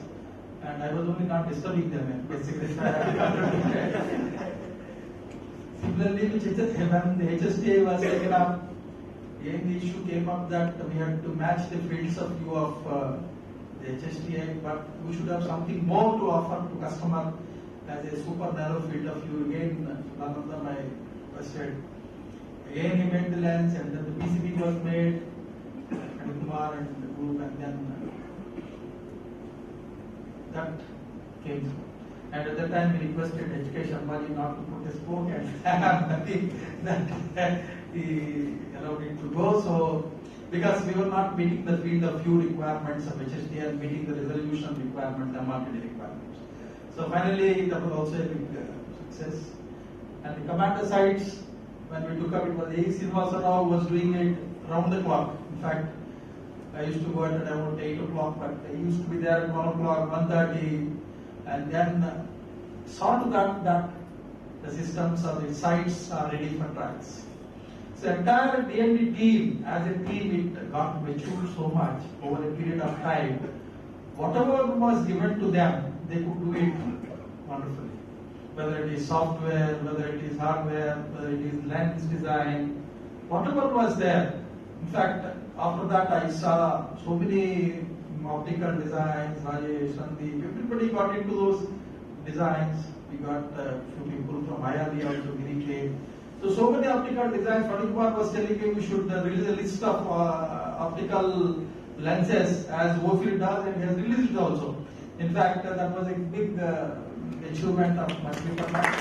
and I was only not disturbing them, basically. Similarly, when the HSTA was taken up, again the issue came up that we had to match the fields of view of the HSTA, but we should have something more to offer to customer as a super narrow field of view. Again, one of them I requested. Again, he made the lens, and then the PCB was made, and Kumar and the group, and then that came through. And at that time, he requested education Ambani not to put a spoke, and nothing that he allowed it to go. So, because we were not meeting the field of view requirements of HSD and meeting the resolution requirements, MRTD requirements. So finally, that was also a big success. And the commander sites, when we took up, it was A. Srinivasa Rao was doing it round the clock. In fact, I used to go at about 8 o'clock, but I used to be there at 1 o'clock, 1:30, and then saw to that the systems or the sites are ready for trials. So entire DMD team, as a team, it got matured so much over a period of time. Whatever was given to them, they could do it wonderfully. Whether it is software, whether it is hardware, whether it is lens design, whatever was there. In fact, after that I saw so many optical designs, Rajesh, Sandeep, everybody got into those designs. We got a few people from IRB also, Giri came. So many optical designs. Pradipkumar was telling me we should release a list of optical lenses as Wofield does, and he has released it also. In fact, that was a big achievement of my department.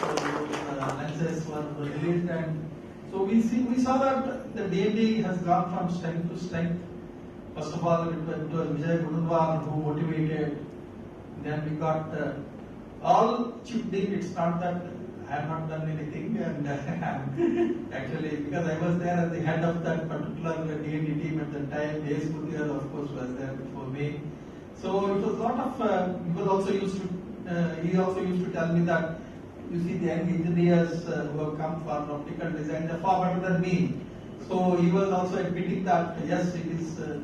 So lenses were released, and so we saw that the DMD has gone from strength to strength. First of all, it was Vijay Gudunwar who motivated. Then we got all chipped in. It's not that I have not done anything, and actually, because I was there as the head of that particular DMD team at the time, A.S. Muthiah, of course, was there before me. So it was a lot of. He also used to tell me that, you see, the young engineers who have come for optical design, they're far better than me. So he was also admitting that yes, it is the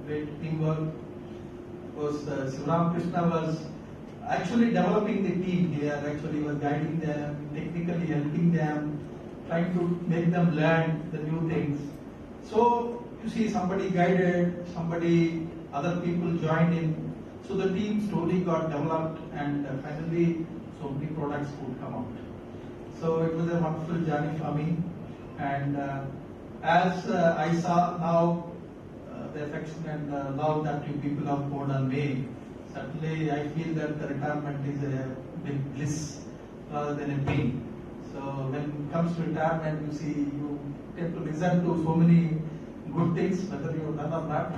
great teamwork. Of course, Sivaram Krishna was actually developing the team here, actually was guiding them, technically helping them, trying to make them learn the new things. So you see, somebody guided, other people joined in. So the team slowly got developed, and finally so many products would come out. So it was a wonderful journey for me, and as I saw now the affection and love that you people have poured on me, certainly I feel that the retirement is a big bliss rather than a pain. So when it comes to retirement, you see, you get to listen to so many good things, whether you have done or not,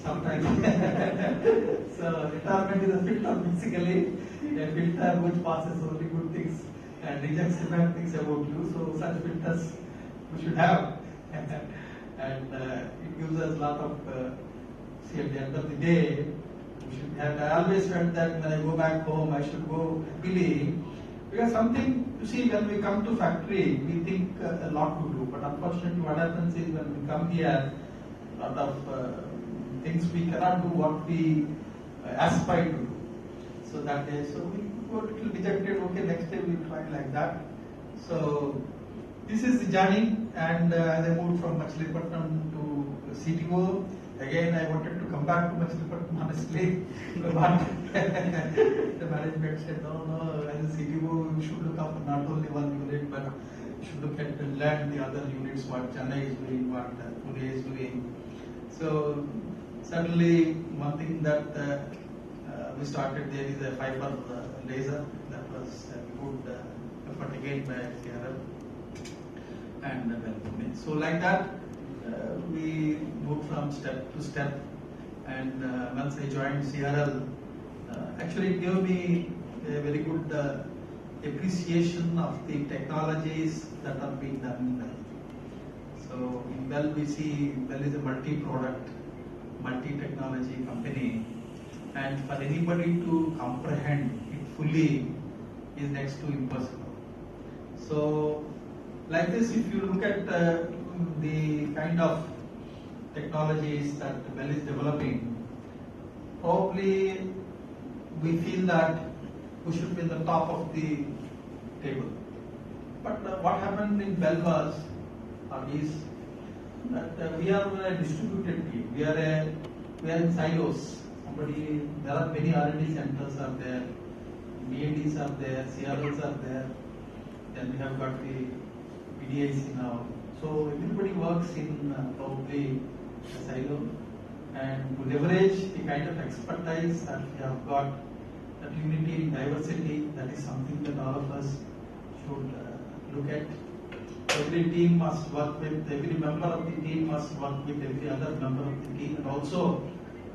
sometimes. So retirement is a filter, basically, a filter which passes only good things and rejects the bad things about you. So such filters we should have. And it gives us a lot of, see, at the end of the day, we should have. I always felt that when I go back home, I should go happily, because something, you see, when we come to factory, we think a lot to do, but unfortunately what happens is when we come here, a lot of things we cannot do what we aspire to do. So that day, so we got a little dejected, okay, next day we'll try like that. So this is the journey, and as I moved from Machilipatnam to CTO, again I wanted to come back to Machilipatnam, honestly, but the management said, no, as a CTO you should look after not only one unit, but you should look at and learn the other units, what Chennai is doing, what Pune is doing. So certainly one thing that we started there is a fiber laser. That was a good effort again by CRL. And so like that, we moved from step to step. And once I joined CRL, actually it gave me a very good appreciation of the technologies that are being done in Bell. So in Bell we see Bell is a multi-product multi-technology company, and for anybody to comprehend it fully is next to impossible. So, like this, if you look at the kind of technologies that Bell is developing, probably we feel that we should be in the top of the table. But what happened in Bell was, is that we are a distributed team. We are in silos. There are many R&D centers are there, B&Ds are there, CROs are there. Then we have got the PDIC now. So everybody works in probably a silo, and to leverage the kind of expertise that we have got, that unity in diversity, that is something that all of us should look at. Every team must work with, every member of the team must work with every other member of the team, and also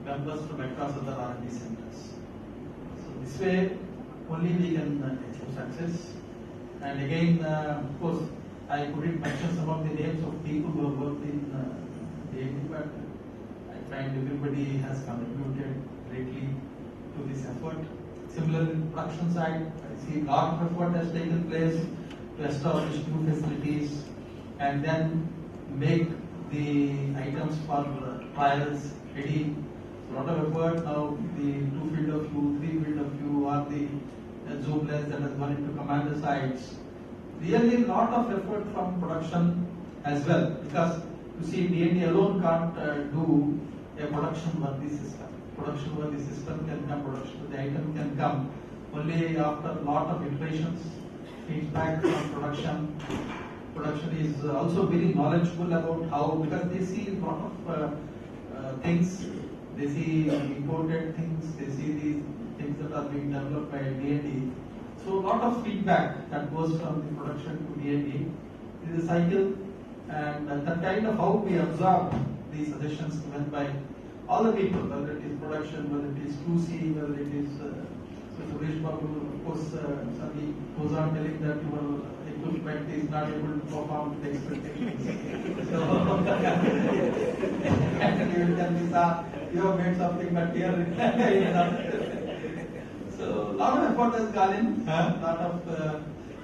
members from across other R&D centers. So this way only we can achieve success. And again, of course, I couldn't mention some of the names of people who have worked in DAD, but I find everybody has contributed greatly to this effort. Similarly, in production side, I see a lot of effort has taken place to establish new facilities and then make the items for trials ready. A lot of effort now, the 2 field of view, 3 field of view, or the zoom lens that has gone into commander sites. Really a lot of effort from production as well, because you see D&D alone can't do a production worthy system. Production worthy system can come, production the item can come only after a lot of iterations, feedback from production. Production is also very knowledgeable about how, because they see a lot of things, they see imported things, they see these things that are being developed by D&D. So a lot of feedback that goes from the production to D&D is a cycle, and that kind of how we absorb the suggestions given by all the people, whether it is production, whether it is QC, whether it is so Suresh Babu, of course, Sadi goes on telling that your equipment is not able to perform to the expectations. So, and you will tell me, sir, you have made something, but here so, a lot of effort has gone in, a lot of,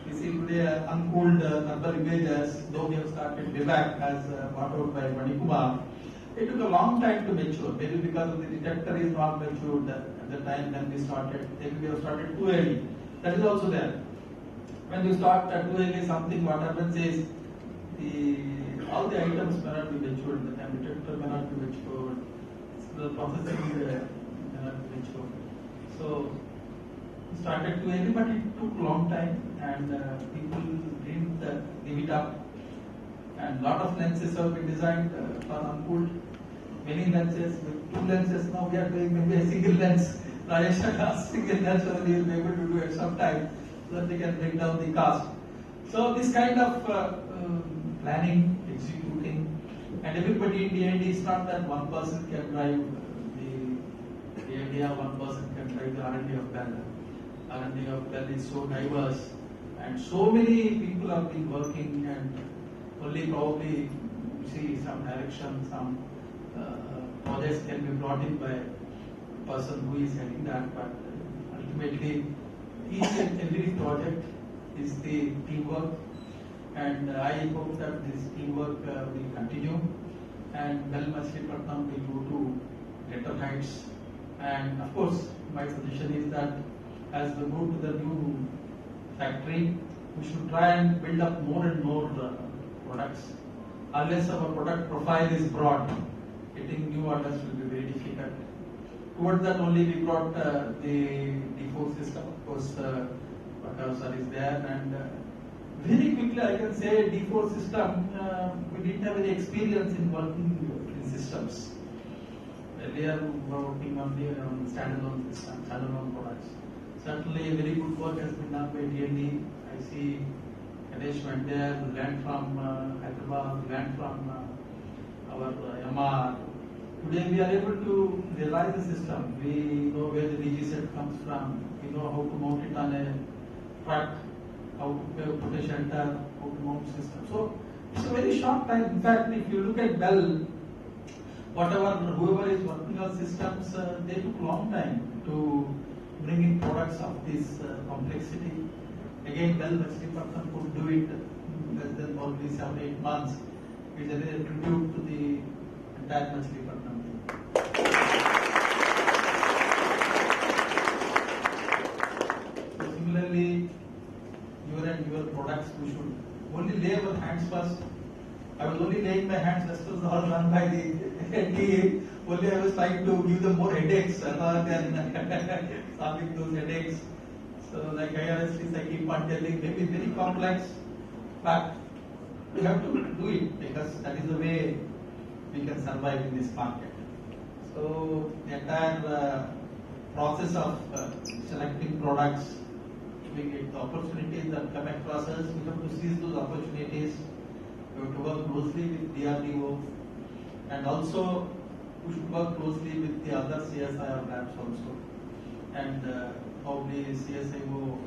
we see today uncooled thermal images, though we have started DBAC as brought out by Manikumar. It took a long time to mature, maybe because of the detector is not matured at the time when we started. Maybe we have started too early. That is also there. When you start too early, something what happens is all the items may not be matured. The time detector may not be matured. The processing may not be matured. So we started too early, but it took a long time, and people didn't give it up. And lot of lenses have been designed for uncooled. Many lenses, with 2 lenses now we are doing maybe a single lens. Rajasekhar single lens only will be able to do at some time, so that they can bring down the cost. So this kind of planning, executing, and everybody in D&D, is not that one person can drive the idea, one person can drive the R&D of Bell. R&D of Bell is so diverse, and so many people have been working, and only probably see some direction, some projects can be brought in by a person who is heading that, but ultimately each and every project is the teamwork, and I hope that this teamwork will continue, and Bell Machilipatnam will go to greater heights. And of course, my suggestion is that as we move to the new factory, we should try and build up more and more products. Unless our product profile is broad, getting new orders will be very difficult. Towards that only we brought the D4 system. Of course, Bharat sir is there, and very quickly I can say D4 system, we didn't have any experience in working in systems. Earlier we were working on the standalone system, standalone products. Certainly very good work has been done by D&D. I see Ganesh went there, we learned from Hyderabad, we learned from our MR. Today we are able to realize the system. We know where the DG set comes from. We know how to mount it on a truck, how to put a shelter, how to mount system. So it's a very short time. In fact, if you look at Bell, whoever is working on systems, they took long time to bring in products of this complexity. Again, well, Machilipatnam could do it less than probably 7-8 months. It's a tribute to the entire Machilipatnam team. Similarly, your products, we should only lay our hands first. I was only laying my hands, rest was all done by the team. Only I was trying to give them more headaches rather than solving those headaches. So like IRSTs, I keep on telling, maybe very complex, but we have to do it because that is the way we can survive in this market. So the entire process of selecting products, we get the opportunities that come across us, we have to seize those opportunities. We have to work closely with DRDO, and also we should work closely with the other CSIR labs also. And probably CSIO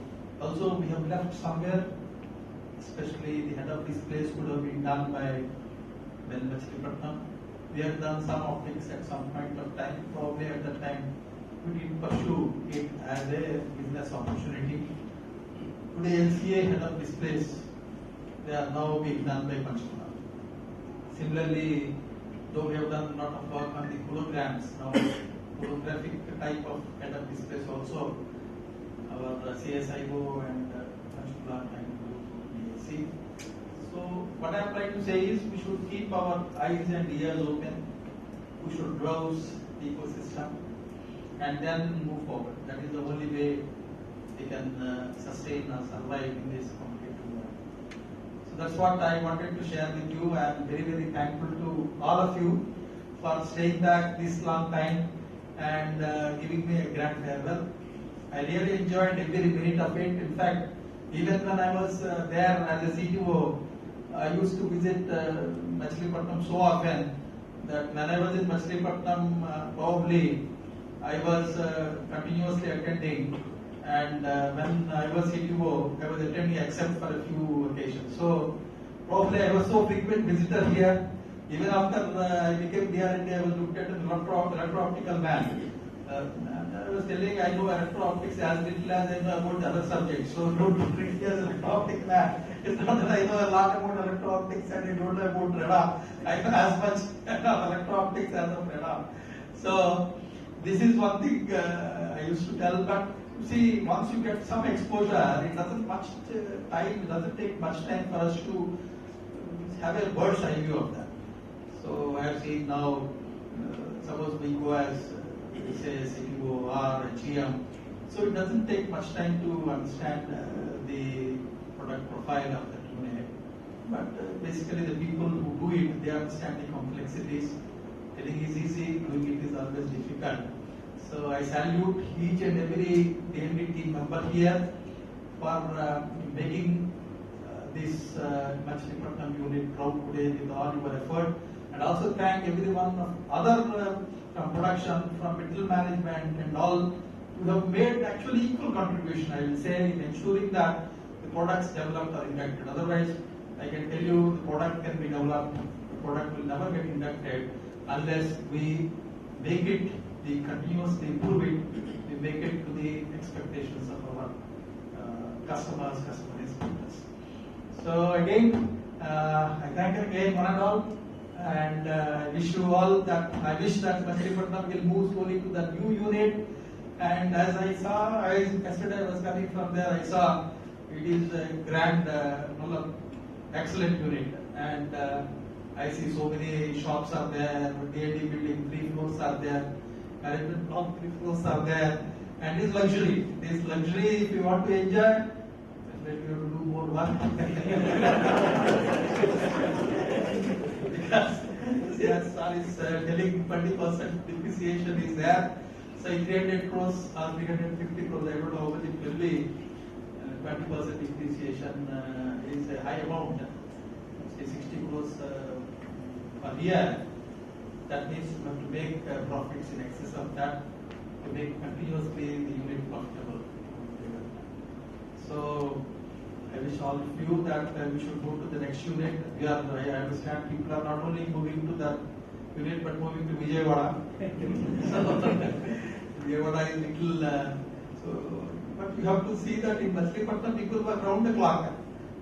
also we have left somewhere, especially the head of this place could have been done by Machilipatnam. We have done some optics at some point of time, probably at that time we didn't pursue it as a business opportunity. Today LCA head of this place, they are now being done by Panchkular. Similarly, though we have done a lot of work on the holograms, now holographic type of head of this place also, our CSIO and Panchkular and BAC. So what I am trying to say is we should keep our eyes and ears open, we should browse the ecosystem and then move forward. That is the only way we can sustain or survive in this competitive world. So that's what I wanted to share with you. I am very, very thankful to all of you for staying back this long time and giving me a grand farewell. I really enjoyed every minute of it. In fact, even when I was there as a CTO, I used to visit Machilipatnam so often that when I was in Machilipatnam, probably I was continuously attending, and when I was CTO, I was attending except for a few occasions. So probably I was so frequent visitor here. Even after I became DRD, I was looked at as an electro-optical man. And I was telling I know electro-optics as little as I know about other subjects. So don't treat me as an electro-optic man. It's not that I know a lot about electro-optics and I don't know about radar. I know as much of electro-optics as of radar. So this is one thing I used to tell, but see, once you get some exposure, it doesn't take much time for us to have a bird's eye view of that. So I have seen now, suppose we go as say CTO or a GM, so it doesn't take much time to understand the product profile of that unit. But basically the people who do it, they understand the complexities. Telling is easy, doing it is always difficult. So I salute each and every DMD team member here for making this Machilipatnam unit proud today with all your effort, and also thank everyone of other from production, from middle management and all who have made actually equal contribution, I will say, in ensuring that the products developed are inducted. Otherwise, I can tell you the product can be developed, the product will never get inducted unless we make it, we continuously improve it, we make it to the expectations of our customers, customer expectations. So again, I thank again one and all, and I wish you all that, I wish that Machilipatnam will move slowly to the new unit. And as I saw, yesterday I was coming from there, I saw it is a grand, excellent unit. And I see so many shops are there, D&D building, 3 floors are there, management block 3 floors are there, and it's luxury. This luxury, if you want to enjoy, definitely you have to do more work. Because CSR is telling 20% depreciation is there. So 300 crores or 350 crores, I don't know how much it will be. 20% depreciation is a high amount. Say 60 crores per year. That means you have to make profits in excess of that to make continuously the unit profitable. So I wish all of you that we should go to the next unit. I understand people are not only moving to the unit, but moving to Vijayawada. Vijayawada is little. But you have to see that in Machilipatnam people were round the clock.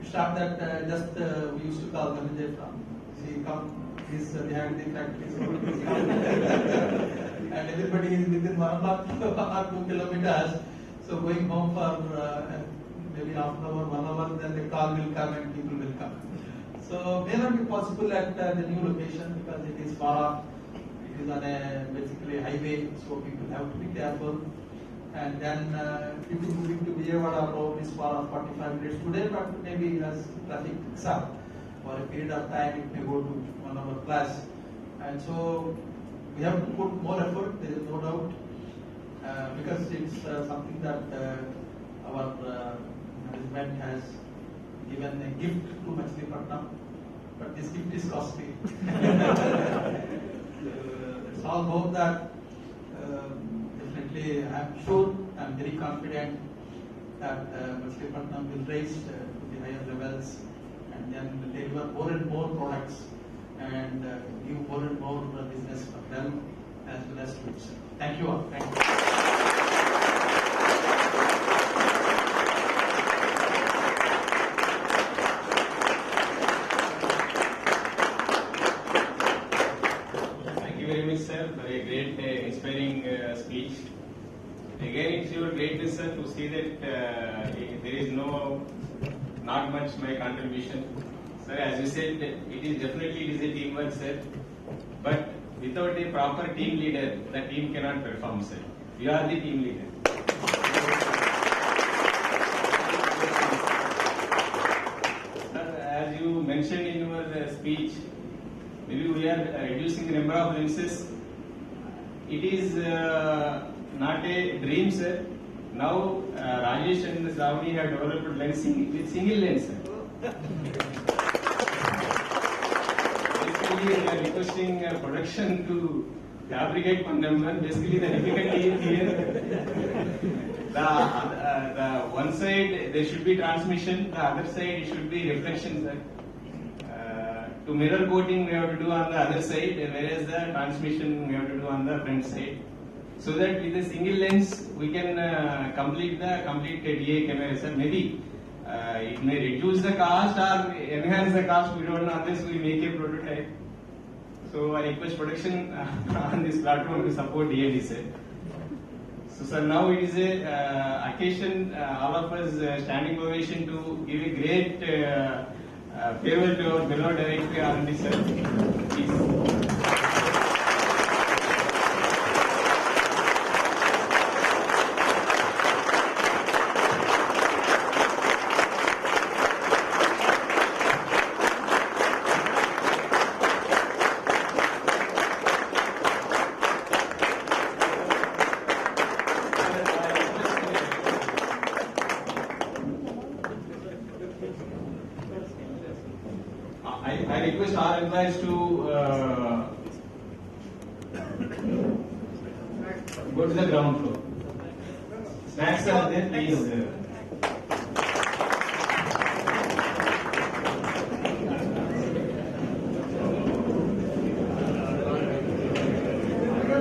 We start that we used to call Dhananjay from. See, come, he's behind the factory, and everybody is within 1 or 2 kilometers. So going home for maybe half an hour, 1 hour, then the call will come and people will come. So may not be possible at the new location because it is far off. It is on a basically highway, so people have to be careful. And then people moving to Vijayawada road is far off 45 minutes today, but maybe as traffic picks up for a period of time, it may go to 1 hour plus. And so we have to put more effort, there is no doubt, because it's something that our management has given a gift to Machilipatnam, but this gift is costly. Let's all hope that definitely, I'm sure, I'm very confident that Machilipatnam will raise to the higher levels and then will deliver more and more products and give more and more business for them as well as to itself. Thank you all. Thank you. Sir, for a great inspiring speech. Again, it's your greatness, sir, to see that there is not much my contribution. Sir, as you said, it is a teamwork, sir. But without a proper team leader, the team cannot perform, sir. You are the team leader. Sir, as you mentioned in your speech, maybe we are reducing the number of lenses. It is not a dream, sir. Now, Rajesh and Shravani have developed lensing with single lens, sir. Basically, we are requesting production to fabricate one number. Basically, the difficulty is here. The one side there should be transmission, the other side it should be reflection, sir. To mirror coating we have to do on the other side, whereas the transmission we have to do on the front side. So that with a single lens we can complete DA camera, sir. Maybe it may reduce the cost or enhance the cost, we don't know, unless we make a prototype. So I request production on this platform to support DAD, sir. So sir, now it is a occasion, all of us standing ovation to give a great farewell to our beloved director R&D, sir. Please. I request our employees to go to the ground floor. Snacks are there, please.